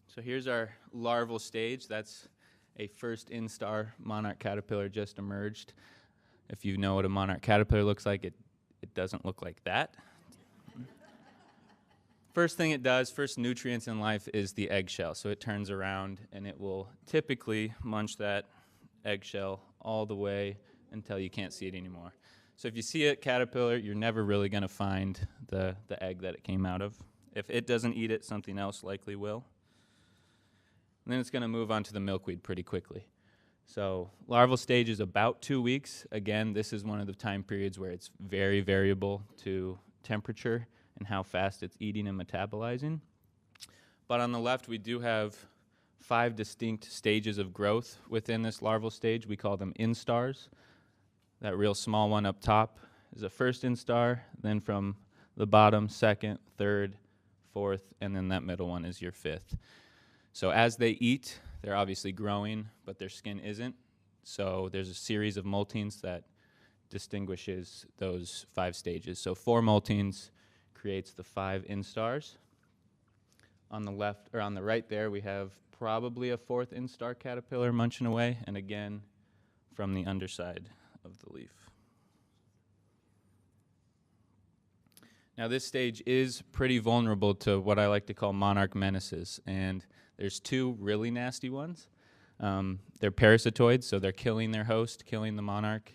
So here's our larval stage. That's a first instar monarch caterpillar just emerged. If you know what a monarch caterpillar looks like, it doesn't look like that. First thing it does, first nutrients in life is the eggshell. So it turns around and it will typically munch that eggshell all the way until you can't see it anymore. So if you see a caterpillar, you're never really going to find the egg that it came out of. If it doesn't eat it, something else likely will. and then it's going to move on to the milkweed pretty quickly. So larval stage is about 2 weeks. Again, this is one of the time periods where it's very variable to temperature and how fast it's eating and metabolizing. But on the left, we do have 5 distinct stages of growth within this larval stage. We call them instars. That real small one up top is the first instar, then from the bottom, second, third, fourth, and then that middle one is your fifth. So as they eat, they're obviously growing, but their skin isn't. So there's a series of moltings that distinguishes those 5 stages. So 4 moltings creates the 5 instars. On the left, or on the right there, we have probably a 4th instar caterpillar munching away, and again, from the underside of the leaf. Now this stage is pretty vulnerable to what I like to call monarch menaces, and there's 2 really nasty ones. They're parasitoids, so they're killing their host, killing the monarch,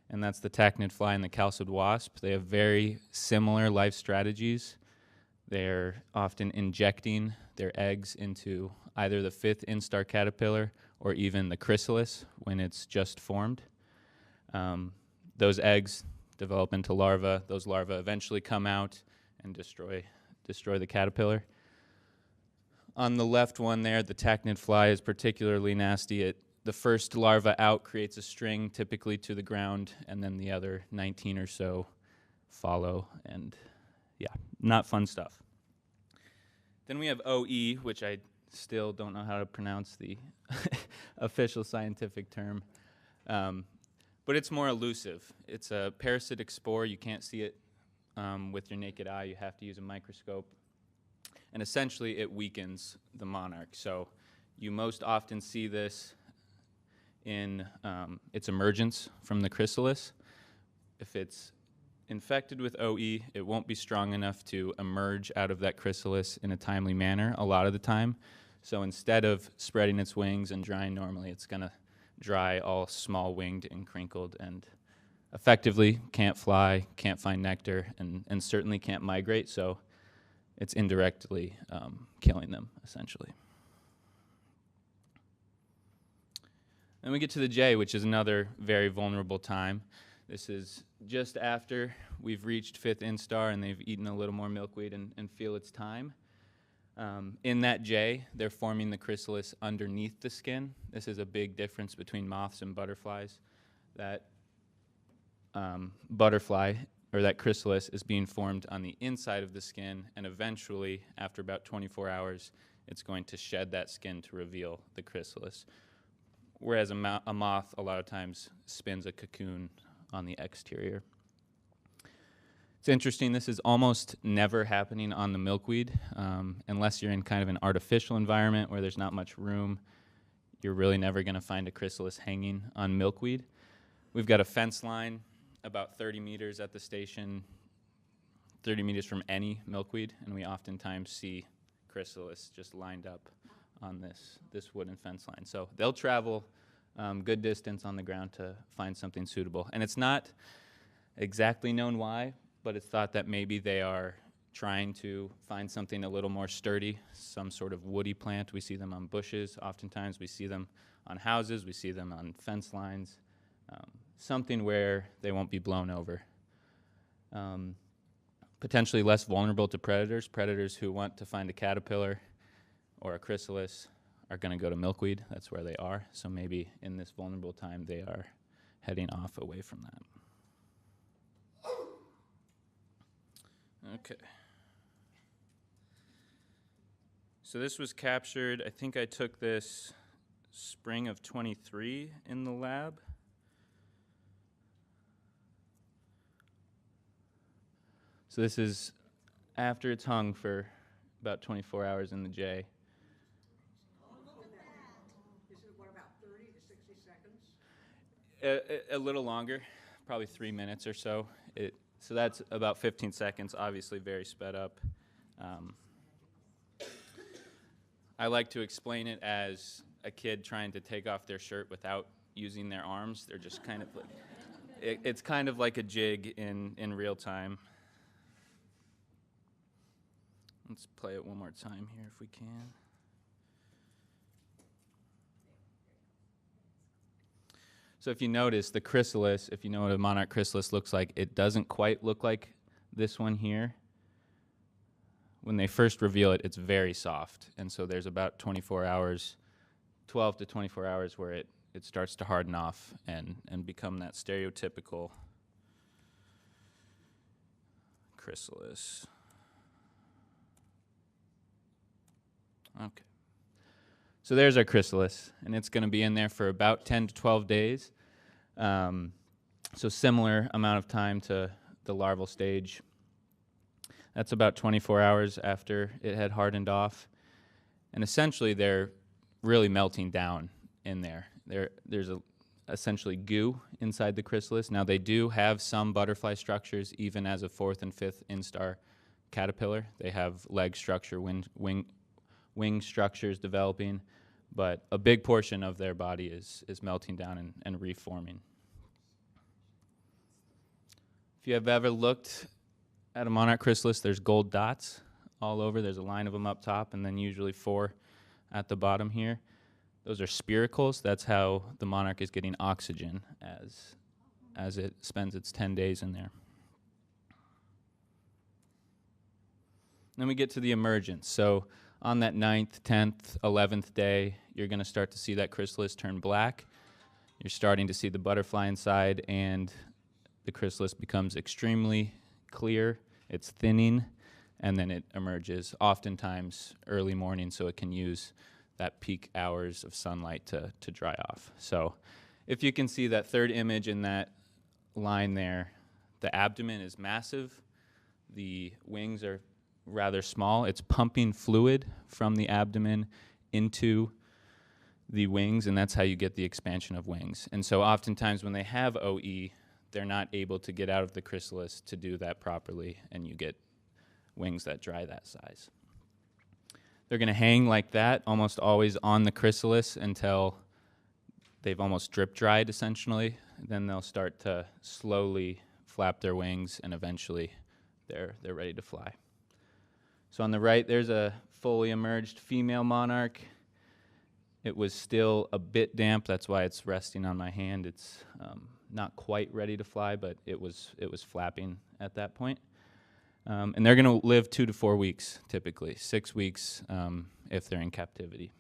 and that's the tachinid fly and the chalcid wasp. They have very similar life strategies. They're often injecting their eggs into either the 5th instar caterpillar or even the chrysalis when it's just formed. Those eggs develop into larvae. Those larvae eventually come out and destroy the caterpillar. On the left one there, the tachinid fly is particularly nasty. The first larva out creates a string, typically to the ground, and then the other 19 or so follow, and yeah, not fun stuff. Then we have OE, which I still don't know how to pronounce the official scientific term, but it's more elusive. It's a parasitic spore. You can't see it with your naked eye. You have to use a microscope. And essentially, it weakens the monarch. So you most often see this in its emergence from the chrysalis. If it's infected with OE, it won't be strong enough to emerge out of that chrysalis in a timely manner a lot of the time. So instead of spreading its wings and drying normally, it's going to dry all small-winged and crinkled and effectively can't fly, can't find nectar, and certainly can't migrate. So it's indirectly killing them, essentially. Then we get to the J, which is another very vulnerable time. This is just after we've reached 5th instar and they've eaten a little more milkweed and feel it's time. In that J, they're forming the chrysalis underneath the skin. This is a big difference between moths and butterflies. That butterfly, or that chrysalis, is being formed on the inside of the skin, and eventually, after about 24 hours, it's going to shed that skin to reveal the chrysalis. Whereas a moth, a lot of times, spins a cocoon on the exterior. It's interesting, this is almost never happening on the milkweed, unless you're in kind of an artificial environment where there's not much room. You're really never going to find a chrysalis hanging on milkweed. We've got a fence line about 30 meters at the station, 30 meters from any milkweed, and we oftentimes see chrysalis just lined up on this wooden fence line. So they'll travel good distance on the ground to find something suitable. And it's not exactly known why, but it's thought that maybe they are trying to find something a little more sturdy, some sort of woody plant. We see them on bushes. Oftentimes we see them on houses. We see them on fence lines. Something where they won't be blown over. Potentially less vulnerable to predators. Predators who want to find a caterpillar or a chrysalis are going to go to milkweed. That's where they are. So maybe in this vulnerable time, they are heading off away from that. Okay. So this was captured, I think I took this spring of 23 in the lab. So this is after it's hung for about 24 hours in the J. Is it, what, about 30 to 60 seconds? A little longer, probably 3 minutes or so. So that's about 15 seconds, obviously very sped up. I like to explain it as a kid trying to take off their shirt without using their arms. They're just kind of like, it's kind of like a jig in real time. Let's play it one more time here if we can. So if you notice the chrysalis, if you know what a monarch chrysalis looks like, it doesn't quite look like this one here. When they first reveal it, it's very soft. And so there's about 24 hours, 12 to 24 hours where it starts to harden off and become that stereotypical chrysalis. Okay. So there's our chrysalis, and it's going to be in there for about 10 to 12 days. So similar amount of time to the larval stage. That's about 24 hours after it had hardened off. And essentially, they're really melting down in there. There's essentially goo inside the chrysalis. Now, they do have some butterfly structures, even as a 4th and 5th instar caterpillar. They have leg structure, wing structures developing, but a big portion of their body is melting down and reforming. If you have ever looked at a monarch chrysalis, there's gold dots all over. There's a line of them up top, and then usually 4 at the bottom here. Those are spiracles. That's how the monarch is getting oxygen as it spends its 10 days in there. Then we get to the emergence. So on that 9th, 10th, 11th day, you're going to start to see that chrysalis turn black. You're starting to see the butterfly inside, and the chrysalis becomes extremely clear. It's thinning, and then it emerges, oftentimes early morning, so it can use that peak hours of sunlight to dry off. So if you can see that third image in that line there, the abdomen is massive. The wings are rather small. It's pumping fluid from the abdomen into the wings, and that's how you get the expansion of wings. And so oftentimes when they have OE, they're not able to get out of the chrysalis to do that properly, and you get wings that dry that size. They're going to hang like that, almost always on the chrysalis until they've almost drip dried, essentially. Then they'll start to slowly flap their wings, and eventually they're ready to fly. So on the right, there's a fully emerged female monarch. It was still a bit damp. That's why it's resting on my hand. It's not quite ready to fly, but it was flapping at that point. And they're going to live 2 to 4 weeks, typically. 6 weeks if they're in captivity.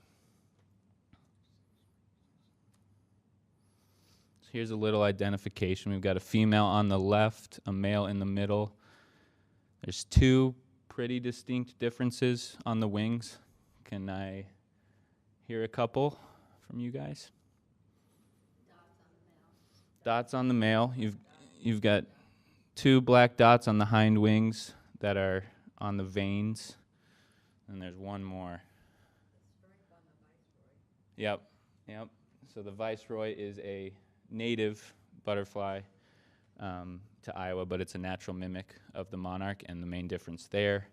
So here's a little identification. We've got a female on the left, a male in the middle. There's 2 pretty distinct differences on the wings. Can I hear a couple from you guys? Dots on the male. You've got 2 black dots on the hind wings that are on the veins, and there's 1 more. Yep. So the viceroy is a native butterfly to Iowa, but it's a natural mimic of the monarch, and the main difference there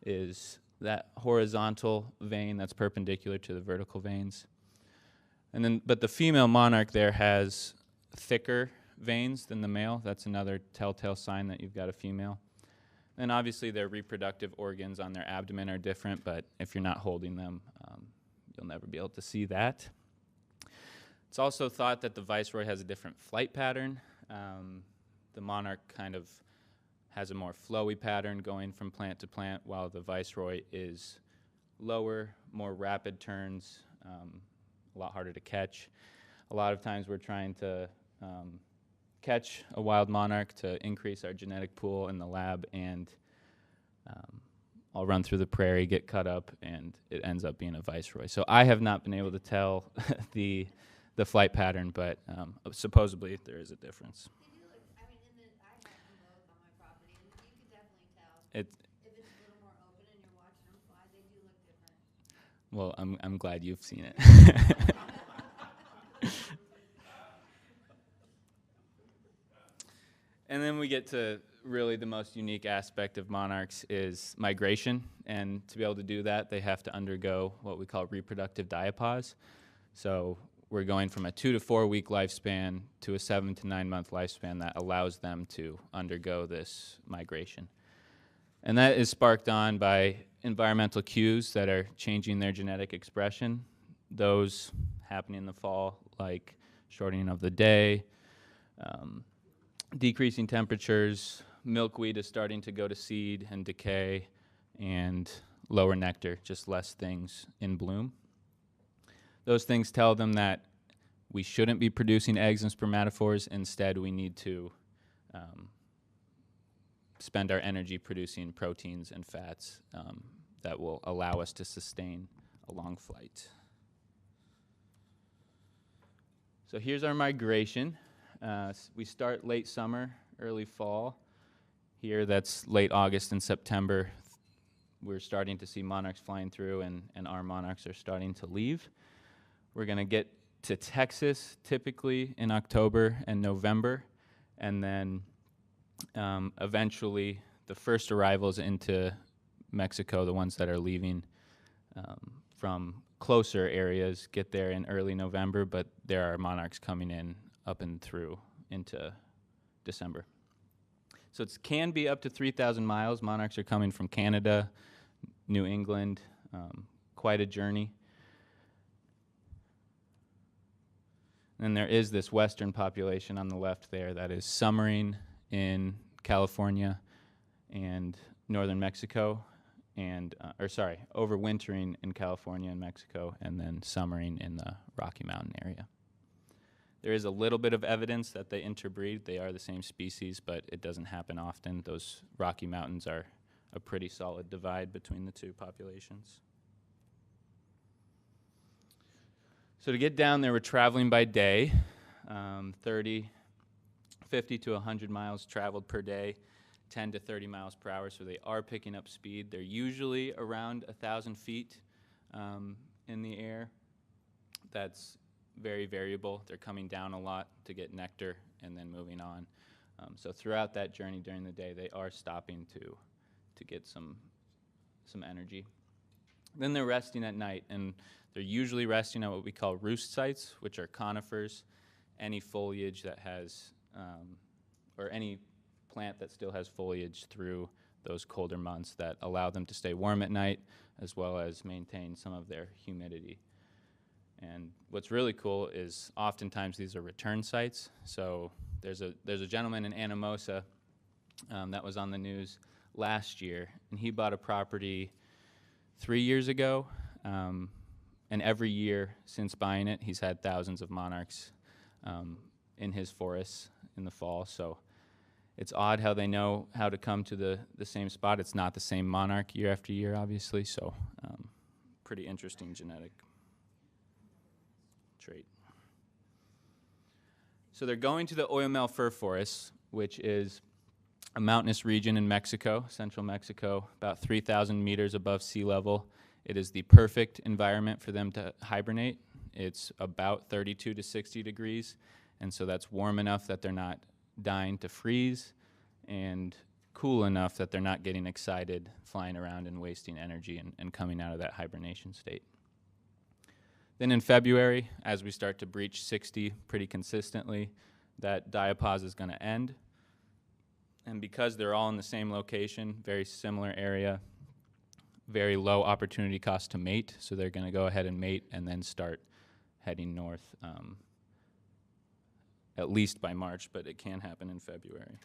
is that horizontal vein that's perpendicular to the vertical veins. But the female monarch there has thicker veins than the male. That's another telltale sign that you've got a female. And obviously their reproductive organs on their abdomen are different, but if you're not holding them, you'll never be able to see that. It's also thought that the viceroy has a different flight pattern. The monarch kind of has a more flowy pattern going from plant to plant, while the viceroy is lower, more rapid turns, a lot harder to catch. A lot of times we're trying to catch a wild monarch to increase our genetic pool in the lab, and I'll run through the prairie, get cut up, and it ends up being a viceroy. So I have not been able to tell the flight pattern, but supposedly there is a difference. I have them both on my property, and you can definitely tell. If it's a little more open and you're watching them fly, they do look different. Well, I'm glad you've seen it. And then we get to really the most unique aspect of monarchs is migration. And to be able to do that, they have to undergo what we call reproductive diapause. So we're going from a 2 to 4 week lifespan to a 7 to 9 month lifespan that allows them to undergo this migration. And that is sparked on by environmental cues that are changing their genetic expression. Those happen in the fall, like shortening of the day, decreasing temperatures, milkweed is starting to go to seed and decay, and lower nectar, just less things in bloom. Those things tell them that we shouldn't be producing eggs and spermatophores. Instead, we need to spend our energy producing proteins and fats that will allow us to sustain a long flight. So here's our migration. We start late summer, early fall. Here, that's late August and September. We're starting to see monarchs flying through, and our monarchs are starting to leave. We're going to get to Texas typically in October and November, and then eventually the first arrivals into Mexico, the ones that are leaving from closer areas, get there in early November, but there are monarchs coming in up and through into December. So it can be up to 3,000 miles. Monarchs are coming from Canada, New England, quite a journey. And there is this western population on the left there that is summering in California and northern Mexico, and overwintering in California and Mexico, and then summering in the Rocky Mountain area. There is a little bit of evidence that they interbreed. They are the same species, but it doesn't happen often. Those Rocky Mountains are a pretty solid divide between the two populations. So to get down there, we're traveling by day, 50 to 100 miles traveled per day, 10 to 30 miles per hour, so they are picking up speed. They're usually around 1,000 feet in the air. That's very variable. They're coming down a lot to get nectar and then moving on. So throughout that journey during the day, they are stopping to get some energy. Then they're resting at night, and they're usually resting at what we call roost sites, which are conifers, any foliage that has, or any plant that still has foliage through those colder months that allow them to stay warm at night, as well as maintain some of their humidity. And what's really cool is oftentimes these are return sites. So there's a gentleman in Anamosa that was on the news last year, and he bought a property 3 years ago, and every year since buying it, he's had thousands of monarchs in his forests in the fall. So it's odd how they know how to come to the same spot. It's not the same monarch year after year, obviously, so pretty interesting genetic trait. So they're going to the Oyamel fir forests, which is a mountainous region in Mexico, central Mexico, about 3,000 meters above sea level. It is the perfect environment for them to hibernate. It's about 32 to 60 degrees, and so that's warm enough that they're not dying to freeze, and cool enough that they're not getting excited, flying around and wasting energy and coming out of that hibernation state. Then in February, as we start to breach 60 pretty consistently, that diapause is going to end. And because they're all in the same location, very similar area, very low opportunity cost to mate, so they're going to go ahead and mate and then start heading north, at least by March, but it can happen in February.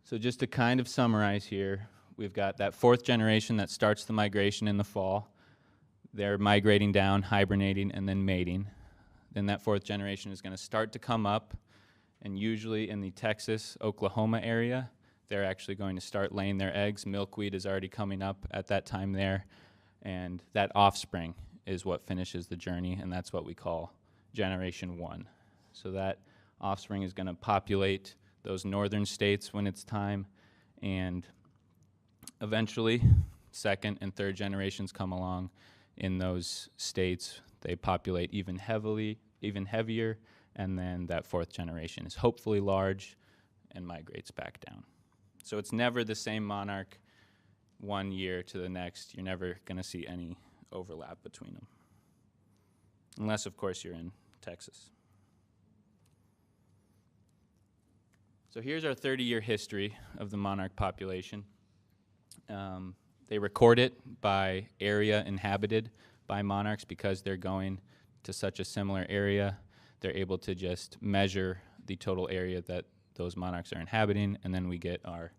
So just to kind of summarize here, we've got that fourth generation that starts the migration in the fall. They're migrating down, hibernating, and then mating. Then that fourth generation is going to start to come up, and usually in the Texas, Oklahoma area, they're actually going to start laying their eggs. Milkweed is already coming up at that time there, and that offspring is what finishes the journey, and that's what we call Generation 1. So that offspring is going to populate those northern states when it's time, and eventually second and third generations come along in those states. They populate even heavier, and then that fourth generation is hopefully large and migrates back down. So it's never the same monarch 1 year to the next. You're never going to see any overlap between them, unless, of course, you're in Texas. So here's our 30-year history of the monarch population. They record it by area inhabited by monarchs because they're going to such a similar area, they're able to just measure the total area that those monarchs are inhabiting, and then we get our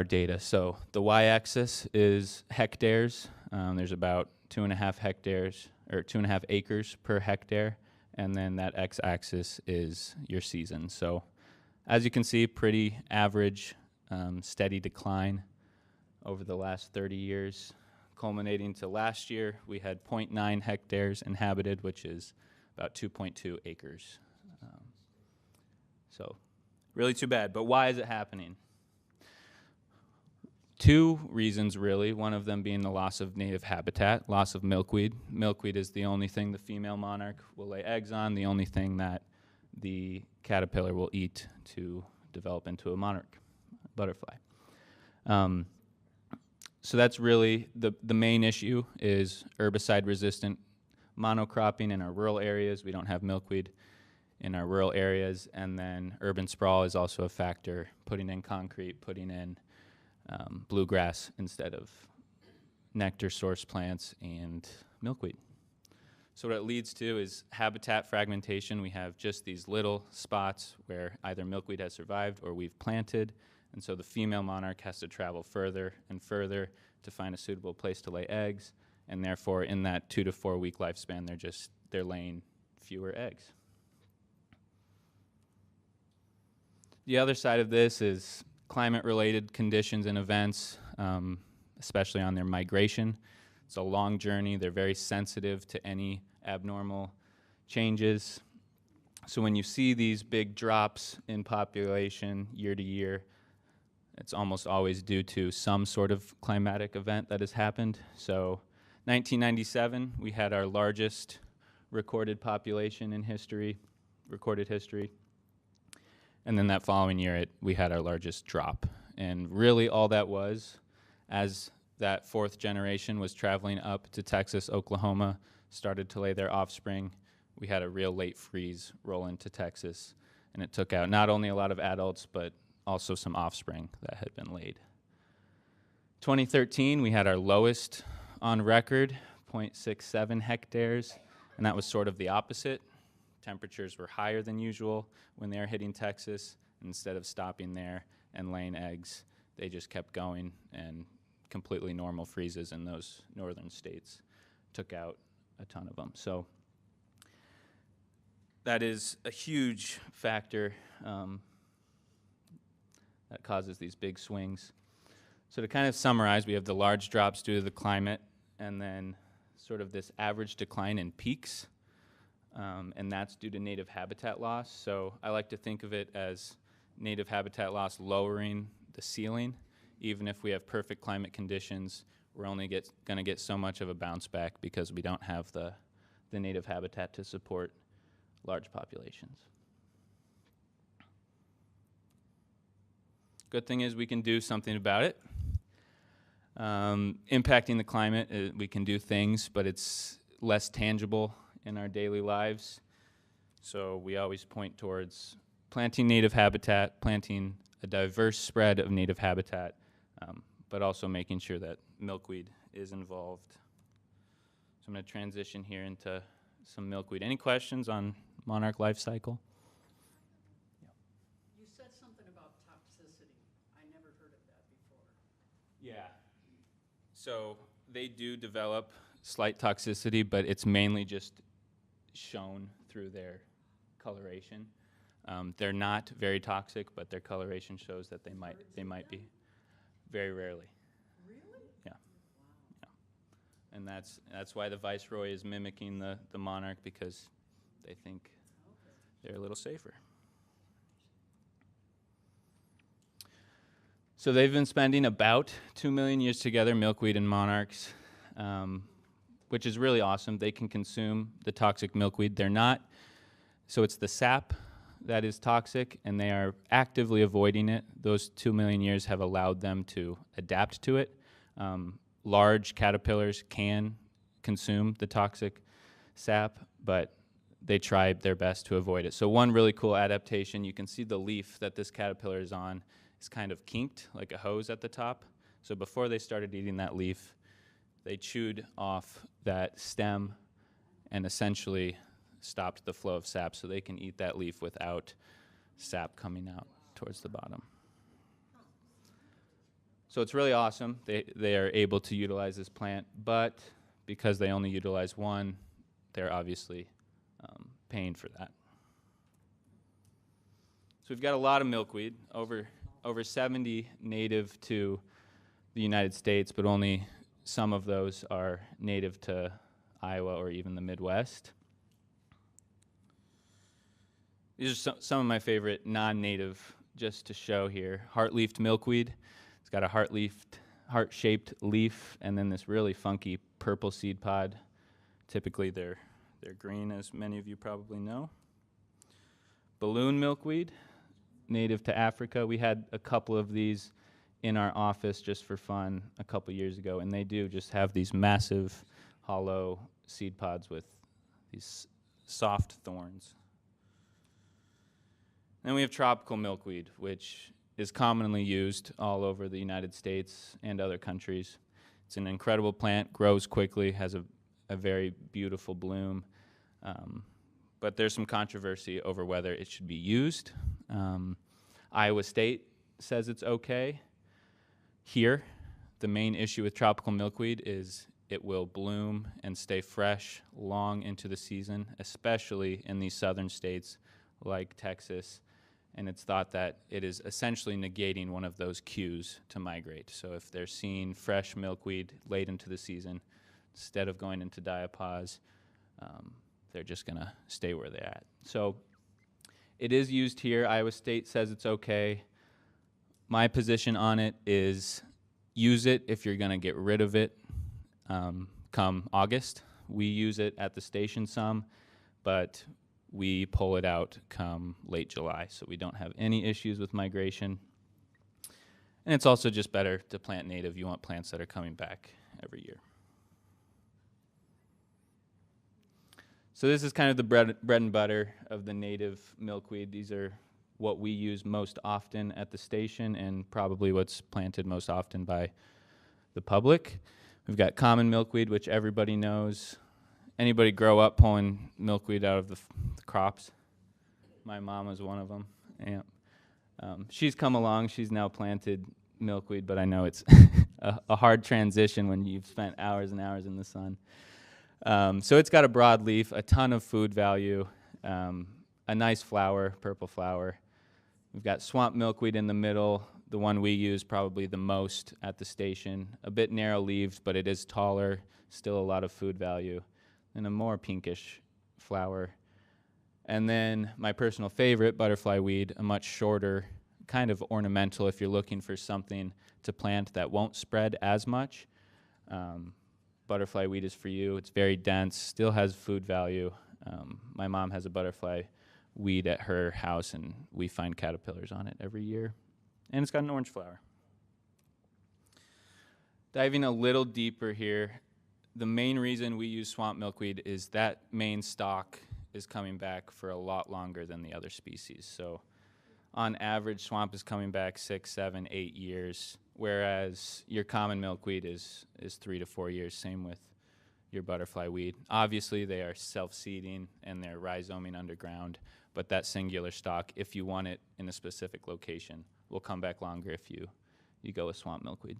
data. So the y-axis is hectares. There's about 2.5 hectares, or 2.5 acres per hectare, and then that x-axis is your season. So as you can see, pretty average, steady decline over the last 30 years, culminating to last year, we had 0.9 hectares inhabited, which is about 2.2 acres. So really too bad, but why is it happening? Two reasons, really, one of them being the loss of native habitat, loss of milkweed. Milkweed is the only thing the female monarch will lay eggs on, the only thing that the caterpillar will eat to develop into a monarch butterfly. So that's really the main issue is herbicide-resistant monocropping in our rural areas. We don't have milkweed in our rural areas, and then urban sprawl is also a factor, putting in concrete, putting in bluegrass instead of nectar source plants and milkweed. So what it leads to is habitat fragmentation. We have just these little spots where either milkweed has survived or we've planted, and so the female monarch has to travel further and further to find a suitable place to lay eggs, and therefore in that 2 to 4 week lifespan they're laying fewer eggs. The other side of this is climate-related conditions and events, especially on their migration. It's a long journey. They're very sensitive to any abnormal changes. So when you see these big drops in population year to year, it's almost always due to some sort of climatic event that has happened. So 1997, we had our largest recorded population in history, recorded history. And then that following year, we had our largest drop. And really all that was, as that fourth generation was traveling up to Texas, Oklahoma, started to lay their offspring, we had a real late freeze roll into Texas. And it took out not only a lot of adults, but also some offspring that had been laid. 2013, we had our lowest on record, 0.67 hectares, and that was sort of the opposite. Temperatures were higher than usual when they were hitting Texas. Instead of stopping there and laying eggs, they just kept going, and completely normal freezes in those northern states took out a ton of them. So that is a huge factor that causes these big swings. So to kind of summarize, we have the large drops due to the climate, and then sort of this average decline in peaks. And that's due to native habitat loss. So I like to think of it as native habitat loss lowering the ceiling. Even if we have perfect climate conditions, we're only going to get so much of a bounce back because we don't have the native habitat to support large populations. Good thing is we can do something about it. Impacting the climate, we can do things, but it's less tangible in our daily lives. So we always point towards planting native habitat, planting a diverse spread of native habitat, but also making sure that milkweed is involved. So I'm going to transition here into some milkweed. Any questions on monarch life cycle? You said something about toxicity. I never heard of that before. Yeah. So they do develop slight toxicity, but it's mainly just shown through their coloration. They're not very toxic, but their coloration shows that they might be. Very rarely. Really? Yeah. Yeah. And that's why the viceroy is mimicking the monarch, because they think they're a little safer. So they've been spending about 2 million years together, milkweed and monarchs, which is really awesome. They can consume the toxic milkweed. They're not, so it's the sap that is toxic, and they are actively avoiding it. Those 2 million years have allowed them to adapt to it. Large caterpillars can consume the toxic sap, but they try their best to avoid it. So one really cool adaptation, you can see the leaf that this caterpillar is on is kind of kinked like a hose at the top. So before they started eating that leaf, they chewed off that stem and essentially stopped the flow of sap, so they can eat that leaf without sap coming out towards the bottom. So it's really awesome. They are able to utilize this plant, but because they only utilize one, they're obviously paying for that. So we've got a lot of milkweed, over 70 native to the United States, but only some of those are native to Iowa or even the Midwest. These are some of my favorite non-native, just to show here. Heart-leafed milkweed. It's got a heart-shaped leaf, and then this really funky purple seed pod. Typically, they're green, as many of you probably know. Balloon milkweed, native to Africa. We had a couple of these in our office just for fun a couple years ago, and they do just have these massive hollow seed pods with these soft thorns. Then we have tropical milkweed, which is commonly used all over the United States and other countries. It's an incredible plant, grows quickly, has a very beautiful bloom, but there's some controversy over whether it should be used. Iowa State says it's okay. Here, the main issue with tropical milkweed is it will bloom and stay fresh long into the season, especially in these southern states like Texas. And it's thought that it is essentially negating one of those cues to migrate. So if they're seeing fresh milkweed late into the season, instead of going into diapause, they're just going to stay where they're at. So it is used here. Iowa State says it's okay. My position on it is use it if you're going to get rid of it come August. We use it at the station some, but we pull it out come late July, so we don't have any issues with migration. And it's also just better to plant native. You want plants that are coming back every year. So this is kind of the bread and butter of the native milkweed. These are what we use most often at the station and probably what's planted most often by the public. We've got common milkweed, which everybody knows. Anybody grow up pulling milkweed out of the crops? My mom was one of them. Yeah. She's come along. She's now planted milkweed, but I know it's a hard transition when you've spent hours and hours in the sun. So it's got a broad leaf, a ton of food value, a nice flower, purple flower. We've got swamp milkweed in the middle, the one we use probably the most at the station. A bit narrow-leaved, but it is taller, still a lot of food value. And a more pinkish flower. And then my personal favorite, butterfly weed, a much shorter, kind of ornamental if you're looking for something to plant that won't spread as much. Butterfly weed is for you. It's very dense, still has food value. My mom has a butterfly weed at her house, and we find caterpillars on it every year. And it's got an orange flower. Diving a little deeper here, the main reason we use swamp milkweed is that main stalk is coming back for a lot longer than the other species. So on average, swamp is coming back 6, 7, 8 years, whereas your common milkweed is 3 to 4 years, same with your butterfly weed. Obviously, they are self-seeding and they're rhizoming underground, but that singular stalk, if you want it in a specific location, will come back longer if you go with swamp milkweed.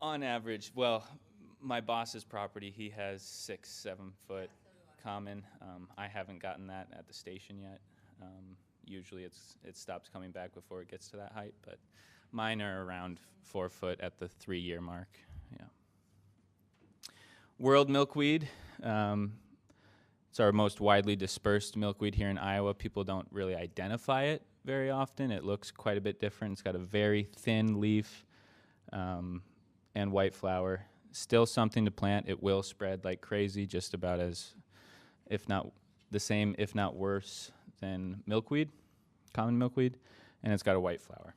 On average, well, my boss's property, he has 6, 7 foot common. I haven't gotten that at the station yet. Usually it stops coming back before it gets to that height, but mine are around 4 foot at the 3-year mark. Yeah. World milkweed. It's our most widely dispersed milkweed here in Iowa. People don't really identify it very often. It looks quite a bit different. It's got a very thin leaf and white flower. Still something to plant. It will spread like crazy, just about as, if not the same, if not worse than milkweed, common milkweed, and it's got a white flower.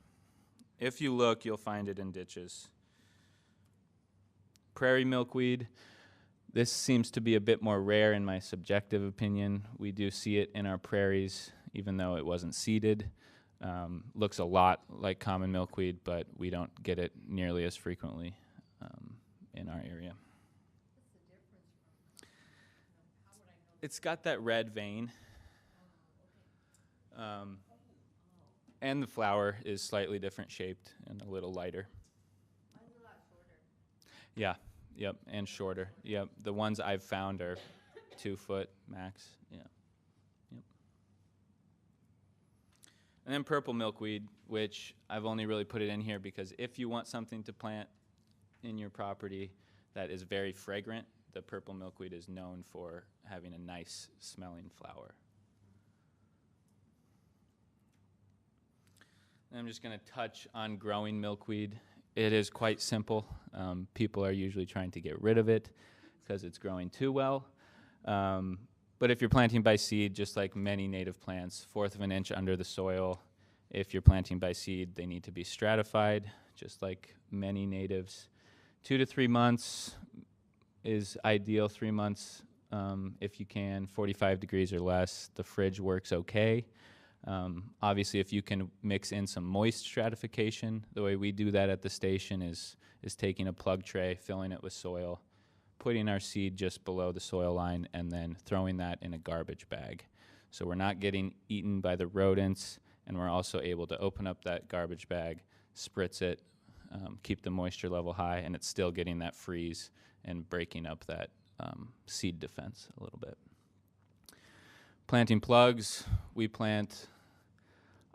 If you look, you'll find it in ditches. Prairie milkweed. This seems to be a bit more rare in my subjective opinion. We do see it in our prairies, even though it wasn't seeded. Looks a lot like common milkweed, but we don't get it nearly as frequently in our area. It's got that red vein. And the flower is slightly different shaped and a little lighter. Mine's a lot shorter. Yeah, yep, and shorter. Yep, the ones I've found are 2 foot max. Yeah, yep. And then purple milkweed, which I've only really put it in here because if you want something to plant in your property that is very fragrant, the purple milkweed is known for having a nice smelling flower. And I'm just going to touch on growing milkweed. It is quite simple. People are usually trying to get rid of it because it's growing too well. But if you're planting by seed, just like many native plants, 1/4 of an inch under the soil. If you're planting by seed, they need to be stratified, just like many natives. 2 to 3 months is ideal. 3 months if you can. 45 degrees or less. The fridge works okay. Obviously, if you can mix in some moist stratification, the way we do that at the station is taking a plug tray, filling it with soil, putting our seed just below the soil line, and then throwing that in a garbage bag. So we're not getting eaten by the rodents, and we're also able to open up that garbage bag, spritz it, keep the moisture level high, and it's still getting that freeze and breaking up that seed defense a little bit. Planting plugs, we plant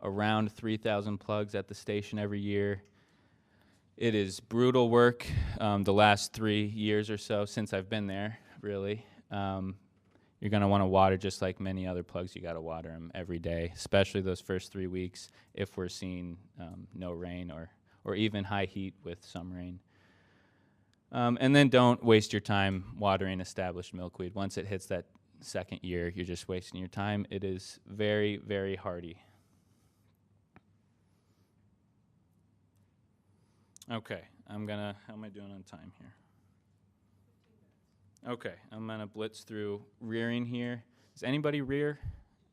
around 3,000 plugs at the station every year. It is brutal work the last 3 years or so since I've been there, really. You're going to want to water just like many other plugs. You got to water them every day, especially those first 3 weeks if we're seeing no rain or even high heat with some rain. And then don't waste your time watering established milkweed. Once it hits that second year, you're just wasting your time. It is very, very hardy. Okay, how am I doing on time here? Okay, I'm gonna blitz through rearing here. Does anybody rear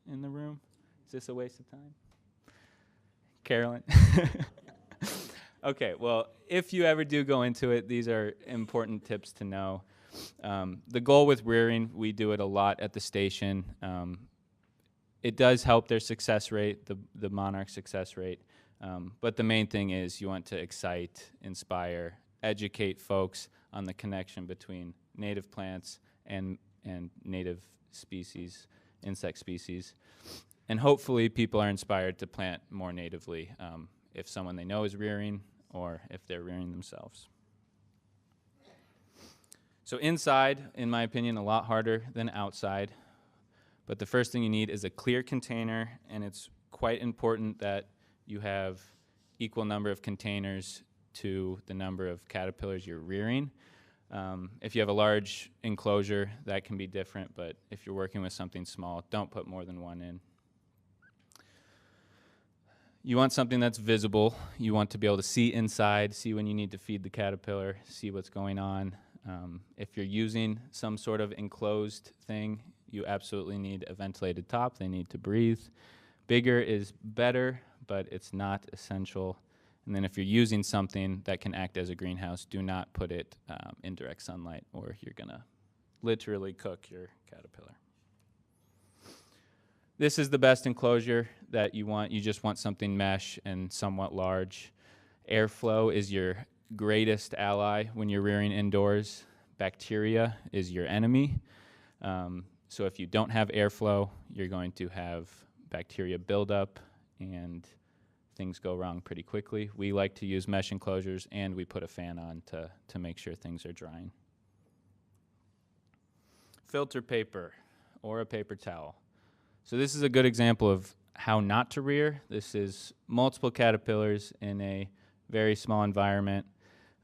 in the room? Is this a waste of time? Carolyn? Okay, well, if you ever do go into it, these are important tips to know. The goal with rearing, we do it a lot at the station. It does help their success rate, the monarch success rate, but the main thing is you want to excite, inspire, educate folks on the connection between native plants and native species, insect species. And hopefully people are inspired to plant more natively if someone they know is rearing or if they're rearing themselves. So inside, in my opinion, a lot harder than outside. But the first thing you need is a clear container, and it's quite important that you have equal number of containers to the number of caterpillars you're rearing. If you have a large enclosure, that can be different, but if you're working with something small, don't put more than one in. You want something that's visible. You want to be able to see inside, see when you need to feed the caterpillar, see what's going on. If you're using some sort of enclosed thing, you absolutely need a ventilated top. They need to breathe. Bigger is better, but it's not essential. And then if you're using something that can act as a greenhouse, do not put it in direct sunlight or you're gonna literally cook your caterpillar. This is the best enclosure that you want. You just want something mesh and somewhat large. Airflow is your greatest ally when you're rearing indoors. Bacteria is your enemy. So if you don't have airflow, you're going to have bacteria buildup and things go wrong pretty quickly. We like to use mesh enclosures and we put a fan on to make sure things are drying. Filter paper or a paper towel. So this is a good example of how not to rear. This is multiple caterpillars in a very small environment,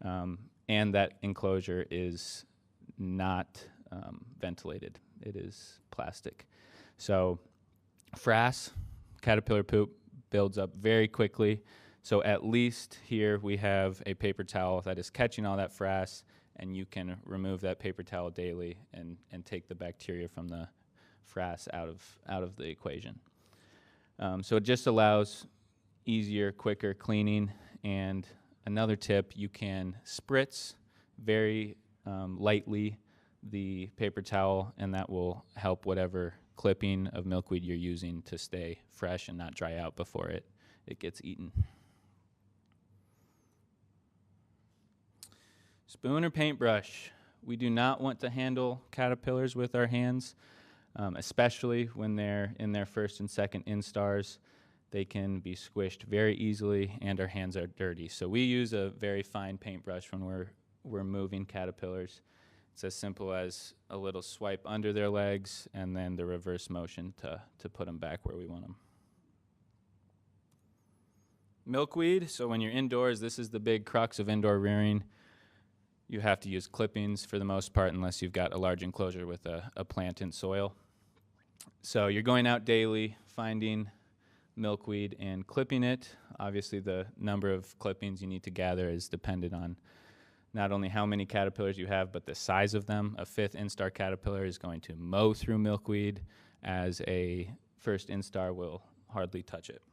and that enclosure is not ventilated. It is plastic. So frass, caterpillar poop, builds up very quickly. So at least here we have a paper towel that is catching all that frass, and you can remove that paper towel daily and take the bacteria from the frass out of the equation. So it just allows easier, quicker cleaning. And another tip, you can spritz very lightly the paper towel, and that will help whatever clipping of milkweed you're using to stay fresh and not dry out before it gets eaten. Spoon or paintbrush. We do not want to handle caterpillars with our hands, especially when they're in their first and second instars. They can be squished very easily, and our hands are dirty. So we use a very fine paintbrush when we're moving caterpillars. It's as simple as a little swipe under their legs and then the reverse motion to put them back where we want them. Milkweed, so when you're indoors, this is the big crux of indoor rearing. You have to use clippings for the most part unless you've got a large enclosure with a plant in soil. So you're going out daily, finding milkweed and clipping it. Obviously the number of clippings you need to gather is dependent on not only how many caterpillars you have, but the size of them. A 5th instar caterpillar is going to mow through milkweed, as a first instar will hardly touch it.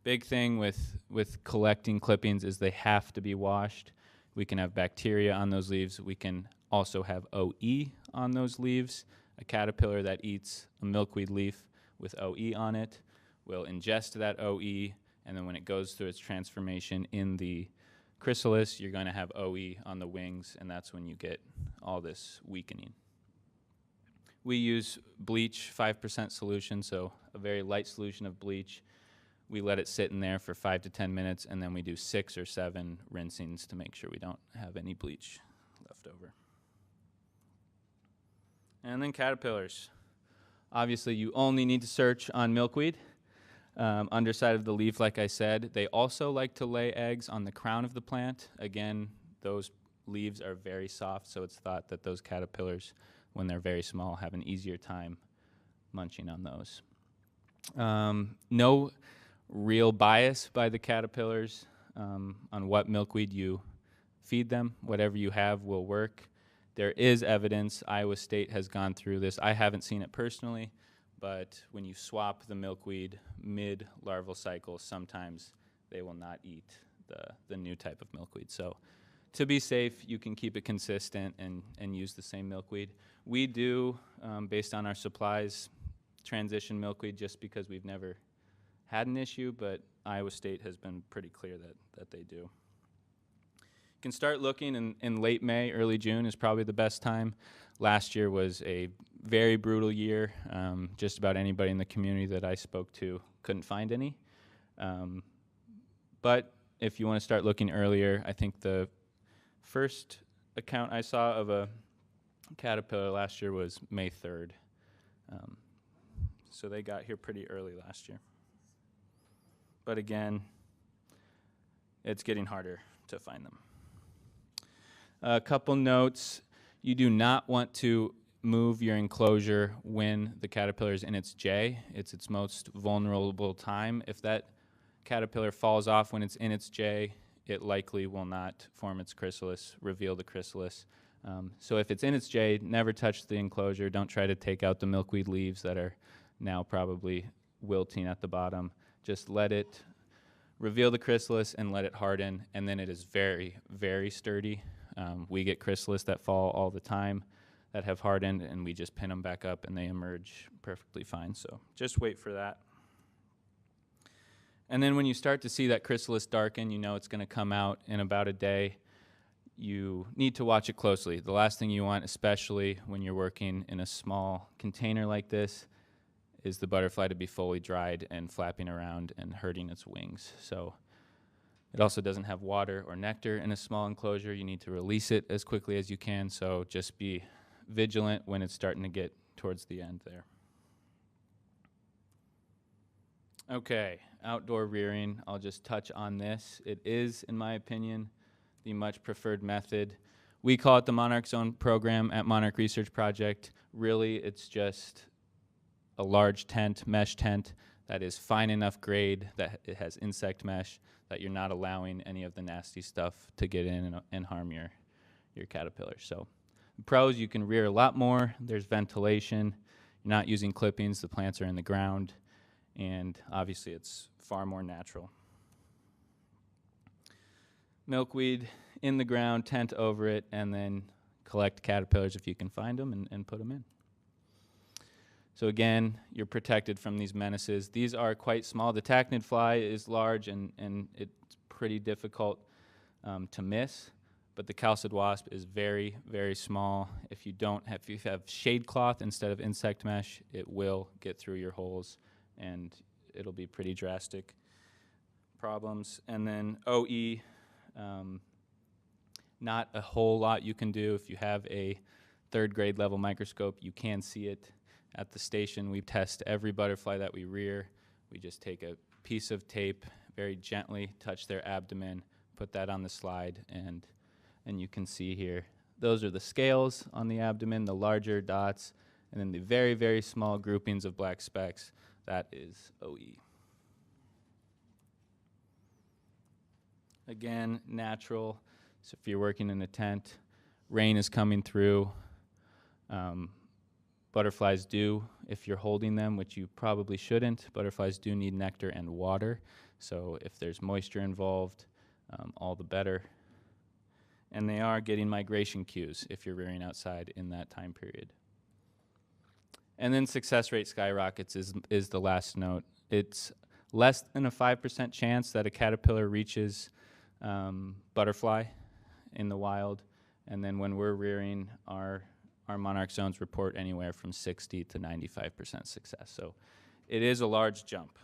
Big thing with collecting clippings is they have to be washed. We can have bacteria on those leaves. We can also have OE on those leaves. A caterpillar that eats a milkweed leaf with OE on it will ingest that OE, and then when it goes through its transformation in the chrysalis, you're going to have OE on the wings, and that's when you get all this weakening. We use bleach, 5% solution, so a very light solution of bleach. We let it sit in there for 5 to 10 minutes, and then we do 6 or 7 rinsings to make sure we don't have any bleach left over. And then caterpillars. Obviously, you only need to search on milkweed. Underside of the leaf, like I said. They also like to lay eggs on the crown of the plant. Again, those leaves are very soft, so it's thought that those caterpillars, when they're very small, have an easier time munching on those. No real bias by the caterpillars on what milkweed you feed them. Whatever you have will work. There is evidence. Iowa State has gone through this. I haven't seen it personally, but when you swap the milkweed mid-larval cycle, sometimes they will not eat the new type of milkweed. So to be safe, you can keep it consistent and use the same milkweed. We do, based on our supplies, transition milkweed just because we've never had an issue, but Iowa State has been pretty clear that they do. You can start looking in late May, early June is probably the best time. Last year was a very brutal year. Just about anybody in the community that I spoke to couldn't find any. But if you want to start looking earlier, I think the first account I saw of a caterpillar last year was May 3rd. So they got here pretty early last year. But again, it's getting harder to find them. A couple notes. You do not want to move your enclosure when the caterpillar is in its J. It's its most vulnerable time. If that caterpillar falls off when it's in its J, it likely will not form its chrysalis, reveal the chrysalis. So if it's in its J, never touch the enclosure. Don't try to take out the milkweed leaves that are now probably wilting at the bottom. Just let it reveal the chrysalis and let it harden, and then it is very, very sturdy. We get chrysalis that fall all the time that have hardened, and we just pin them back up and they emerge perfectly fine. So just wait for that. And then when you start to see that chrysalis darken, you know it's going to come out in about a day. You need to watch it closely. The last thing you want, especially when you're working in a small container like this, is the butterfly to be fully dried and flapping around and hurting its wings. So it also doesn't have water or nectar in a small enclosure. You need to release it as quickly as you can, so just be vigilant when it's starting to get towards the end there. Okay, outdoor rearing. I'll just touch on this. It is, in my opinion, the much preferred method. We call it the Monarch Zone program at Monarch Research Project. Really, it's just a large tent, mesh tent, that is fine enough grade that it has insect mesh, that you're not allowing any of the nasty stuff to get in and harm your caterpillar. So pros, you can rear a lot more. There's ventilation. You're not using clippings. The plants are in the ground. and obviously it's far more natural. Milkweed in the ground, tent over it, and then collect caterpillars if you can find them and put them in. So again, you're protected from these menaces. These are quite small. The tachinid fly is large and it's pretty difficult to miss, but the cowslip wasp is very, very small. If you have shade cloth instead of insect mesh, it will get through your holes and it'll be pretty drastic problems. And then OE, not a whole lot you can do. If you have a 3rd grade level microscope, you can see it. At the station, we test every butterfly that we rear. We just take a piece of tape, very gently touch their abdomen, put that on the slide, and you can see here. Those are the scales on the abdomen, the larger dots, and then the very, very small groupings of black specks. That is OE. Again, natural. So if you're working in a tent, rain is coming through. Butterflies do, if you're holding them, which you probably shouldn't, butterflies do need nectar and water. So if there's moisture involved, all the better. And they are getting migration cues if you're rearing outside in that time period. And then success rate skyrockets is the last note. It's less than a 5% chance that a caterpillar reaches butterfly in the wild. And then when we're rearing, our monarch zones report anywhere from 60 to 95% success. So it is a large jump.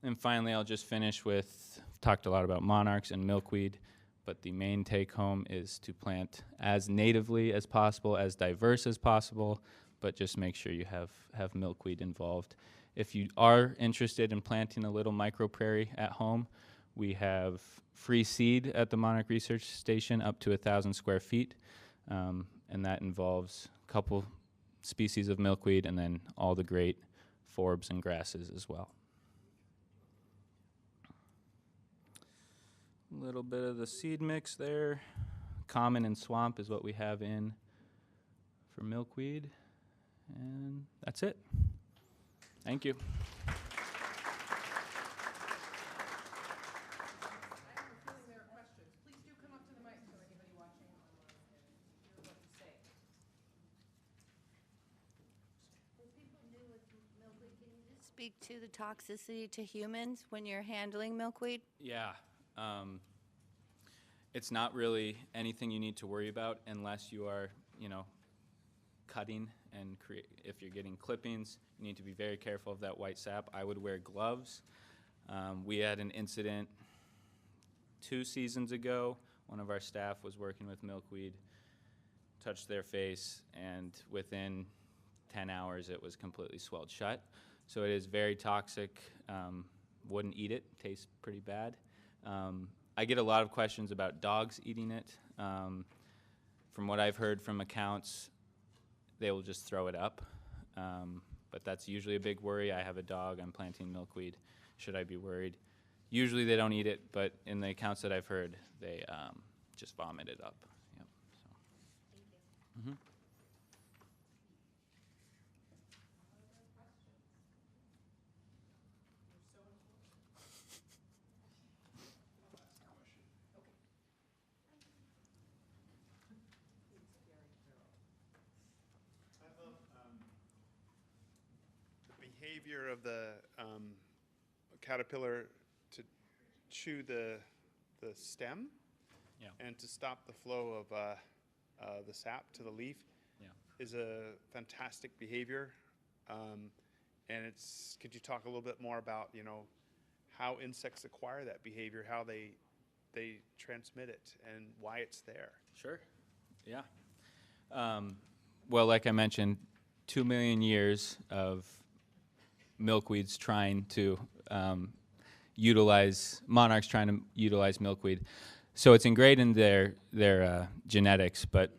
And finally, I'll just finish with, talked a lot about monarchs and milkweed, but the main take home is to plant as natively as possible, as diverse as possible, but just make sure you have milkweed involved. If you are interested in planting a little micro prairie at home, we have free seed at the Monarch Research Station up to 1,000 square feet, and that involves a couple species of milkweed and then all the great forbs and grasses as well. A little bit of the seed mix there. Common and swamp is what we have in for milkweed, and that's it. Thank you. Speak to the toxicity to humans when you're handling milkweed? Yeah. It's not really anything you need to worry about unless you are, cutting and if you're getting clippings, you need to be very careful of that white sap. I would wear gloves. We had an incident 2 seasons ago. One of our staff was working with milkweed, touched their face, and within 10 hours it was completely swelled shut. So it is very toxic. Wouldn't eat it. Tastes pretty bad. I get a lot of questions about dogs eating it. From what I've heard from accounts, they will just throw it up. But that's usually a big worry. I have a dog. I'm planting milkweed. Should I be worried? Usually they don't eat it, but in the accounts that I've heard, they just vomit it up. Yep. So. Thank you. Behavior of the caterpillar to chew the stem, yeah, and to stop the flow of the sap to the leaf, yeah, is a fantastic behavior. And could you talk a little bit more about how insects acquire that behavior, how they transmit it, and why it's there? Sure. Yeah. Well, like I mentioned, 2 million years of milkweeds trying to monarchs trying to utilize milkweed. So it's ingrained in their genetics, but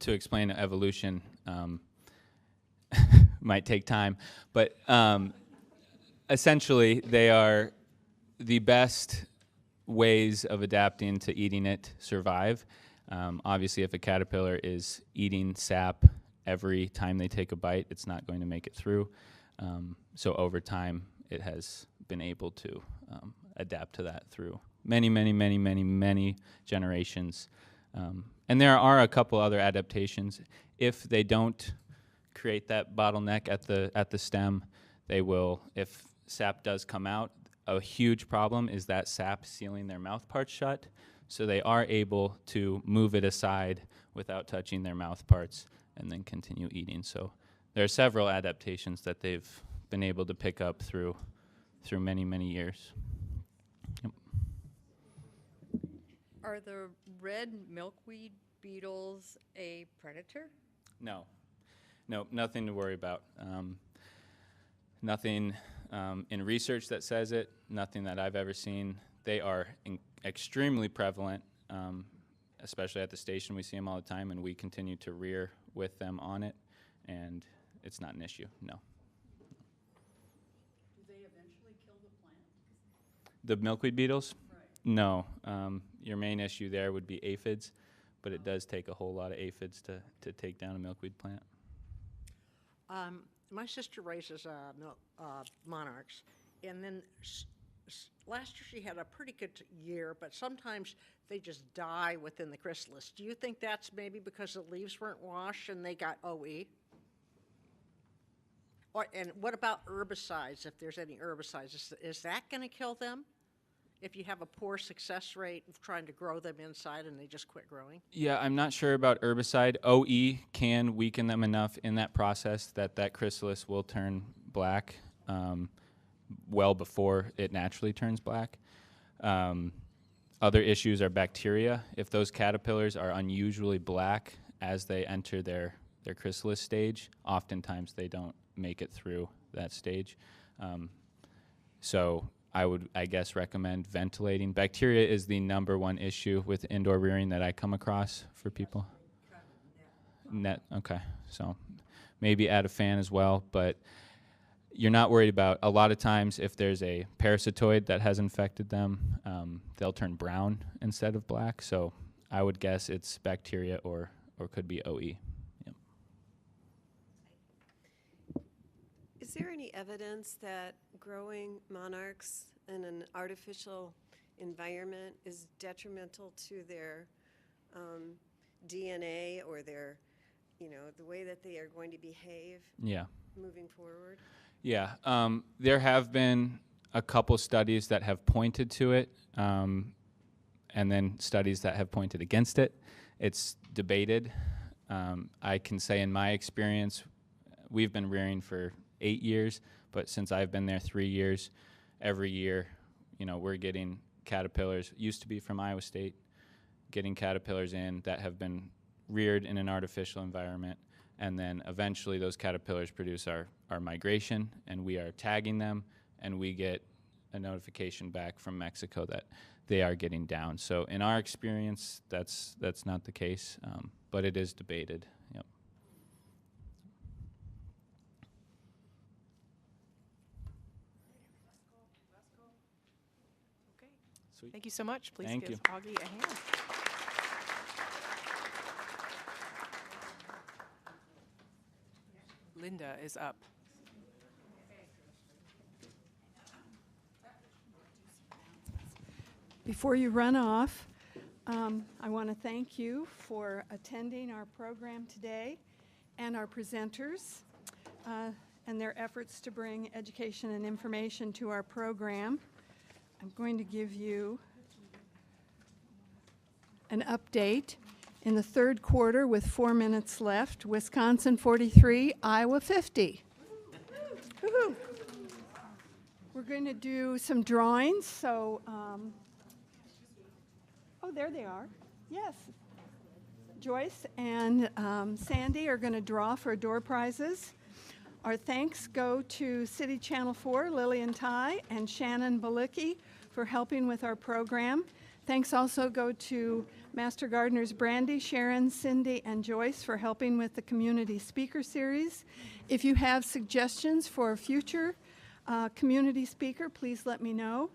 to explain evolution might take time. But essentially, they are the best ways of adapting to eating it survive. Obviously, if a caterpillar is eating sap every time they take a bite, it's not going to make it through. So over time, it has been able to adapt to that through many generations. And there are a couple other adaptations. If they don't create that bottleneck at the stem, they will, if sap does come out, a huge problem is that sap sealing their mouth parts shut. So they are able to move it aside without touching their mouth parts and then continue eating. So there are several adaptations that they've been able to pick up through many years. Yep. Are the red milkweed beetles a predator? No, nothing to worry about. Nothing in research that says it, nothing that I've ever seen. They are extremely prevalent, especially at the station. We see them all the time, and we continue to rear with them on it, and it's not an issue, no. Do they eventually kill the plant? The milkweed beetles? Right. No. Your main issue there would be aphids, but it does take a whole lot of aphids to take down a milkweed plant. My sister raises monarchs, and then last year she had a pretty good year, but sometimes they just die within the chrysalis. Do you think that's maybe because the leaves weren't washed and they got OE? And what about herbicides, if there's any herbicides? Is that going to kill them if you have a poor success rate of trying to grow them inside and they just quit growing? Yeah, I'm not sure about herbicide. OE can weaken them enough in that process that chrysalis will turn black well before it naturally turns black. Other issues are bacteria. If those caterpillars are unusually black as they enter their chrysalis stage, oftentimes they don't make it through that stage. So I would, I guess, recommend ventilating. Bacteria is the #1 issue with indoor rearing that I come across for people. Net, okay. So maybe add a fan as well, but you're not worried about, a lot of times if there's a parasitoid that has infected them, they'll turn brown instead of black. So I would guess it's bacteria or could be OE. Yep. Is there any evidence that growing monarchs in an artificial environment is detrimental to their DNA or their, the way that they are going to behave moving forward? Yeah, there have been a couple studies that have pointed to it, and then studies that have pointed against it. It's debated. I can say in my experience, we've been rearing for 8 years, but since I've been there 3 years, every year, we're getting caterpillars, used to be from Iowa State, getting caterpillars in that have been reared in an artificial environment, and then eventually those caterpillars produce our migration, and we are tagging them, and we get a notification back from Mexico that they are getting down. So in our experience, that's not the case, but it is debated. Yep. Okay. Sweet. Thank you so much. Please Thank give you. Augie a hand. Linda is up. Before you run off, I want to thank you for attending our program today and our presenters and their efforts to bring education and information to our program. I'm going to give you an update. In the third quarter, with 4 minutes left, Wisconsin 43, Iowa 50. Woo-hoo. We're going to do some drawings, so, oh, there they are. Yes. Joyce and Sandy are going to draw for door prizes. Our thanks go to City Channel 4, Lillian Ty, and Shannon Balicki for helping with our program. Thanks also go to Master Gardeners Brandy, Sharon, Cindy, and Joyce for helping with the Community Speaker Series. If you have suggestions for a future community speaker, please let me know.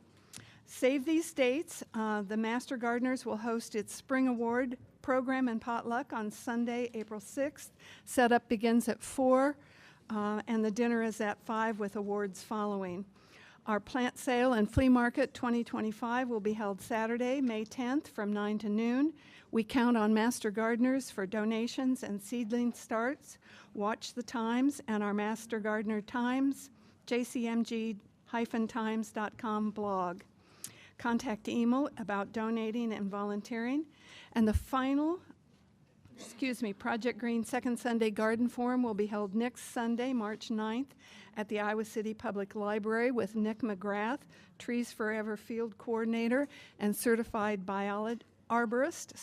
Save these dates. The Master Gardeners will host its Spring Award program and potluck on Sunday, April 6th. Setup begins at 4, and the dinner is at 5 with awards following. Our plant sale and flea market 2025 will be held Saturday, May 10th from 9 to noon. We count on master gardeners for donations and seedling starts. Watch the times and our Master Gardener Times, jcmg-times.com blog. Contact email about donating and volunteering. And the final, Project Green Second Sunday Garden Forum will be held next Sunday, March 9th at the Iowa City Public Library with Nick McGrath, Trees Forever Field Coordinator and Certified Arborist.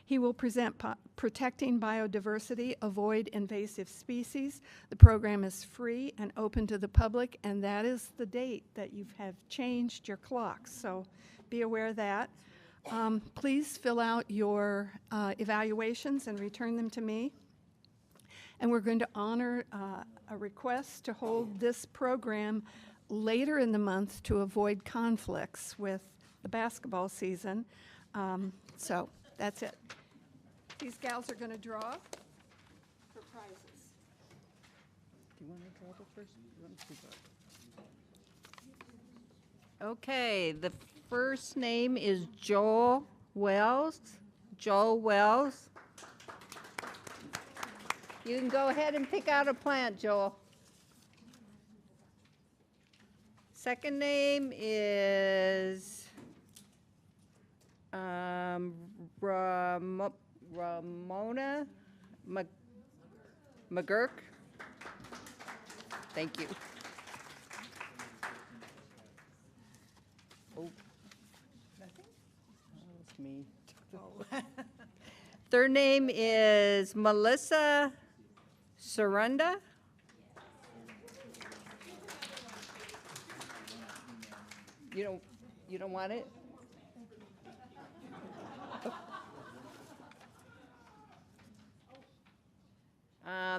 He will present Protecting Biodiversity, Avoid Invasive Species. The program is free and open to the public, and that is the date that you have changed your clocks, so be aware of that. Please fill out your evaluations and return them to me. And we're going to honor a request to hold this program later in the month to avoid conflicts with the basketball season. So that's it. These gals are going to draw for prizes. Do you want to draw the first? You want to draw? Okay, the first name is Joel Wells. Joel Wells. You can go ahead and pick out a plant, Joel. Second name is Ramona McGurk. Thank you. Oh, nothing? That's me. Third name is Melissa Sarunda. You don't want it?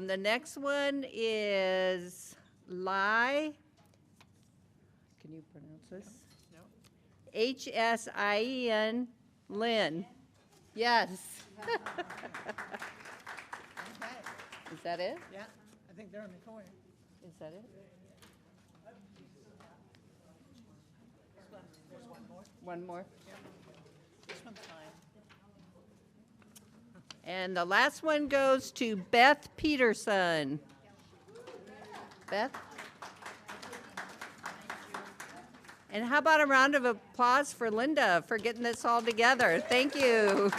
The next one is Lai. Can you pronounce this? No. H-S-I-E-N, Lynn. Yes. Is that it? Yeah, I think they're in the corner. Is that it? One more? This one's fine. And the last one goes to Beth Peterson. Beth? And how about a round of applause for Linda for getting this all together? Thank you.